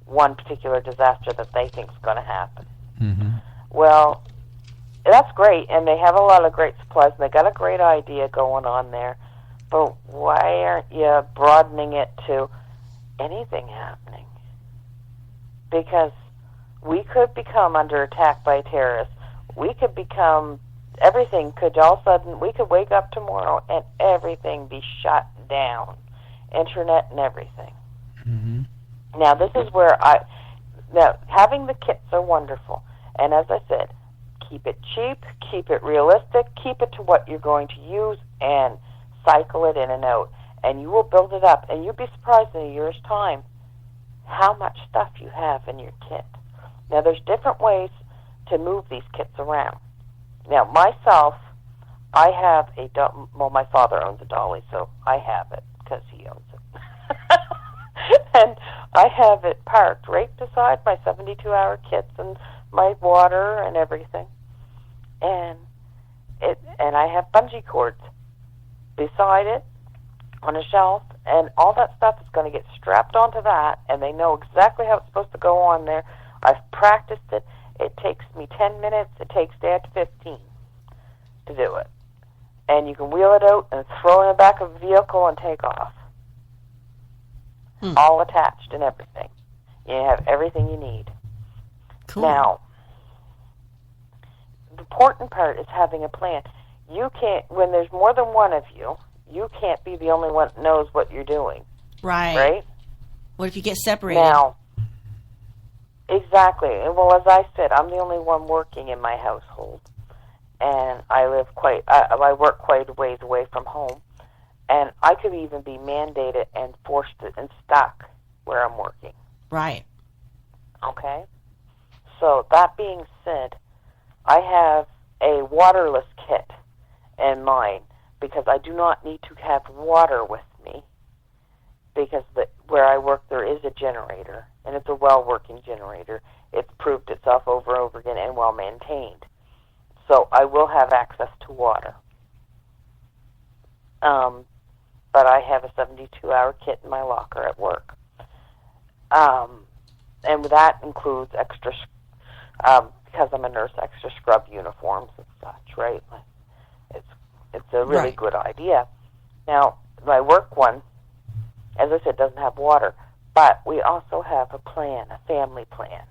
one particular disaster that they think is going to happen.
Mm-hmm.
Well, that's great, and they have a lot of great supplies, and they got a great idea going on there, but why aren't you broadening it to anything happening? Because we could become under attack by terrorists. We could become, everything could all of a sudden, we could wake up tomorrow and everything be shut down. Internet and everything.
Mm-hmm.
Now, this is where having the kits are wonderful. And as I said, keep it cheap, keep it realistic, keep it to what you're going to use, and cycle it in and out. And you will build it up. And you'll be surprised in a year's time how much stuff you have in your kit. Now, there's different ways to move these kits around. Now, myself, I have my father owns a dolly, so I have it because he owns it. And I have it parked right beside my 72-hour kits and my water and everything. And I have bungee cords beside it on a shelf, and all that stuff is going to get strapped onto that, and they know exactly how it's supposed to go on there. I've practiced it. It takes me 10 minutes. It takes Dad 15 to do it. And you can wheel it out and throw it in the back of a vehicle and take off. All attached and everything. You have everything you need.
Cool.
Now, the important part is having a plan. You can't, when there's more than one of you, you can't be the only one that knows what you're doing.
Right.
Right?
What if you get separated?
Now, exactly. Well, as I said, I'm the only one working in my household. And I work quite a ways away from home. And I could even be mandated and forced and stuck where I'm working.
Right.
Okay? So, that being said, I have a waterless kit in mine because I do not need to have water with me because where I work there is a generator, and it's a well-working generator. It's proved itself over and over again and well-maintained. So I will have access to water. But I have a 72-hour kit in my locker at work. And that includes extra, because I'm a nurse, extra scrub uniforms and such, right? It's a really good idea. Now, my work one, as I said, doesn't have water, but we also have a plan, a family plan.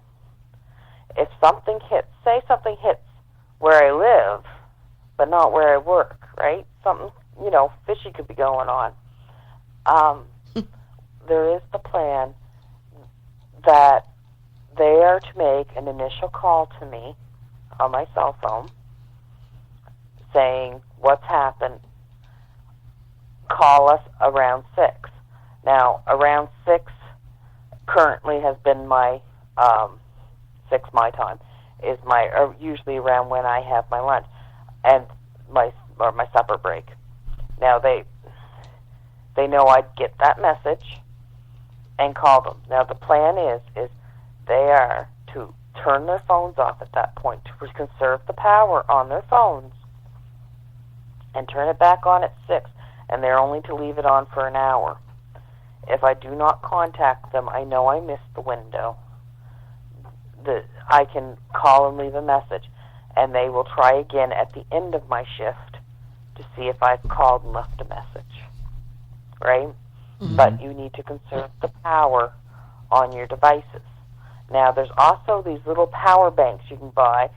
If something hits, say something hits where I live, but not where I work, right? Something, fishy could be going on. There is the plan that they are to make an initial call to me on my cell phone saying, what's happened? Call us around 6. Now, around 6 currently has been my 6 my time is usually around when I have my lunch and my supper break. Now they know I'd get that message and call them. Now the plan is they are to turn their phones off at that point to conserve the power on their phones and turn it back on at 6, and they're only to leave it on for an hour. If I do not contact them, I know I missed the window. I can call and leave a message, and they will try again at the end of my shift to see if I've called and left a message, right? Mm-hmm. But you need to conserve the power on your devices. Now, there's also these little power banks you can buy.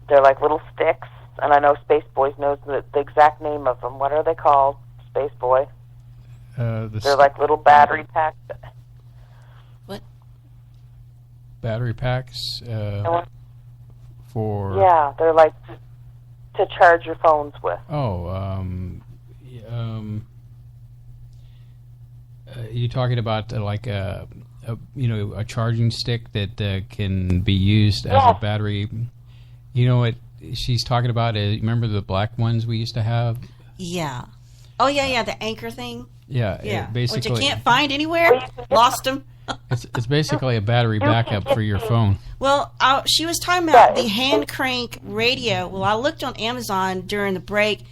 They're like little sticks, and I know Spaceboy knows the exact name of them. What are they called, Spaceboy? They're like little battery packs.
What?
Battery packs for...
Yeah, they're like to charge your phones with.
Oh, you're talking about like a charging stick that can be used as a battery. You know what she's talking about? Remember the black ones we used to have?
Yeah. Oh yeah, the anchor thing.
Yeah. Basically,
which you can't find anywhere. Lost them.
It's basically a battery backup for your phone.
Well, she was talking about the hand crank radio. Well, I looked on Amazon during the break.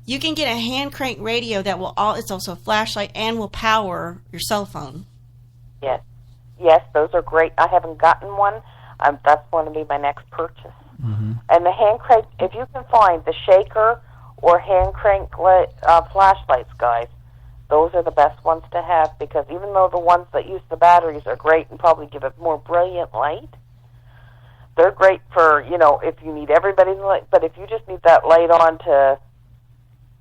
You can get a hand crank radio that it's also a flashlight and will power your cell phone.
Yes, those are great. I haven't gotten one. That's going to be my next purchase.
Mm-hmm.
And the hand crank, if you can find the shaker or hand crank flashlights, guys, those are the best ones to have, because even though the ones that use the batteries are great and probably give it more brilliant light, they're great for, if you need everybody's light. But if you just need that light on to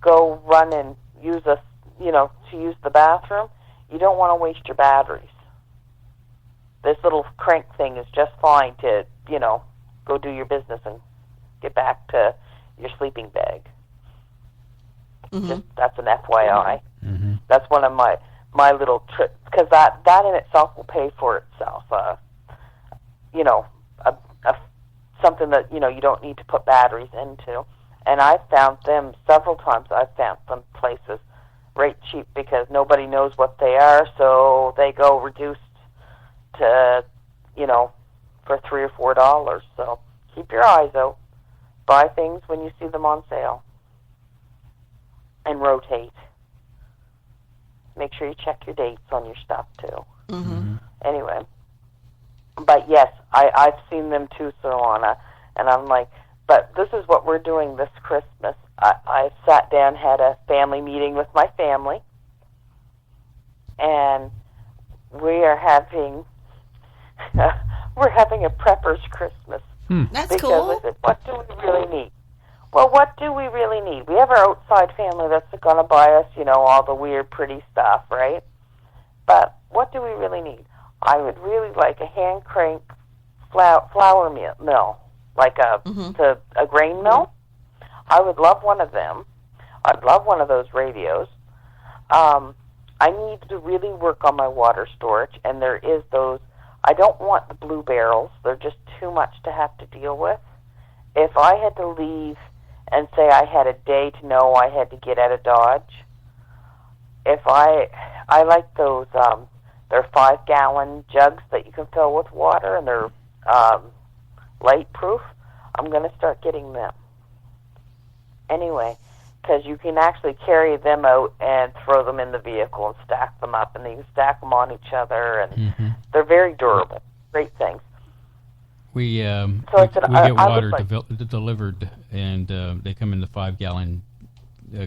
go run and use to use the bathroom, you don't want to waste your batteries. This little crank thing is just fine to, go do your business and get back to your sleeping bag.
Mm-hmm.
That's an FYI.
Mm-hmm.
That's one of my little tricks, because that in itself will pay for itself. Something that you don't need to put batteries into. And I've found them several times. I've found some places right cheap because nobody knows what they are, so they go reduced to for $3 or $4. So keep your eyes out. Buy things when you see them on sale. And rotate. Make sure you check your dates on your stuff, too.
Mm-hmm.
Anyway. But, yes, I've seen them, too, Surlana. And I'm like, but this is what we're doing this Christmas. I sat down, had a family meeting with my family. And we are having... we're having a prepper's Christmas.
That's cool.
Because I said, what do we really need? Well, what do we really need? We have our outside family that's going to buy us, all the weird, pretty stuff, right? But what do we really need? I would really like a hand crank flour mill, like a grain mill. I would love one of them. I'd love one of those radios. I need to really work on my water storage, and there is those. I don't want the blue barrels. They're just too much to have to deal with. If I had to leave and say I had a day to know I had to get out of Dodge, I like those, they're 5-gallon jugs that you can fill with water, and they're light proof. I'm going to start getting them. Anyway, because you can actually carry them out and throw them in the vehicle and stack them up, and you can stack them on each other, and they're very durable. Great things.
We get water delivered, and they come in the 5-gallon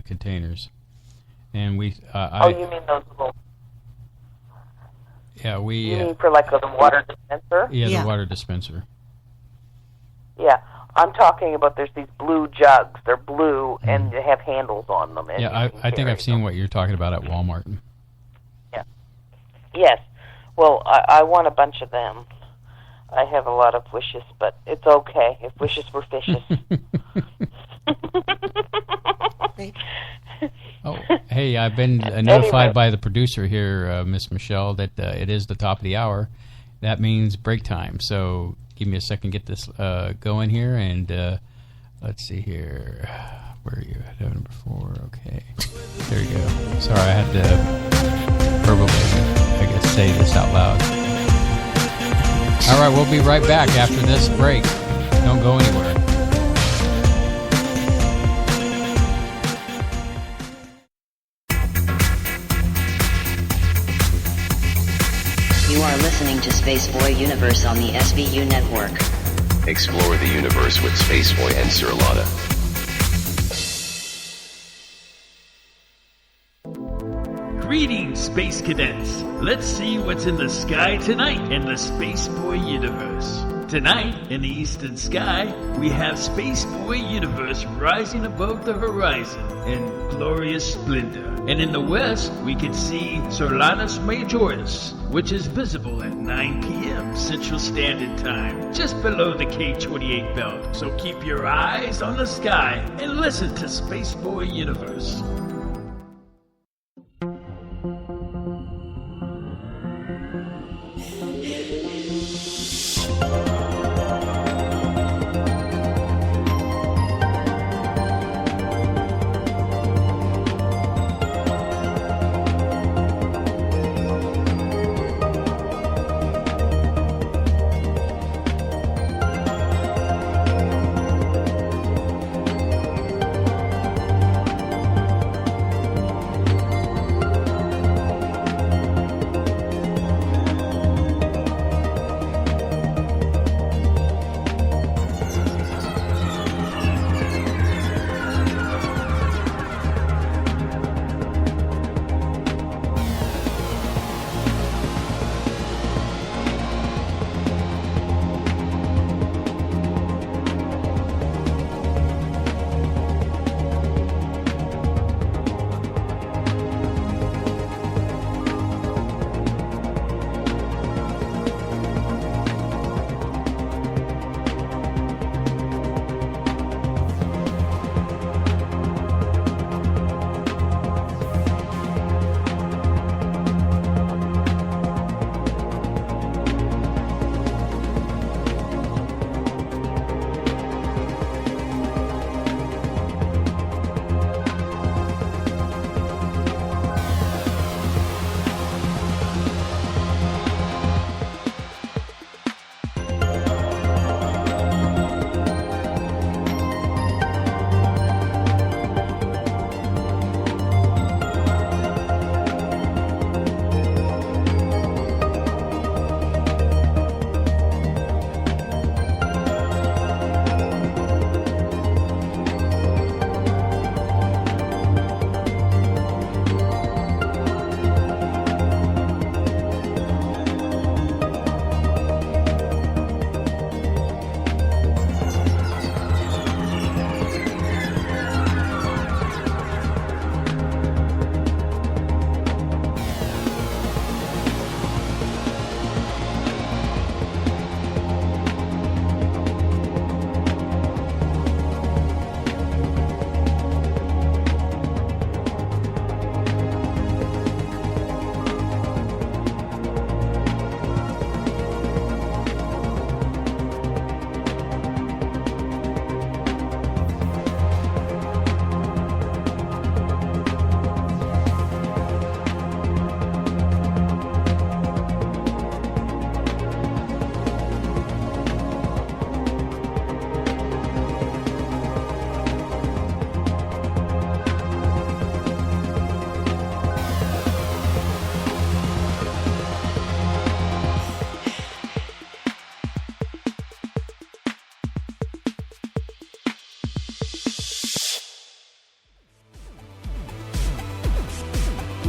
containers. And we.
You mean those little?
Yeah, we.
You mean for like the water dispenser?
Yeah, the water dispenser.
Yeah, I'm talking about. There's these blue jugs. They're blue and they have handles on them.
Yeah, I think I've seen what you're talking about at Walmart.
Yeah. Yes. Well, I want a bunch of them. I have a lot of wishes, but it's okay if wishes were fishes.
Oh, hey, I've been notified by the producer here, Miss Michelle, that it is the top of the hour. That means break time. So give me a second to get this going here, and let's see here. Where are you? Number 4. Okay. There you go. Sorry, I had to verbally, say this out loud. All right, we'll be right back after this break. Don't go anywhere.
You are listening to Spaceboy Universe on the SBU network.
Explore the universe with Spaceboy and Surlana.
Greetings, Space Cadets. Let's see what's in the sky tonight in the Spaceboy Universe. Tonight, in the eastern sky, we have Spaceboy Universe rising above the horizon in glorious splendor. And in the west, we can see Surlana's Majoris, which is visible at 9 p.m. Central Standard Time, just below the K-28 belt. So keep your eyes on the sky and listen to Spaceboy Universe.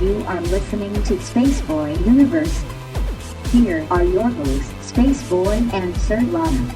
You are listening to Spaceboy Universe. Here are your hosts, Spaceboy and Surlana.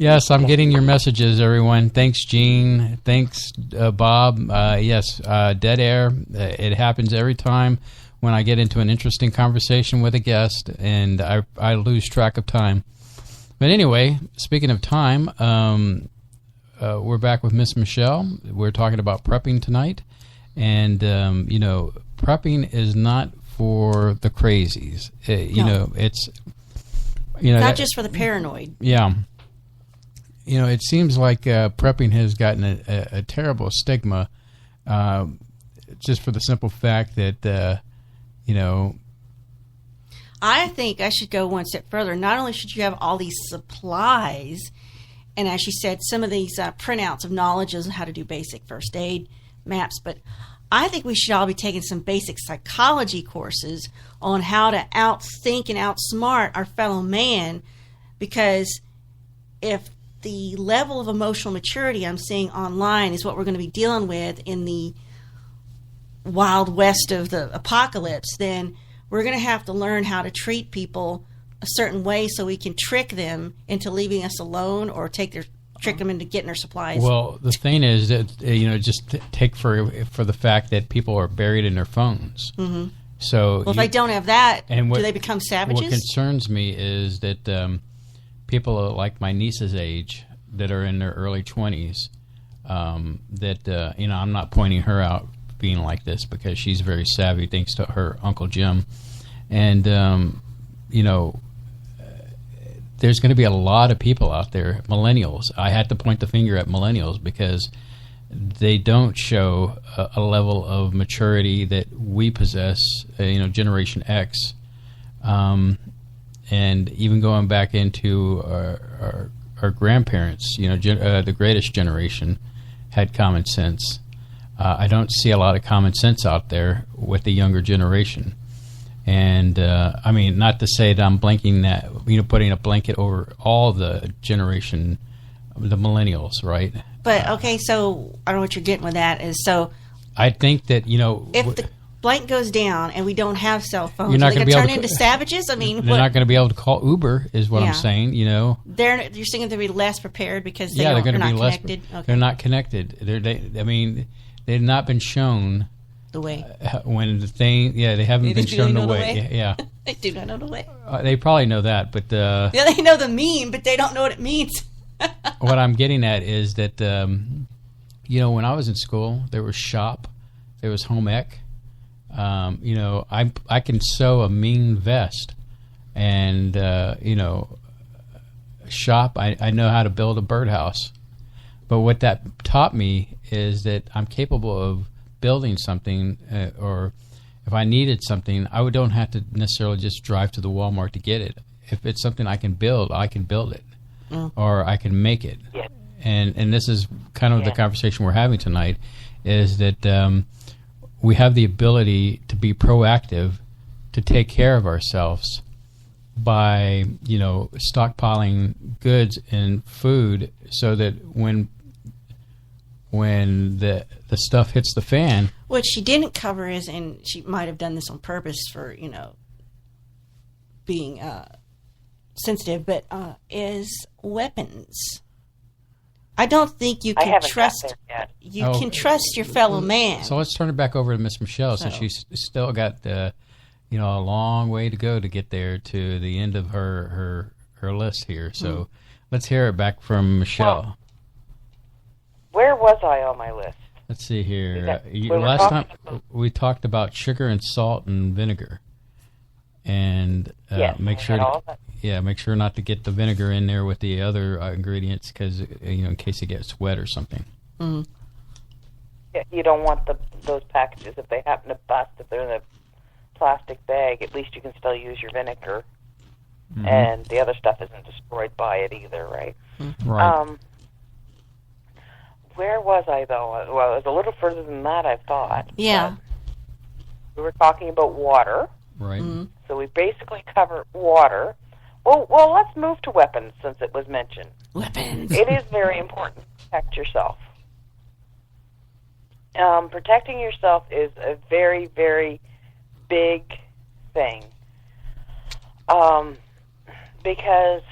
Yes, I'm getting your messages, everyone. Thanks, Gene. Thanks, Bob. Yes, dead air. It happens every time when I get into an interesting conversation with a guest, and I lose track of time. But anyway, speaking of time, we're back with Miss Michelle. We're talking about prepping tonight. And, prepping is not for the crazies. It's...
not just for the paranoid.
Yeah. It seems like prepping has gotten a terrible stigma just for the simple fact that,
I think I should go one step further. Not only should you have all these supplies, and as you said, some of these printouts of knowledges on how to do basic first aid maps, but I think we should all be taking some basic psychology courses on how to outthink and outsmart our fellow man, because if the level of emotional maturity I'm seeing online is what we're going to be dealing with in the wild west of the apocalypse, then we're going to have to learn how to treat people a certain way so we can trick them into leaving us alone or trick them into getting their supplies.
Well, the thing is that, just take for the fact that people are buried in their phones.
Mm-hmm.
So
if they don't have that,
do
they become savages?
What concerns me is that people like my niece's age that are in their early 20s, I'm not pointing her out being like this because she's very savvy thanks to her Uncle Jim. And, there's going to be a lot of people out there, millennials. I had to point the finger at millennials because they don't show a level of maturity that we possess, Generation X. And even going back into our grandparents, the greatest generation had common sense. I don't see a lot of common sense out there with the younger generation. And, not to say that I'm blanking that, putting a blanket over all the generation, the millennials, right?
But, okay, so I don't know what you're getting with that is, so...
I think that,
if the blank goes down and we don't have cell phones,
you're not
going to turn into savages? They're
not going to be able to call Uber, is what I'm saying,
You're saying they'll be less prepared because they're not connected? Okay.
They're not connected. They've not been shown...
the way.
When the thing, they haven't been shown the way. Yeah.
They do not know the way.
They probably know that, but...
they know the meme, but they don't know what it means.
What I'm getting at is that, when I was in school, there was shop, there was home ec. I can sew a mean vest, and, shop, I know how to build a birdhouse. But what that taught me is that I'm capable of building something, or if I needed something, I don't have to necessarily just drive to the Walmart to get it. If it's something I can build it, or I can make it.
Yeah.
And this is kind of the conversation we're having tonight, is that we have the ability to be proactive, to take care of ourselves by stockpiling goods and food, so that when the stuff hits the fan.
What she didn't cover is, and she might have done this on purpose for, being sensitive, but is weapons. I don't think you can trust. You can trust your fellow man.
So let's turn it back over to Miss Michelle, since she's still got a long way to go to get there to the end of her list here. So let's hear it back from Michelle.
Well, where was I on my list?
Let's see here. Last time we talked about sugar and salt and vinegar, and make sure not to get the vinegar in there with the other ingredients, because in case it gets wet or something.
Mm-hmm.
Yeah, you don't want those packages, if they happen to bust, if they're in a plastic bag. At least you can still use your vinegar, and the other stuff isn't destroyed by it either, right?
Right.
Where was I, though? Well, it was a little further than that, I thought.
Yeah.
We were talking about water.
Right.
Mm-hmm.
So we basically covered water. Well, let's move to weapons, since it was mentioned.
Weapons.
It is very important to protect yourself. Protecting yourself is a very, very big thing. Because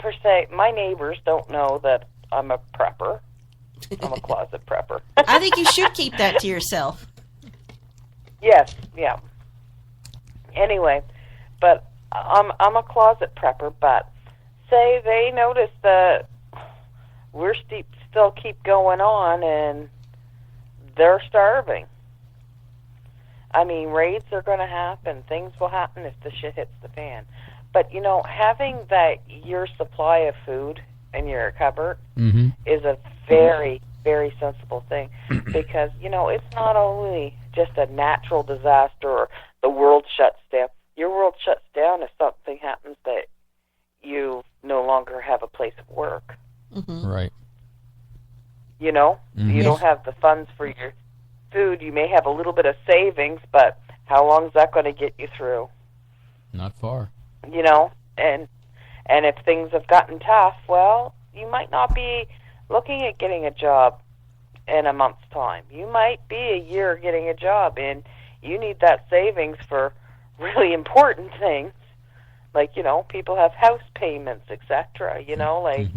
per se, my neighbors don't know that I'm a prepper. I'm a closet prepper.
I think you should keep that to yourself.
Yes, yeah. Anyway, but I'm a closet prepper, but say they notice that we're still keep going on and they're starving. I mean, raids are going to happen. Things will happen if the shit hits the fan. But, you know, having that your supply of food in your cupboard is a very, very sensible thing. Because, you know, it's not only just a natural disaster or the world shuts down. Your world shuts down if something happens that you no longer have a place of work.
Right.
You know? You don't have the funds for your food. You may have a little bit of savings, but how long is that going to get you through?
Not far.
You know? And if things have gotten tough, well, you might not be looking at getting a job in a month's time. You might be a year getting a job, and you need that savings for really important things. Like, you know, people have house payments, etc. You know, like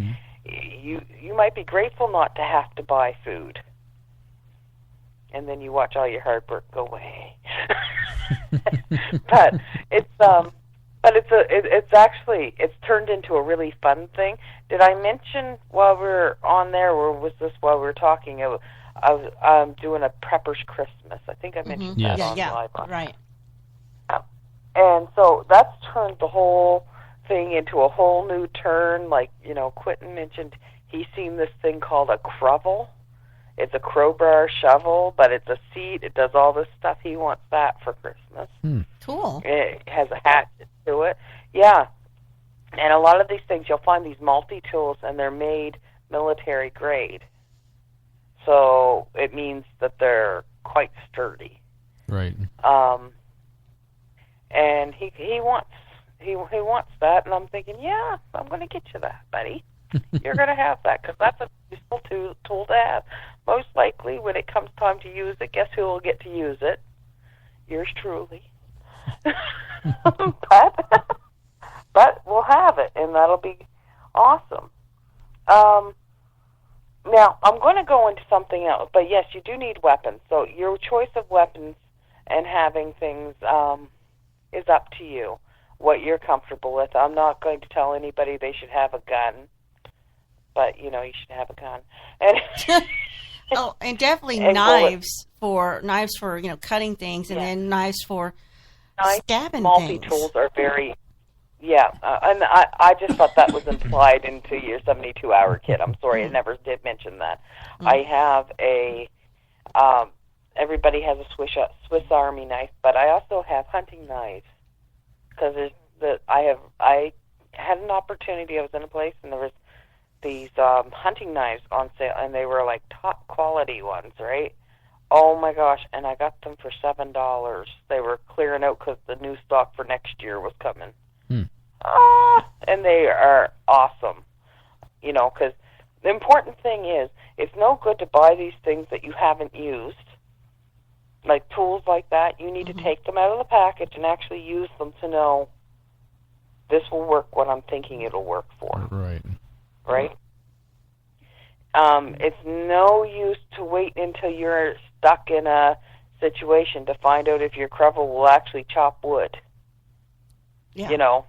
you might be grateful not to have to buy food. And then you watch all your hard work go away. But it's actually turned into a really fun thing. Did I mention while we were on there, or was this while we were talking? I'm doing a Prepper's Christmas. I think I mentioned that on live.
Right.
And so that's turned the whole thing into a whole new turn. Like, you know, Quentin mentioned he's seen this thing called a crovel. It's a crowbar shovel, but it's a seat. It does all this stuff. He wants that for Christmas.
Cool.
It has a hatchet to it. Yeah. And a lot of these things, you'll find these multi-tools, and they're made military grade. So it means that they're quite sturdy.
Right.
And he wants that, and I'm thinking, yeah, I'm going to get you that, buddy. You're going to have that, because that's a useful tool to have. Most likely, when it comes time to use it, guess who will get to use it? Yours truly. But we'll have it, and that'll be awesome. Now, I'm going to go into something else, but yes, you do need weapons. So your choice of weapons and having things is up to you, what you're comfortable with. I'm not going to tell anybody they should have a gun, but, you know, you should have a gun. And
and definitely
and
knives for you know, cutting things, and then knives for stabbing
multi-tools are very, and I just thought that was implied into your 72-hour kit. I'm sorry, I never did mention that. I have a, everybody has a Swiss Army knife, but I also have hunting knives, because I had an opportunity. I was in a place, and there was these hunting knives on sale, and they were like top quality ones, right? Oh my gosh, and I got them for $7. They were clearing out because the new stock for next year was coming. And they are awesome, you know, because the important thing is, it's no good to buy these things that you haven't used, like tools like that. You need to take them out of the package and actually use them to know this will work what I'm thinking it'll work for. Right? It's no use to wait until you're stuck in a situation to find out if your crovel will actually chop wood. You know,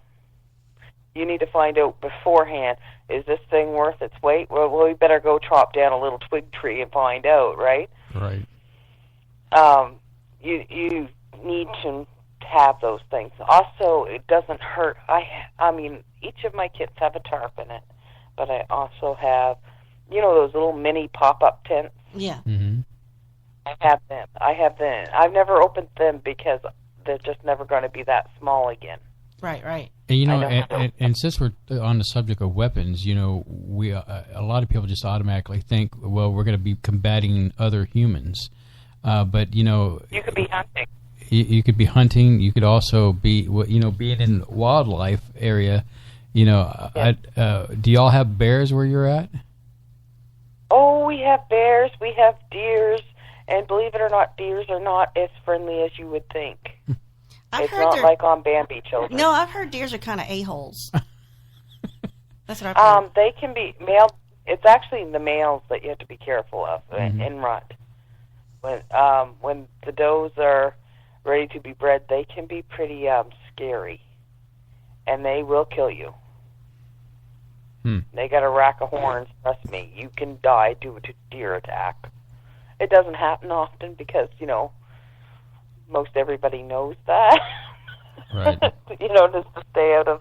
you need to find out beforehand, is this thing worth its weight? Well, we better go chop down a little twig tree and find out, right?
Right.
You need to have those things. Also, it doesn't hurt. I mean, each of my kits have a tarp in it, but I also have, you know, those little mini pop-up tents.
Yeah.
I have them. I've never opened them because they're just never going to be that small again.
Right.
And, you know, and since we're on the subject of weapons, you know, we a lot of people just automatically think, well, we're going to be combating other humans. But, you know...
You could be hunting.
You could be hunting. You could also be, you know, being in wildlife area. You know, do y'all have bears where you're at?
Oh, we have bears. We have deers. And believe it or not, deers are not as friendly as you would think. It's not like on Bambi Children.
No, I've heard deers are kind of a-holes. That's what I've heard.
They can be male. It's actually the males that you have to be careful of in rut. When the does are ready to be bred, they can be pretty scary, and they will kill you. They got a rack of horns. Trust me, you can die due to deer attack. It doesn't happen often because most everybody knows that.
Right.
Just to stay out of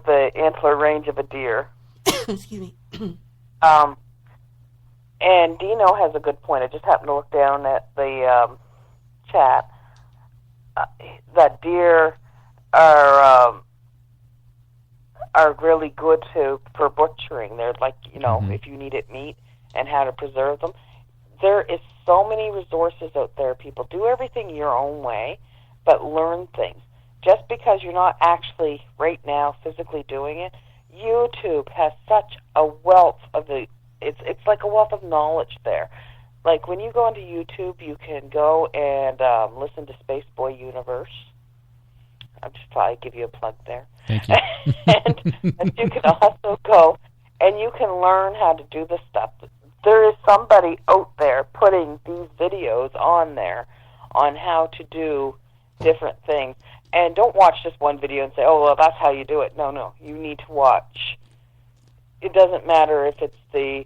the antler range of a deer.
Excuse me.
And Dino has a good point. I just happened to look down at the chat. That deer are really good for butchering. They're like, if you needed meat and how to preserve them. There is so many resources out there. People do everything your own way, but learn things. Just because you're not actually right now physically doing it, YouTube has such a wealth of it's like a wealth of knowledge there. Like when you go onto YouTube, you can go and listen to Spaceboy Universe. I'm just probably give you a plug there.
Thank you.
and you can also go and you can learn how to do this stuff. There is somebody out there putting these videos on there on how to do different things. And don't watch just one video and say, oh, well, that's how you do it. No, you need to watch. It doesn't matter if it's the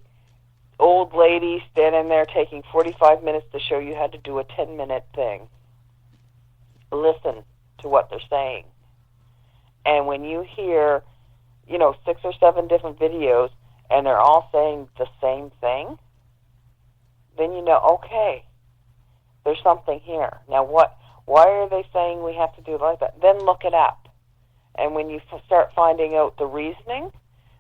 old lady standing there taking 45 minutes to show you how to do a 10-minute thing. Listen to what they're saying. And when you hear, 6 or 7 different videos and they're all saying the same thing, then you know, okay, there's something here. Now why are they saying we have to do it like that? Then look it up. And when you start finding out the reasoning,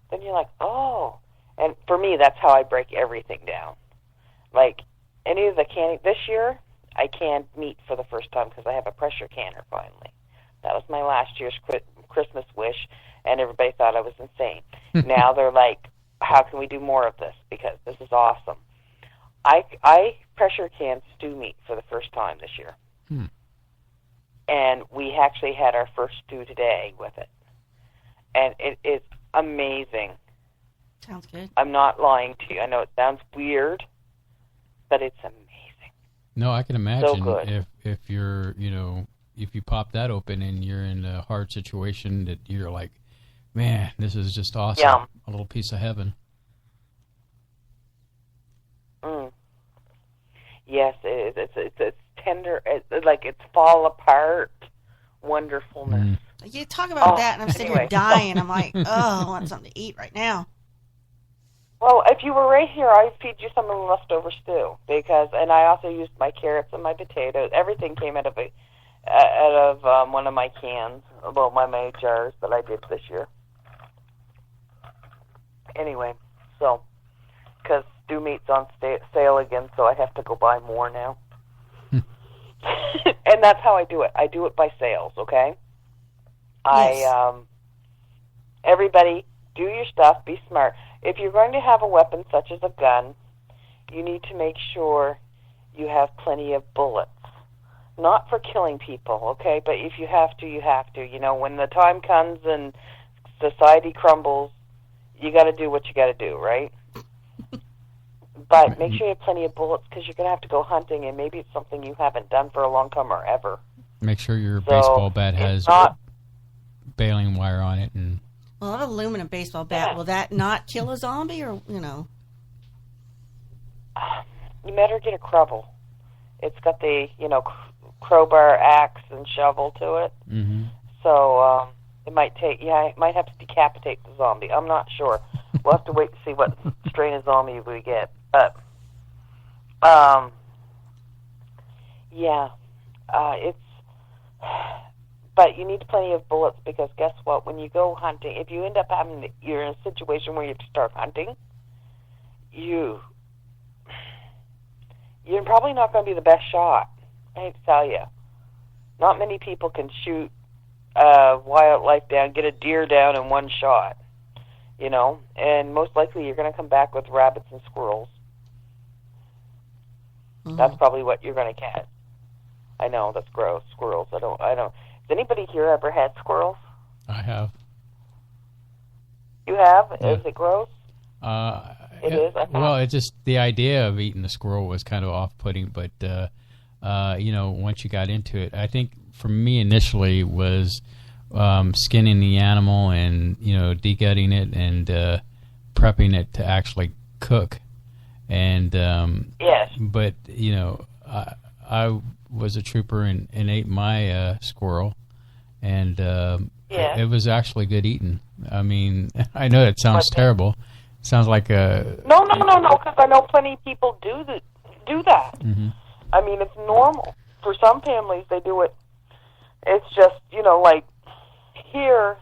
then you're like, oh. And for me, that's how I break everything down. Like, any of the canning, this year, I canned meat for the first time because I have a pressure canner finally. That was my last year's Christmas wish, and everybody thought I was insane. Now they're like, how can we do more of this? Because this is awesome. I pressure canned stew meat for the first time this year. And we actually had our first stew today with it. And it is amazing.
Sounds good.
I'm not lying to you. I know it sounds weird, but it's amazing.
No, I can imagine
so good.
if you're, if you pop that open and you're in a hard situation that you're like, man, this is just awesome.
Yeah.
A little piece of heaven.
Yes, it is. It's tender. It's fall apart wonderfulness.
You talk about that, and I'm sitting here dying. I'm like, I want something to eat right now.
Well, if you were right here, I'd feed you some of the leftover stew and I also used my carrots and my potatoes. Everything came out of one of my cans, my jars that I did this year. Anyway, so because stew meat's on sale again, so I have to go buy more now. And that's how I do it. I do it by sales, okay? Yes. Everybody, do your stuff, be smart. If you're going to have a weapon such as a gun, you need to make sure you have plenty of bullets. Not for killing people, okay? But if you have to, you have to. When the time comes and society crumbles, you got to do what you got to do, right? But make sure you have plenty of bullets because you're going to have to go hunting, and maybe it's something you haven't done for a long time or ever.
Make sure your baseball bat has baling wire on it.
Well, an aluminum baseball bat, will that not kill a zombie or,
You better get a crubble. It's got the, crowbar, axe, and shovel to it.
Mm-hmm.
So it might it might have to decapitate the zombie. I'm not sure. We'll have to wait to see what strain of zombie we get. But, but you need plenty of bullets because guess what? When you go hunting, if you end up you're in a situation where you have to start hunting, you're probably not going to be the best shot. I hate to tell you. Not many people can shoot wildlife down, get a deer down in one shot. And most likely you're going to come back with rabbits and squirrels. Mm-hmm. That's probably what you're going to catch. I know, that's gross. Squirrels. I don't. Has anybody here ever had squirrels?
I have.
You have? Is it gross?
It is. Well, it's just the idea of eating the squirrel was kind of off-putting, but once you got into it, I think for me initially was skinning the animal and degutting it and prepping it to actually cook. And
yes,
but I was a trooper and ate my squirrel, and it was actually good eating. I mean, I know that sounds terrible. It sounds like a
no, because I know plenty of people do that.
Mm-hmm.
I mean, it's normal for some families. They do it. It's just like here,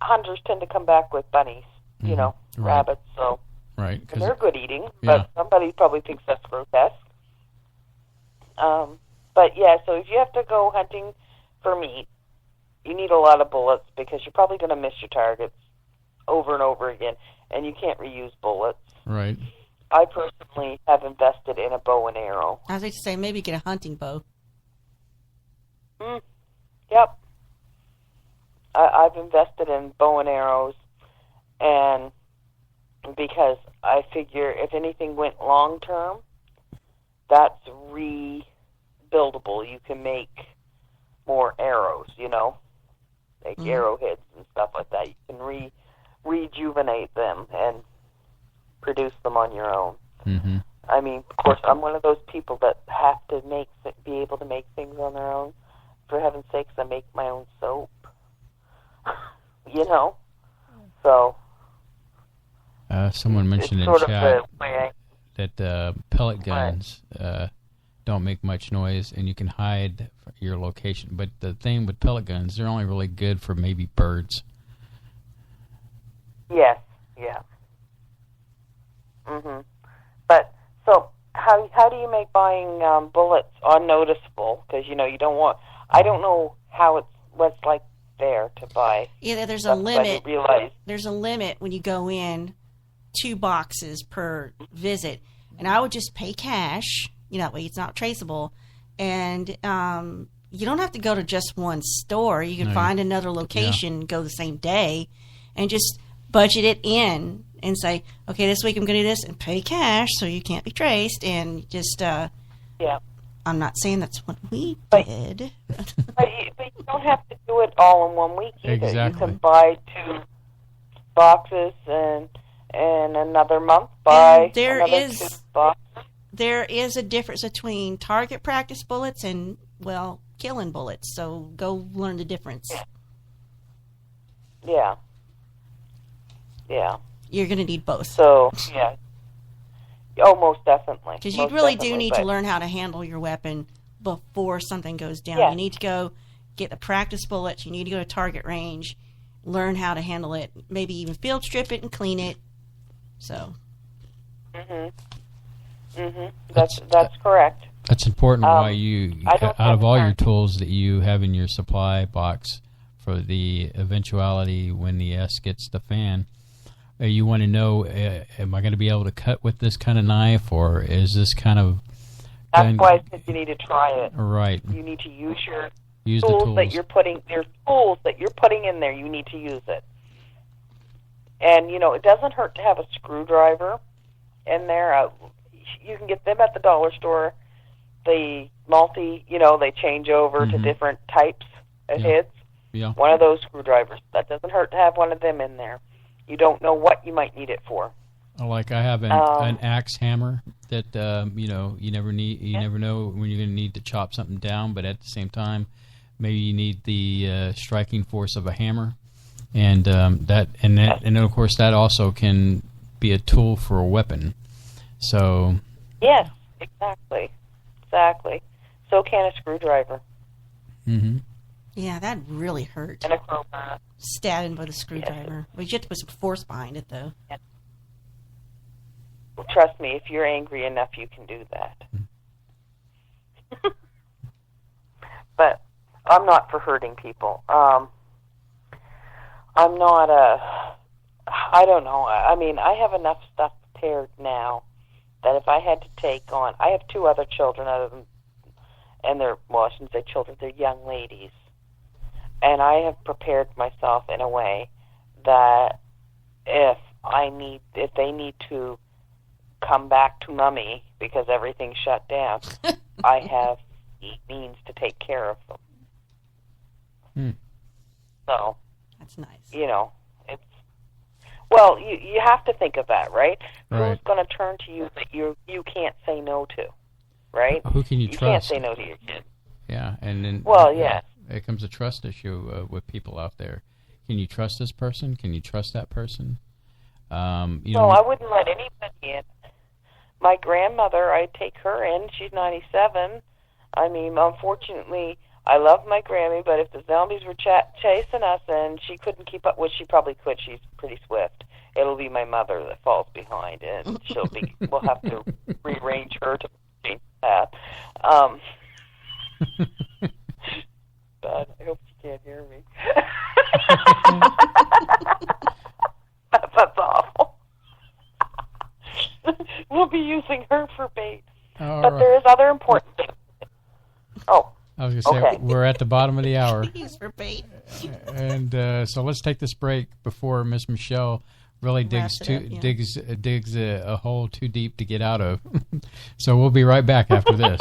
hunters tend to come back with bunnies,
right.
rabbits. So
right,
and they're good eating, but somebody probably thinks that's grotesque. But yeah, so if you have to go hunting for meat, you need a lot of bullets because you're probably going to miss your targets over and over again, and you can't reuse bullets.
Right.
I personally have invested in a bow and arrow.
I was going to say, maybe get a hunting bow.
Yep. I've invested in bow and arrows, and because I figure if anything went long term, that's rebuildable. You can make more arrows, like arrowheads and stuff like that. You can rejuvenate them and produce them on your own.
Mm-hmm.
I mean, of course, I'm one of those people that have to be able to make things on their own. For heaven's sakes, I make my own soap. So.
Someone mentioned in chat that pellet guns don't make much noise, and you can hide your location. But the thing with pellet guns, they're only really good for maybe birds.
Yes. Yeah. But so how do you make buying bullets unnoticeable? Because you don't want. I don't know what's like there to buy.
Yeah, there's a limit. There's a limit when you go in. 2 boxes per visit, and I would just pay cash. That way it's not traceable, and you don't have to go to just one store. You can find another location, go the same day, and just budget it in and say, okay, this week I'm going to do this, and pay cash so you can't be traced, and just I'm not saying that's what we did.
but you don't have to do it all in 1 week either.
Exactly.
You can buy 2 boxes and another month buy another 2 boxes.
There is a difference between target practice bullets and, killing bullets. So go learn the difference.
Yeah.
You're going to need both.
So, yeah. Oh, most definitely.
Because you really do need to learn how to handle your weapon before something goes down.
Yeah.
You need to go get the practice bullets. You need to go to target range, learn how to handle it, maybe even field strip it and clean it. So.
That's correct.
That's important. Why you out of all your tools that you have in your supply box for the eventuality when the S gets the fan, you want to know: am I going to be able to cut with this kind of knife, or is this kind of?
That's why I said you need to try it.
Right.
You need to use
the
tools that you're putting. Your tools that you're putting in there. You need to use it. And, it doesn't hurt to have a screwdriver in there. You can get them at the dollar store. The they change over to different types of heads.
Yeah.
One of those screwdrivers. That doesn't hurt to have one of them in there. You don't know what you might need it for.
Like I have an axe hammer that, you never know when you're going to need to chop something down, but at the same time, maybe you need the striking force of a hammer. And then of course that also can be a tool for a weapon. So
yes, exactly. So can a screwdriver.
Mm-hmm.
Yeah, that really hurt.
And a crowbar.
Stabbing with a screwdriver. Well, you have to put some force behind it, though.
Yes. Well, trust me, if you're angry enough, you can do that. But I'm not for hurting people. I'm not I don't know. I mean, I have enough stuff prepared now that if I had to take on, I have 2 other children and they're, I shouldn't say children, they're young ladies. And I have prepared myself in a way that if they need to come back to Mummy because everything's shut down, I have means to take care of them. So
that's nice.
It's well, you have to think of that, right?
Right.
Who's going to turn to you that you can't say no to, right?
Who can you
trust?
trust?
Can't say no to your kid.
Yeah, and then
yeah.
It comes a trust issue with people out there. Can you trust this person? Can you trust that person? I
wouldn't let anybody in. My grandmother, I take her in. She's 97. I mean, unfortunately, I love my Grammy, but if the zombies were chasing us and she couldn't keep up, which she probably could, she's pretty swift, it'll be my mother that falls behind, and we'll have to rearrange her to change that. God, I hope she can't hear me. That's awful. We'll be using her for bait. But there is other important things. Oh.
I was going to say,
okay.
We're at the bottom of the hour.
Use for bait.
And so let's take this break before Miss Michelle really digs a hole too deep to get out of. So we'll be right back after this.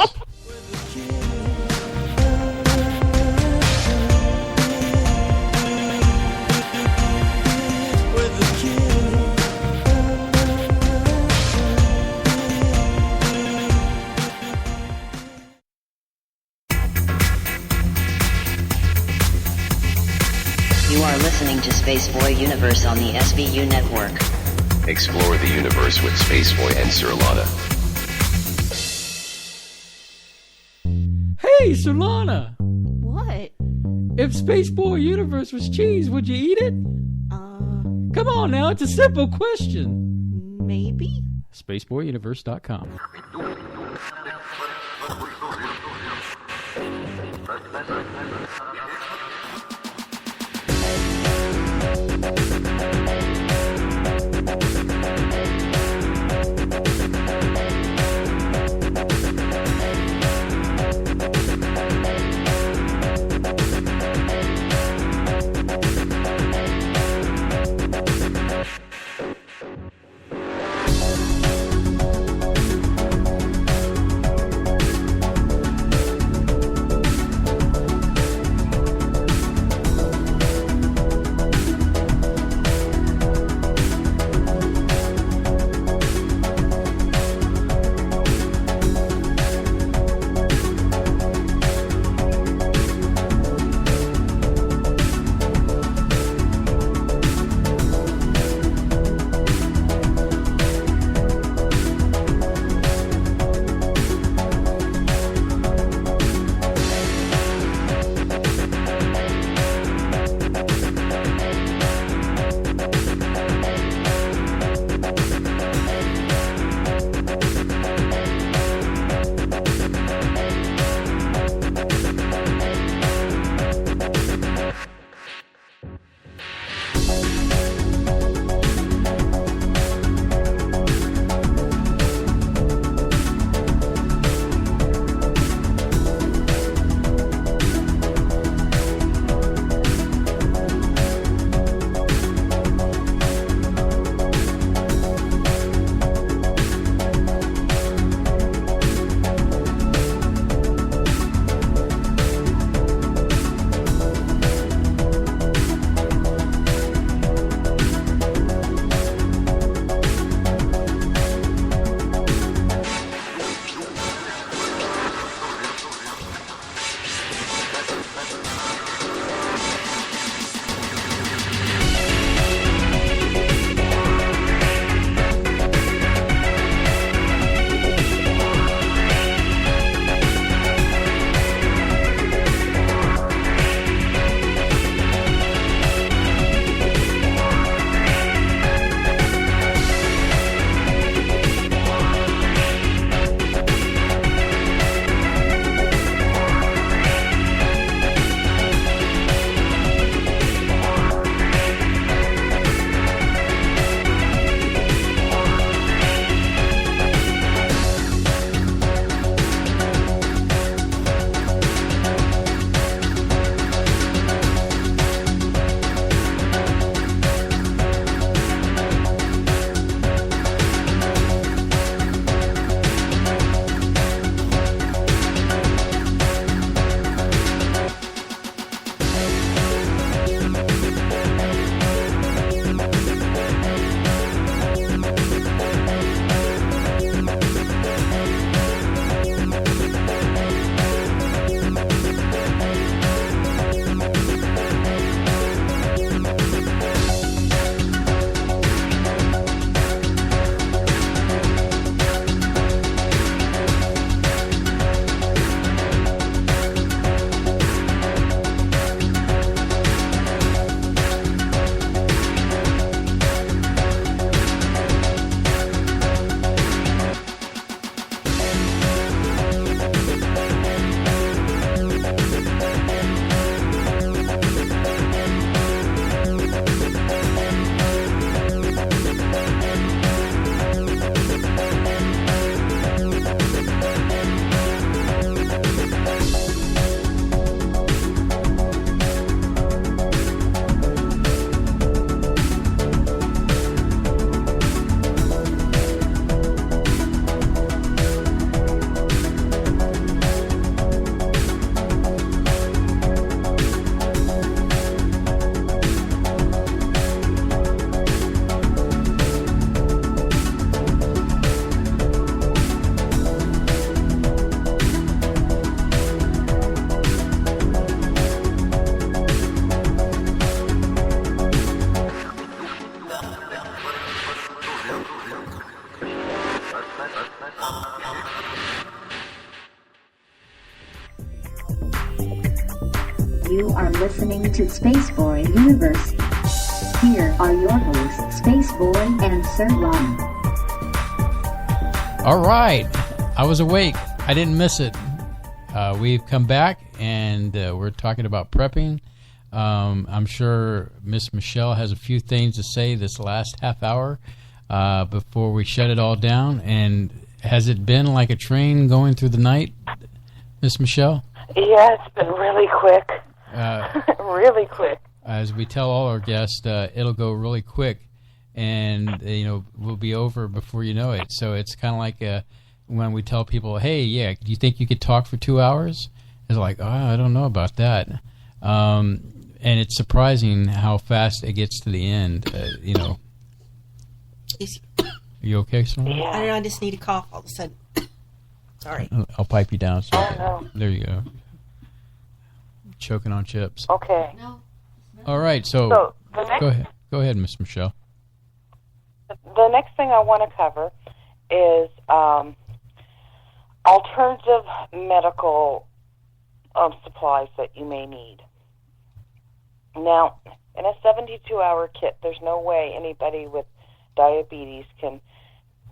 You are listening to Spaceboy Universe on the SBU network.
Explore the universe with Spaceboy and Surlana.
Hey, Surlana!
What?
If Spaceboy Universe was cheese, would you eat it? Come on now, it's a simple question.
Maybe?
SpaceboyUniverse.com.
You are listening to Spaceboy Universe. Here are your hosts, Spaceboy and Surlana.
All right. I was awake. I didn't miss it. We've come back, and we're talking about prepping. I'm sure Miss Michelle has a few things to say this last half hour before we shut it all down. And has it been like a train going through the night, Miss Michelle?
Yeah, it's been really quick. Really quick.
As we tell all our guests, it'll go really quick, and we'll be over before you know it. So it's kind of like when we tell people, "Hey, yeah, do you think you could talk for 2 hours?" It's like, "Oh, I don't know about that." And it's surprising how fast it gets to the end. Are you okay, Sonia?
Yeah. I don't know. I just need a cough all of a sudden. Sorry.
I'll pipe you down. So
no.
There you go. Choking on chips.
Okay.
No.
All right. So go ahead. Go ahead, Miss Michelle.
The next thing I want to cover is alternative medical supplies that you may need. Now, in a 72-hour kit, there's no way anybody with diabetes can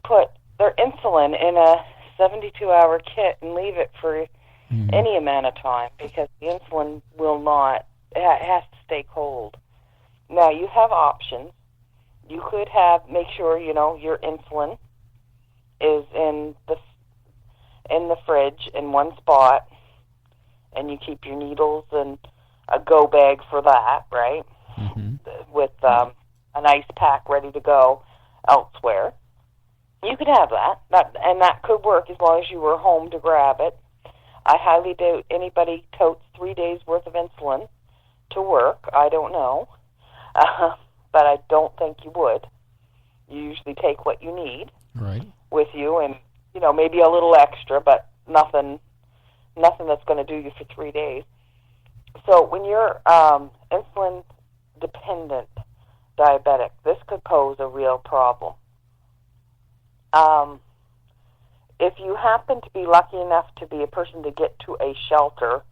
put their insulin in a 72-hour kit and leave it for any amount of time, because the insulin will not, it has to stay cold. Now, you have options. You could make sure, your insulin is in the fridge in one spot, and you keep your needles and a go bag for that, right? Mm-hmm. With an ice pack ready to go elsewhere. You could have that, and that could work as long as you were home to grab it. I highly doubt anybody totes 3 days worth of insulin to work. I don't know, but I don't think you would. You usually take what you need with you, and maybe a little extra, but nothing that's going to do you for 3 days. So when you're insulin dependent diabetic, this could pose a real problem. If you happen to be lucky enough to be a person to get to a shelter,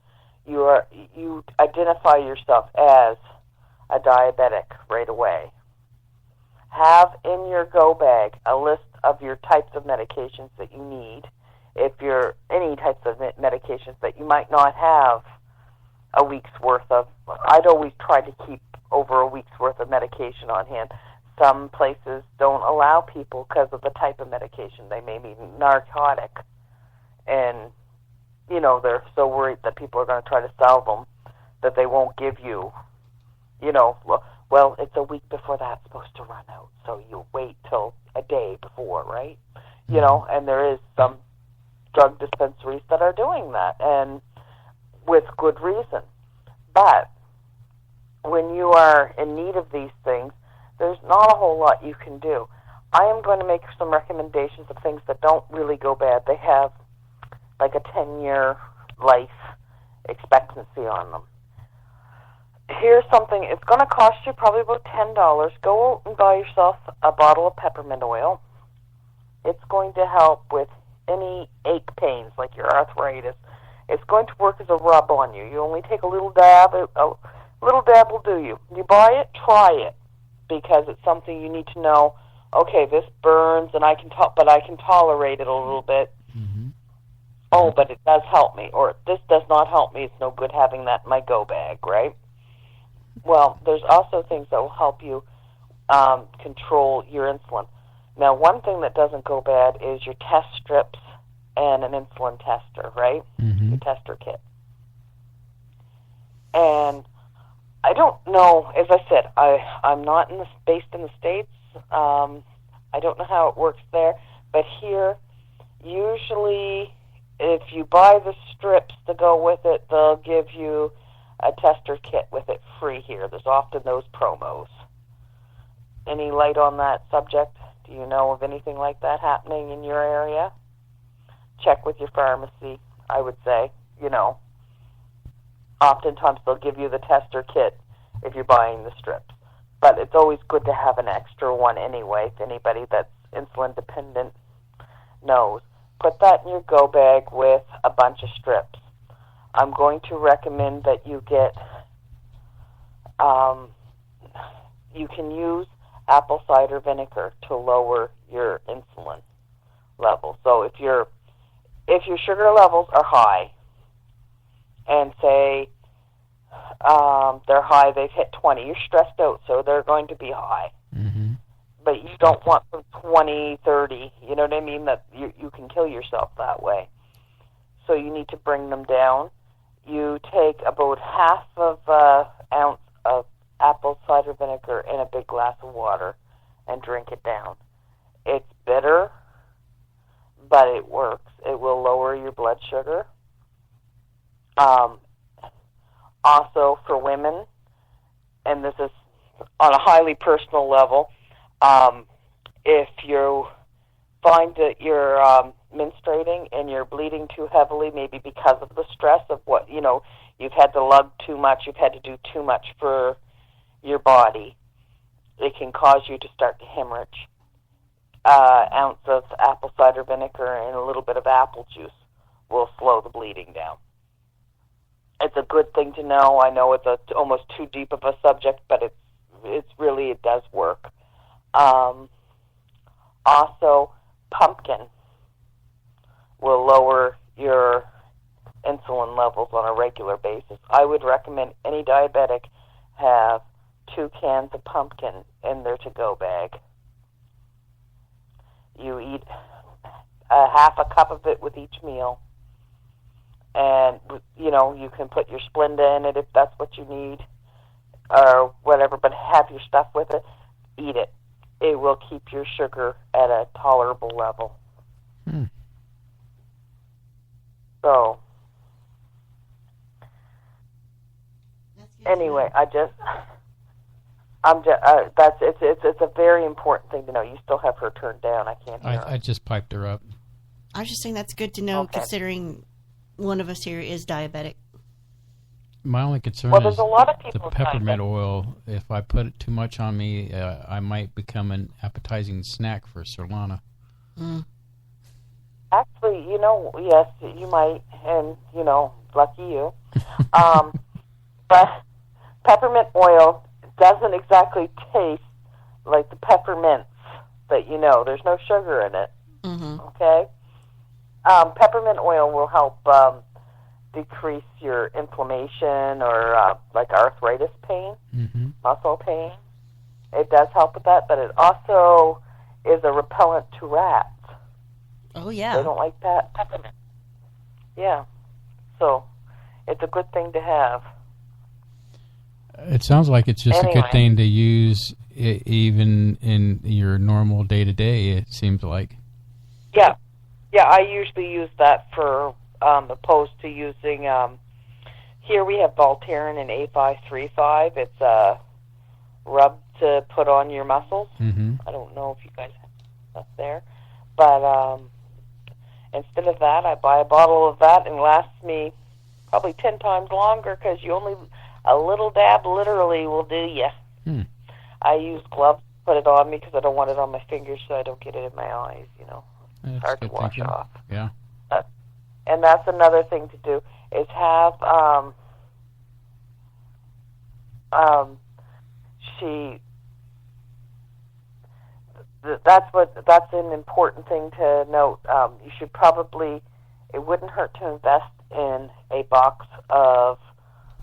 you identify yourself as a diabetic right away. Have in your go bag a list of your types of medications that you need. If you're any types of medications that you might not have a week's worth of, I'd always try to keep over a week's worth of medication on hand. Some places don't allow people because of the type of medication. They may be narcotic, and they're so worried that people are going to try to sell them that they won't give you. Well, it's a week before that's supposed to run out, so you wait till a day before, right? And there is some drug dispensaries that are doing that, and with good reason. But when you are in need of these things, there's not a whole lot you can do. I am going to make some recommendations of things that don't really go bad. They have like a 10-year life expectancy on them. Here's something. It's going to cost you probably about $10. Go out and buy yourself a bottle of peppermint oil. It's going to help with any ache pains, like your arthritis. It's going to work as a rub on you. You only take a little dab. A little dab will do you. You buy it, try it, because it's something you need to know. Okay, this burns, and I can tolerate it a little bit. Mm-hmm. Oh, but it does help me, or this does not help me. It's no good having that in my go bag, right? Well, there's also things that will help you control your insulin. Now, one thing that doesn't go bad is your test strips and an insulin tester, right? Mm-hmm. Your tester kit. And I don't know, as I said, I'm not based in the States. I don't know how it works there, but here, usually, if you buy the strips to go with it, they'll give you a tester kit with it free here. There's often those promos. Any light on that subject? Do you know of anything like that happening in your area? Check with your pharmacy, I would say. Oftentimes they'll give you the tester kit if you're buying the strips. But it's always good to have an extra one anyway, if anybody that's insulin dependent knows. Put that in your go bag with a bunch of strips. I'm going to recommend that you get, you can use apple cider vinegar to lower your insulin level. So if your sugar levels are high, and say they're high, they've hit 20, you're stressed out, so they're going to be high.
Mm-hmm.
But you don't want them 20, 30, you know what I mean? That you can kill yourself that way. So you need to bring them down. You take about half of an ounce of apple cider vinegar in a big glass of water and drink it down. It's bitter, but it works. It will lower your blood sugar. Also for women, and this is on a highly personal level, if you find that you're menstruating and you're bleeding too heavily, maybe because of the stress of what, you've had to lug too much, you've had to do too much for your body, it can cause you to start to hemorrhage. Ounce of apple cider vinegar and a little bit of apple juice will slow the bleeding down. It's a good thing to know. I know it's almost too deep of a subject, but it does work. Also, pumpkin will lower your insulin levels on a regular basis. I would recommend any diabetic have 2 cans of pumpkin in their to-go bag. You eat a half a cup of it with each meal. And, you can put your Splenda in it if that's what you need, or whatever, but have your stuff with it. Eat it. It will keep your sugar at a tolerable level. So, anyway, it's a very important thing to know. You still have her turned down. I can't hear her.
I just piped her up.
I was just saying that's good to know, considering one of us here is diabetic.
My only concern is
a lot of
the peppermint oil. If I put it too much on me, I might become an appetizing snack for Surlana.
Actually, yes, you might, and, lucky you. But peppermint oil doesn't exactly taste like the peppermints that There's no sugar in it.
Mm-hmm.
Okay? Peppermint oil will help decrease your inflammation or like arthritis pain, muscle pain. It does help with that, but it also is a repellent to rats.
Oh, yeah.
They don't like that peppermint. Yeah. So it's a good thing to have.
It sounds like it's just a good thing to use even in your normal day-to-day, it seems like.
Yeah. Yeah, I usually use that for opposed to using, here we have Voltaren and A535. It's a rub to put on your muscles.
Mm-hmm.
I don't know if you guys have that there. But instead of that, I buy a bottle of that, and it lasts me probably 10 times longer because a little dab literally will do you. I use gloves to put it on me because I don't want it on my fingers so I don't get it in my eyes, It's hard to wash off.
Yeah.
And that's another thing to do is have that's an important thing to note. You should probably, it wouldn't hurt to invest in a box of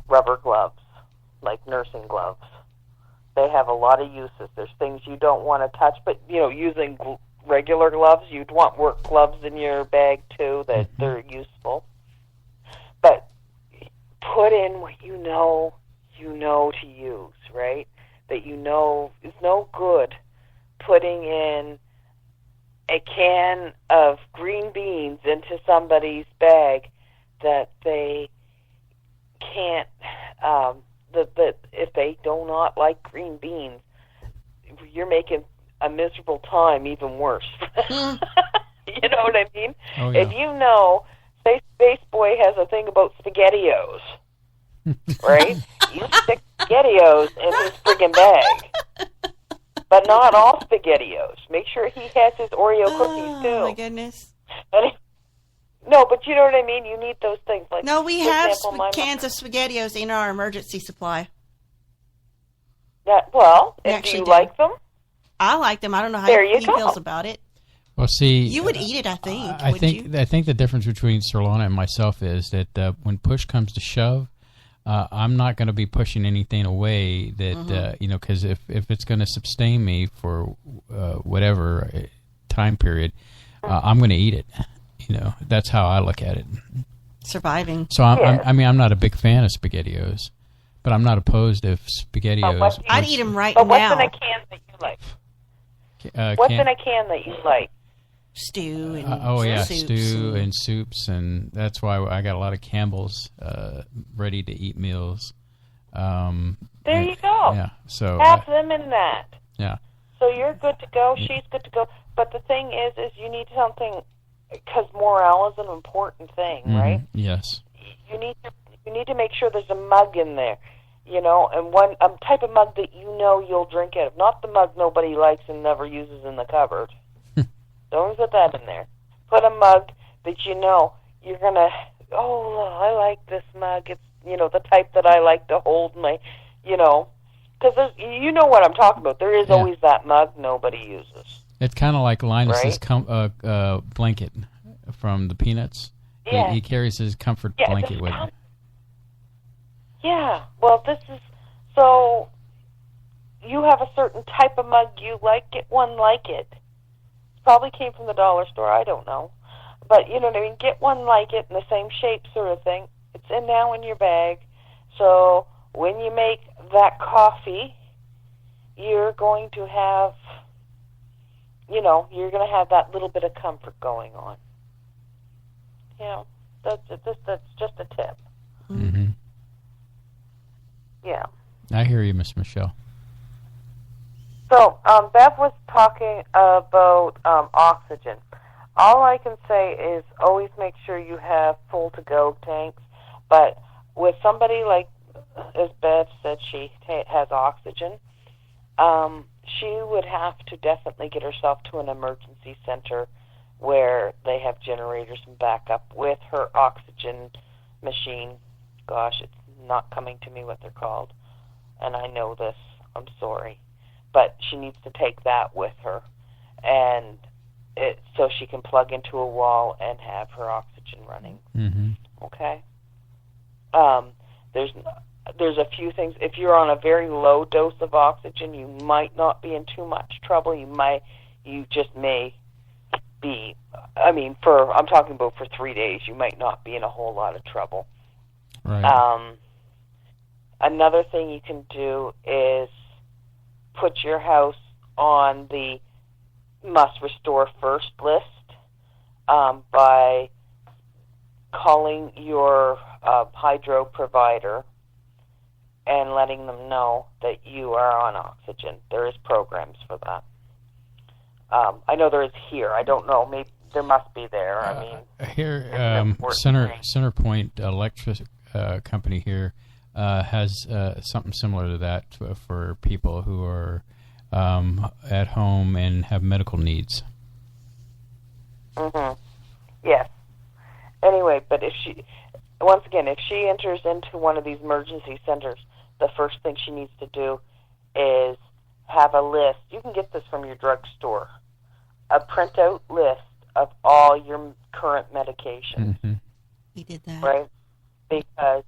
rubber gloves, like nursing gloves. They have a lot of uses. There's things you don't want to touch, but using regular gloves, you'd want work gloves in your bag too, that they're useful. But put in what you know to use, right? That is no good putting in a can of green beans into somebody's bag that they can't, that if they do not like green beans, you're making a miserable time even worse. You know what I mean?
Oh, yeah.
If Spaceboy has a thing about SpaghettiOs, right? You stick SpaghettiOs in his friggin' bag. But not all SpaghettiOs. Make sure he has his Oreo cookies, too.
Oh, my goodness.
No, but you know what I mean? You need those things. Like,
no, we
for
have
example,
cans of SpaghettiOs in our emergency supply.
Do you like them?
I like them. I don't know how he feels about it.
Well, see,
you would eat it, I think.
I think the difference between Surlana and myself is that when push comes to shove, I'm not going to be pushing anything away that because if it's going to sustain me for whatever time period, I'm going to eat it. That's how I look at it.
Surviving.
So I'm not a big fan of SpaghettiOs, but I'm not opposed if SpaghettiOs.
I'd eat them right now.
What's in a can that you like? What's in a can that you like?
Stew and soups
stew and soups, and that's why I got a lot of Campbell's ready to eat meals.
There you go.
Yeah, so
have them in that.
Yeah.
So you're good to go. She's good to go. But the thing is you need something, because morale is an important thing, right?
Yes.
You need to make sure there's a mug in there, and one type of mug that you'll drink out of, not the mug nobody likes and never uses in the cupboard. Don't put that in there. Put a mug that you're going to, I like this mug. It's, the type that I like to hold my, because you know what I'm talking about. There is always that mug nobody uses.
It's kind of like Linus's blanket from the Peanuts.
Yeah.
He carries his comfort blanket with him.
Yeah. Well, this is, so you have a certain type of mug you like, get one like it. Probably came from the dollar store, I don't know. But, you know what I mean? Get one like it in the same shape sort of thing. It's now in your bag. So when you make that coffee, you're going to have, you're going to have that little bit of comfort going on. That's just a tip.
Mm-hmm.
Yeah.
I hear you, Miss Michelle.
So, Bev was talking about oxygen. All I can say is always make sure you have full-to-go tanks. But with somebody like, as Bev said, she has oxygen, she would have to definitely get herself to an emergency center where they have generators and backup with her oxygen machine. Gosh, it's not coming to me what they're called. And I know this. I'm sorry. But she needs to take that with her, and so she can plug into a wall and have her oxygen running.
Mm-hmm.
Okay. There's a few things. If you're on a very low dose of oxygen, you might not be in too much trouble. You just may be. I'm talking about for 3 days. You might not be in a whole lot of trouble.
Right.
Another thing you can do is put your house on the must restore first list by calling your hydro provider and letting them know that you are on oxygen. There is programs for that. I know there is here. I don't know. Maybe there must be there.
Here, Centerpoint Electric Company here has something similar to that for people who are at home and have medical needs.
Mm-hmm. Yes. Anyway, but if she enters into one of these emergency centers, the first thing she needs to do is have a list. You can get this from your drugstore. A printout list of all your current medications.
Mm-hmm.
We did that.
Right? Because,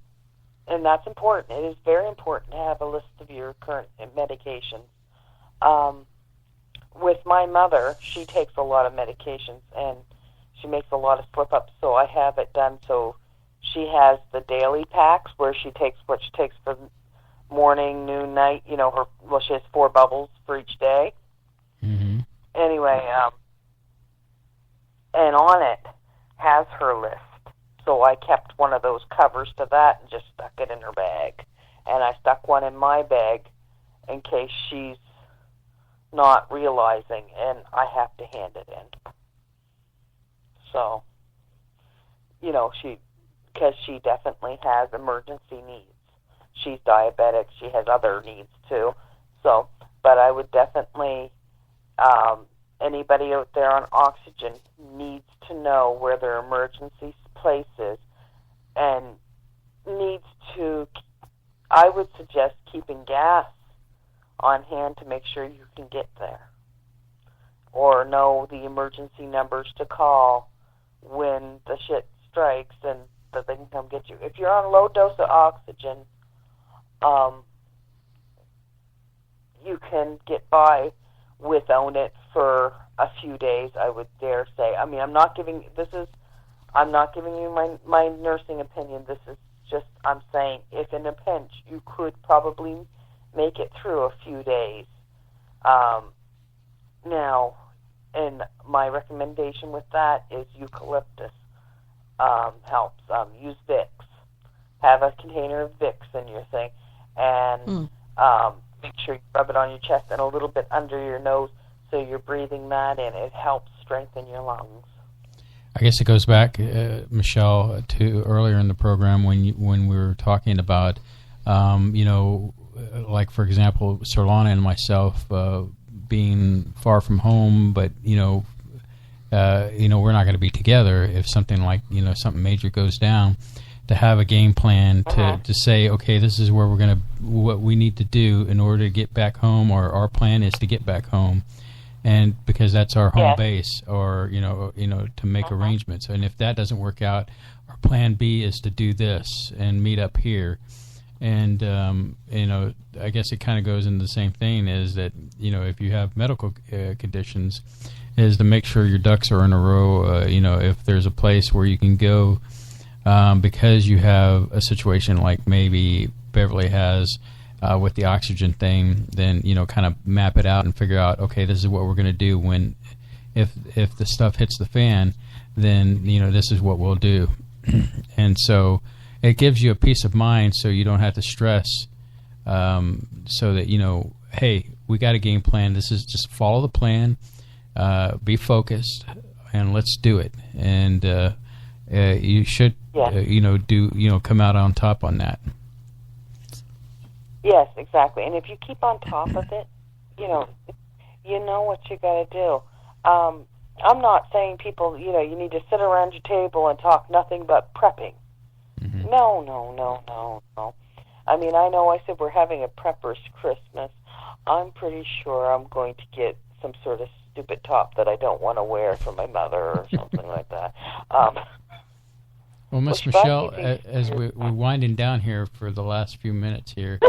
and that's important. It is very important to have a list of your current medications. With my mother, she takes a lot of medications, and she makes a lot of slip-ups, so I have it done so she has the daily packs where she takes what she takes for morning, noon, night. She has 4 bubbles for each day.
Mm-hmm.
Anyway, and on it has her list. So I kept one of those covers to that and just stuck it in her bag. And I stuck one in my bag in case she's not realizing, and I have to hand it in. So, because she definitely has emergency needs. She's diabetic. She has other needs too. So, but I would definitely, anybody out there on oxygen needs to know where their emergency place is and needs to, I would suggest keeping gas on hand to make sure you can get there, or know the emergency numbers to call when the shit strikes and that they can come get you. If you're on a low dose of oxygen, you can get by without it for a few days, I would dare say. I mean, I'm not giving you my nursing opinion. This is just, I'm saying, if in a pinch, you could probably make it through a few days. Now, and my recommendation with that is eucalyptus helps. Use Vicks. Have a container of Vicks in your thing, and make sure you rub it on your chest and a little bit under your nose so you're breathing that in. It helps strengthen your lungs.
I guess it goes back, Michelle, to earlier in the program when we were talking about, like, for example, Surlana and myself being far from home, but, we're not going to be together if something like, something major goes down. To have a game plan to say, okay, this is where what we need to do in order to get back home, or our plan is to get back home. And because that's our home base, or to make arrangements, and if that doesn't work out, our plan B is to do this and meet up here. And I guess it kind of goes into the same thing, is that if you have medical conditions, is to make sure your ducks are in a row. If there's a place where you can go, because you have a situation like maybe Beverly has. With the oxygen thing, then kind of map it out and figure out, okay, this is what we're going to do when, if the stuff hits the fan, then this is what we'll do. And so it gives you a peace of mind, so you don't have to stress, so that hey, we got a game plan. This is just follow the plan, be focused, and let's do it. And you should come out on top on that.
Yes, exactly. And if you keep on top of it, you know what you got to do. I'm not saying people, you need to sit around your table and talk nothing but prepping. Mm-hmm. No. I mean, I know I said we're having a prepper's Christmas. I'm pretty sure I'm going to get some sort of stupid top that I don't want to wear for my mother or something like that.
Well, Miss Michelle, as we're winding down here for the last few minutes here,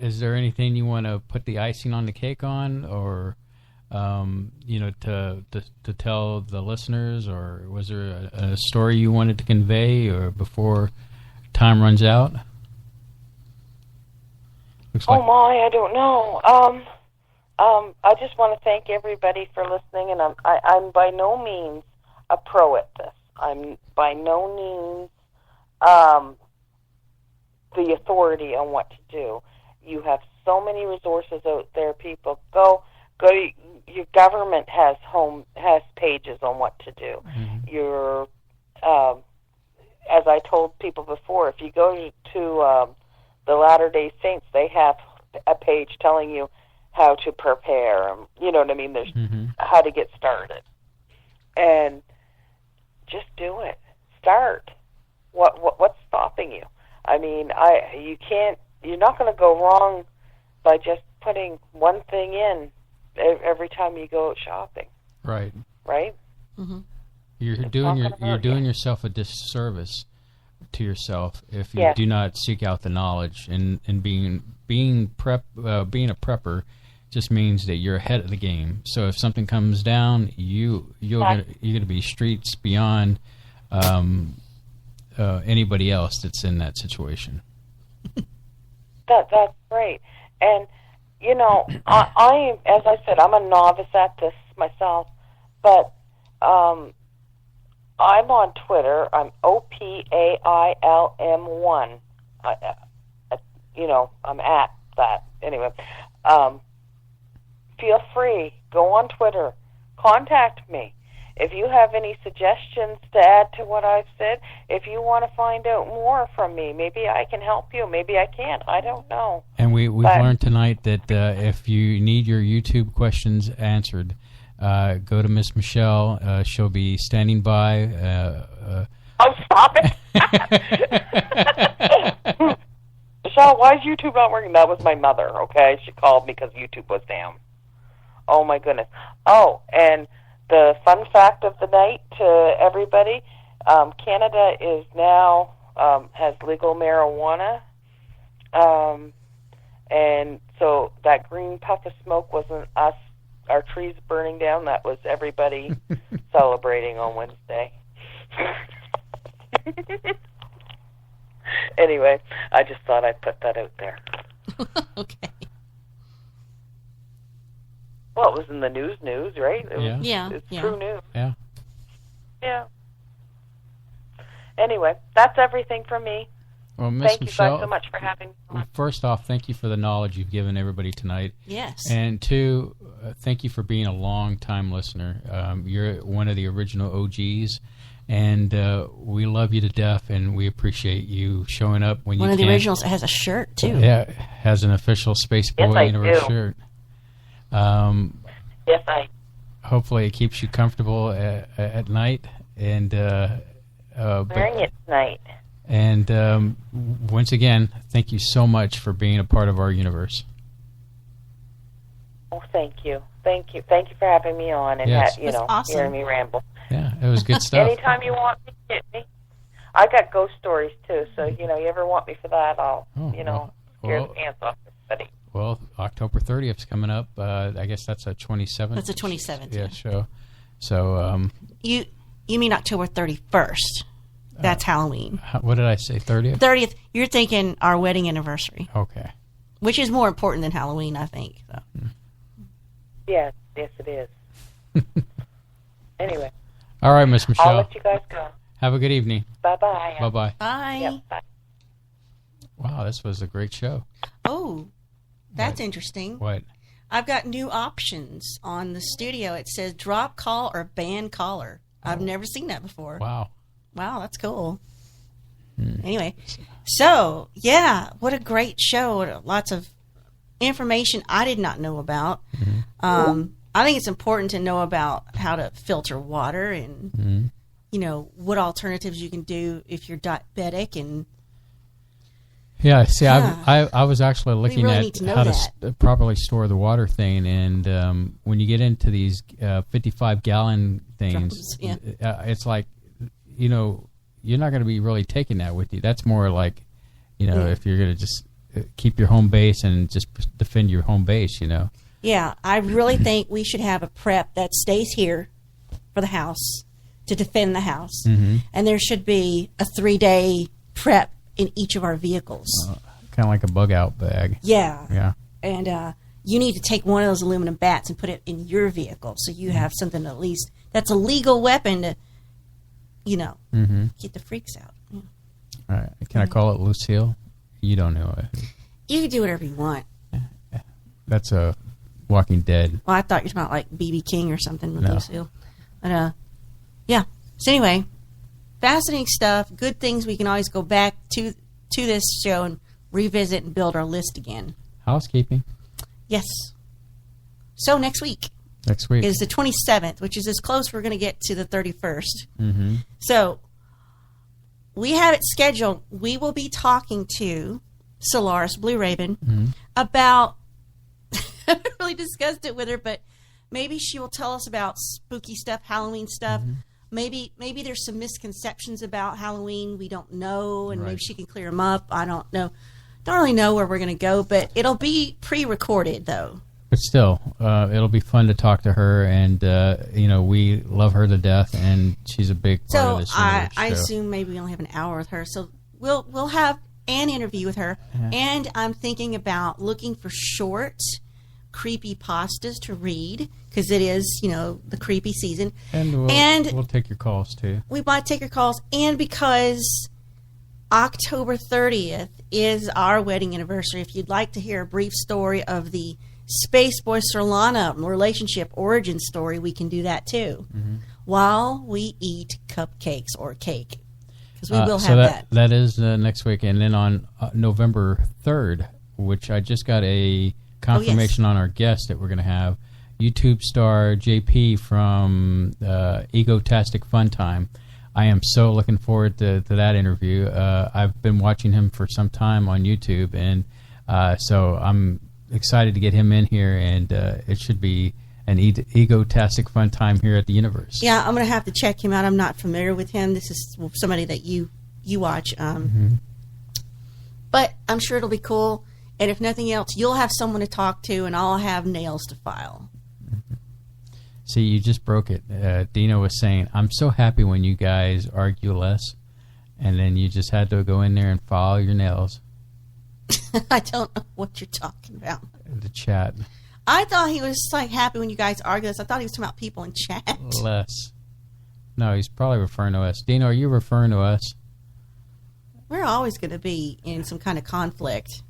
is there anything you want to put the icing on the cake on, or to tell the listeners, or was there a story you wanted to convey, or before time runs out?
I don't know. I just want to thank everybody for listening, and I'm by no means a pro at this. I'm by no means the authority on what to do. You have so many resources out there, people. Go. Your government has pages on what to do. Mm-hmm. Your, as I told people before, if you go to the Latter-day Saints, they have a page telling you how to prepare. You know what I mean? There's how to get started, and just do it. Start. What's stopping you? I mean, you're not going to go wrong by just putting one thing in every time you go out shopping.
Right.
Right?
Mm-hmm.
You're doing yourself a disservice to yourself if you do not seek out the knowledge, and being a prepper just means that you're ahead of the game. So if something comes down, you're going to be streets beyond anybody else that's in that situation.
That's great. And I as I said, I'm a novice at this myself, but I'm on Twitter. I'm OPAILM1. I'm at that anyway. Feel free. Go on Twitter. Contact me. If you have any suggestions to add to what I've said, if you want to find out more from me, maybe I can help you. Maybe I can't. I don't know.
And we've learned tonight that if you need your YouTube questions answered, go to Miss Michelle. She'll be standing by.
Oh, stop it. Michelle, why is YouTube not working? That was my mother, okay? She called me because YouTube was down. Oh, my goodness. Oh, and the fun fact of the night to everybody, Canada is now, has legal marijuana. And so that green puff of smoke wasn't us, our trees burning down. That was everybody celebrating on Wednesday. Anyway, I just thought I'd put that out there.
Okay.
Well, it was in the news, right? It's true news.
Yeah.
Yeah. Anyway, that's everything from me.
Well, Miss
Thank
Michelle,
you guys so much for having me.
First off, thank you for the knowledge you've given everybody tonight.
Yes.
And two, thank you for being a long-time listener. You're one of the original OGs, and we love you to death, and we appreciate you showing up when you can.
One of the originals that has a shirt, too.
Yeah, has an official Spaceboy Universe shirt.
Yes, I.
Hopefully it keeps you comfortable at night. And
wearing it tonight.
And once again, thank you so much for being a part of our universe.
Oh, thank you. Thank you for having me on and
awesome.
hearing me ramble.
Yeah, it was good stuff.
Anytime you want me, hit me. I got ghost stories too, so you ever want me for that, I'll scare the pants off everybody.
Well, October 30th is coming up. I guess that's a 27th.
That's a 27th.
Yeah, show. So
you mean October 31st? That's Halloween.
What did I say? 30th.
30th. You're thinking our wedding anniversary.
Okay.
Which is more important than Halloween, I think. So.
Yes, it is. Anyway.
All right, Miss Michelle.
I'll let you guys go.
Have a good evening.
Bye-bye.
Bye-bye.
Bye.
Yep, bye.
Wow, this was a great show.
Oh, that's interesting.
What?
I've got new options on the studio. It says drop call or ban caller. I've never seen that before.
Wow.
Wow, that's cool. Anyway, so, yeah, what a great show. Lots of information I did not know about. I think it's important to know about how to filter water and, what alternatives you can do if you're diabetic. And
yeah, see, I was actually looking at how to properly store the water thing. And when you get into these 55-gallon things, it's like, you're not going to be really taking that with you. That's more like, if you're going to just keep your home base and just defend your home base,
Yeah, I really think we should have a prep that stays here for the house to defend the house. And there should be a 3-day prep in each of our vehicles.
Kind of like a bug-out bag.
Yeah.
Yeah.
And you need to take one of those aluminum bats and put it in your vehicle so you have something at least that's a legal weapon to, get the freaks out. Yeah.
All right. Can I call it Lucille? You don't know it.
You can do whatever you want.
That's a Walking Dead.
Well, I thought you were talking about like B.B. King or something with Lucille. But, yeah. So anyway, fascinating stuff. Good things. We can always go back to this show and revisit and build our list again.
Housekeeping.
Yes. So next week. Is the 27th, which is as close we're going to get to the 31st. So we have it scheduled. We will be talking to Solaris Blue Raven about, I haven't really discussed it with her, but maybe she will tell us about spooky stuff, Halloween stuff. Maybe there's some misconceptions about Halloween we don't know, and maybe she can clear them up. I don't know. Don't really know where we're going to go, but it'll be pre-recorded, though.
But still, it'll be fun to talk to her, and we love her to death, and she's a big part of this universe.
I assume maybe we only have an hour with her, so we'll have an interview with her, and I'm thinking about looking for short, creepy pastas to read because it is the creepy season,
and we'll take your calls too.
We might take your calls, and because October 30th is our wedding anniversary, if you'd like to hear a brief story of the Spaceboy Surlana relationship origin story, we can do that too while we eat cupcakes or cake, because we will have that.
That is next week. And then on November 3rd, which I just got a confirmation on our guest that we're going to have, YouTube star JP from Egotastic Fun Time. I am so looking forward to that interview. I've been watching him for some time on YouTube, and so I'm excited to get him in here, and it should be an egotastic fun time here at the Universe.
Yeah, I'm going to have to check him out. I'm not familiar with him. This is somebody that you watch. But I'm sure it'll be cool. And if nothing else, you'll have someone to talk to, and I'll have nails to file.
See, you just broke it. Dino was saying, I'm so happy when you guys argue less. And then you just had to go in there and file your nails.
I don't know what you're talking about.
The chat.
I thought he was like happy when you guys argue this. I thought he was talking about people in chat.
Less. No, he's probably referring to us. Dino, are you referring to us?
We're always going to be in some kind of conflict.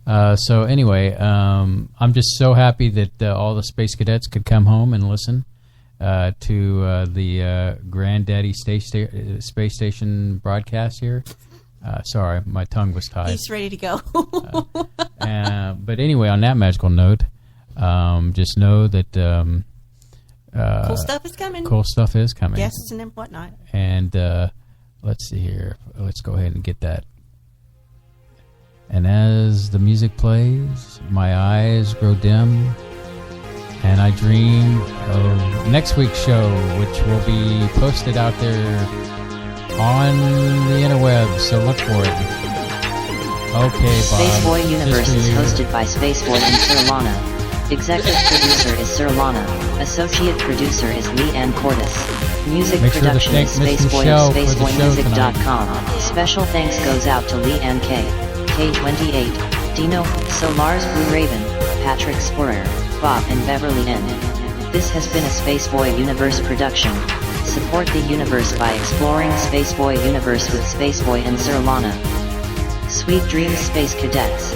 So anyway, I'm just so happy that all the Space Cadets could come home and listen to the Granddaddy Space Station broadcast here. Sorry, my tongue was tied.
He's ready to go.
But anyway, on that magical note, just know that
cool stuff is coming.
Cool stuff is coming.
Guests and whatnot.
And let's see here. Let's go ahead and get that. And as the music plays, my eyes grow dim, and I dream of next week's show, which will be posted out there on the interwebs, so look for it. Okay, Bob.
Spaceboy Universe is hosted by Spaceboy and Surlana. Executive producer is Surlana. Associate producer is Leanne Cordes. Music production is Spaceboy and SpaceboyMusic.com. Special thanks goes out to Leanne K28, Dino, Solars Blue Raven, Patrick Sporer, Bob and Beverly N. This has been a Spaceboy Universe production. Support the universe by exploring Spaceboy Universe with Spaceboy and Surlana. Sweet dreams, Space Cadets.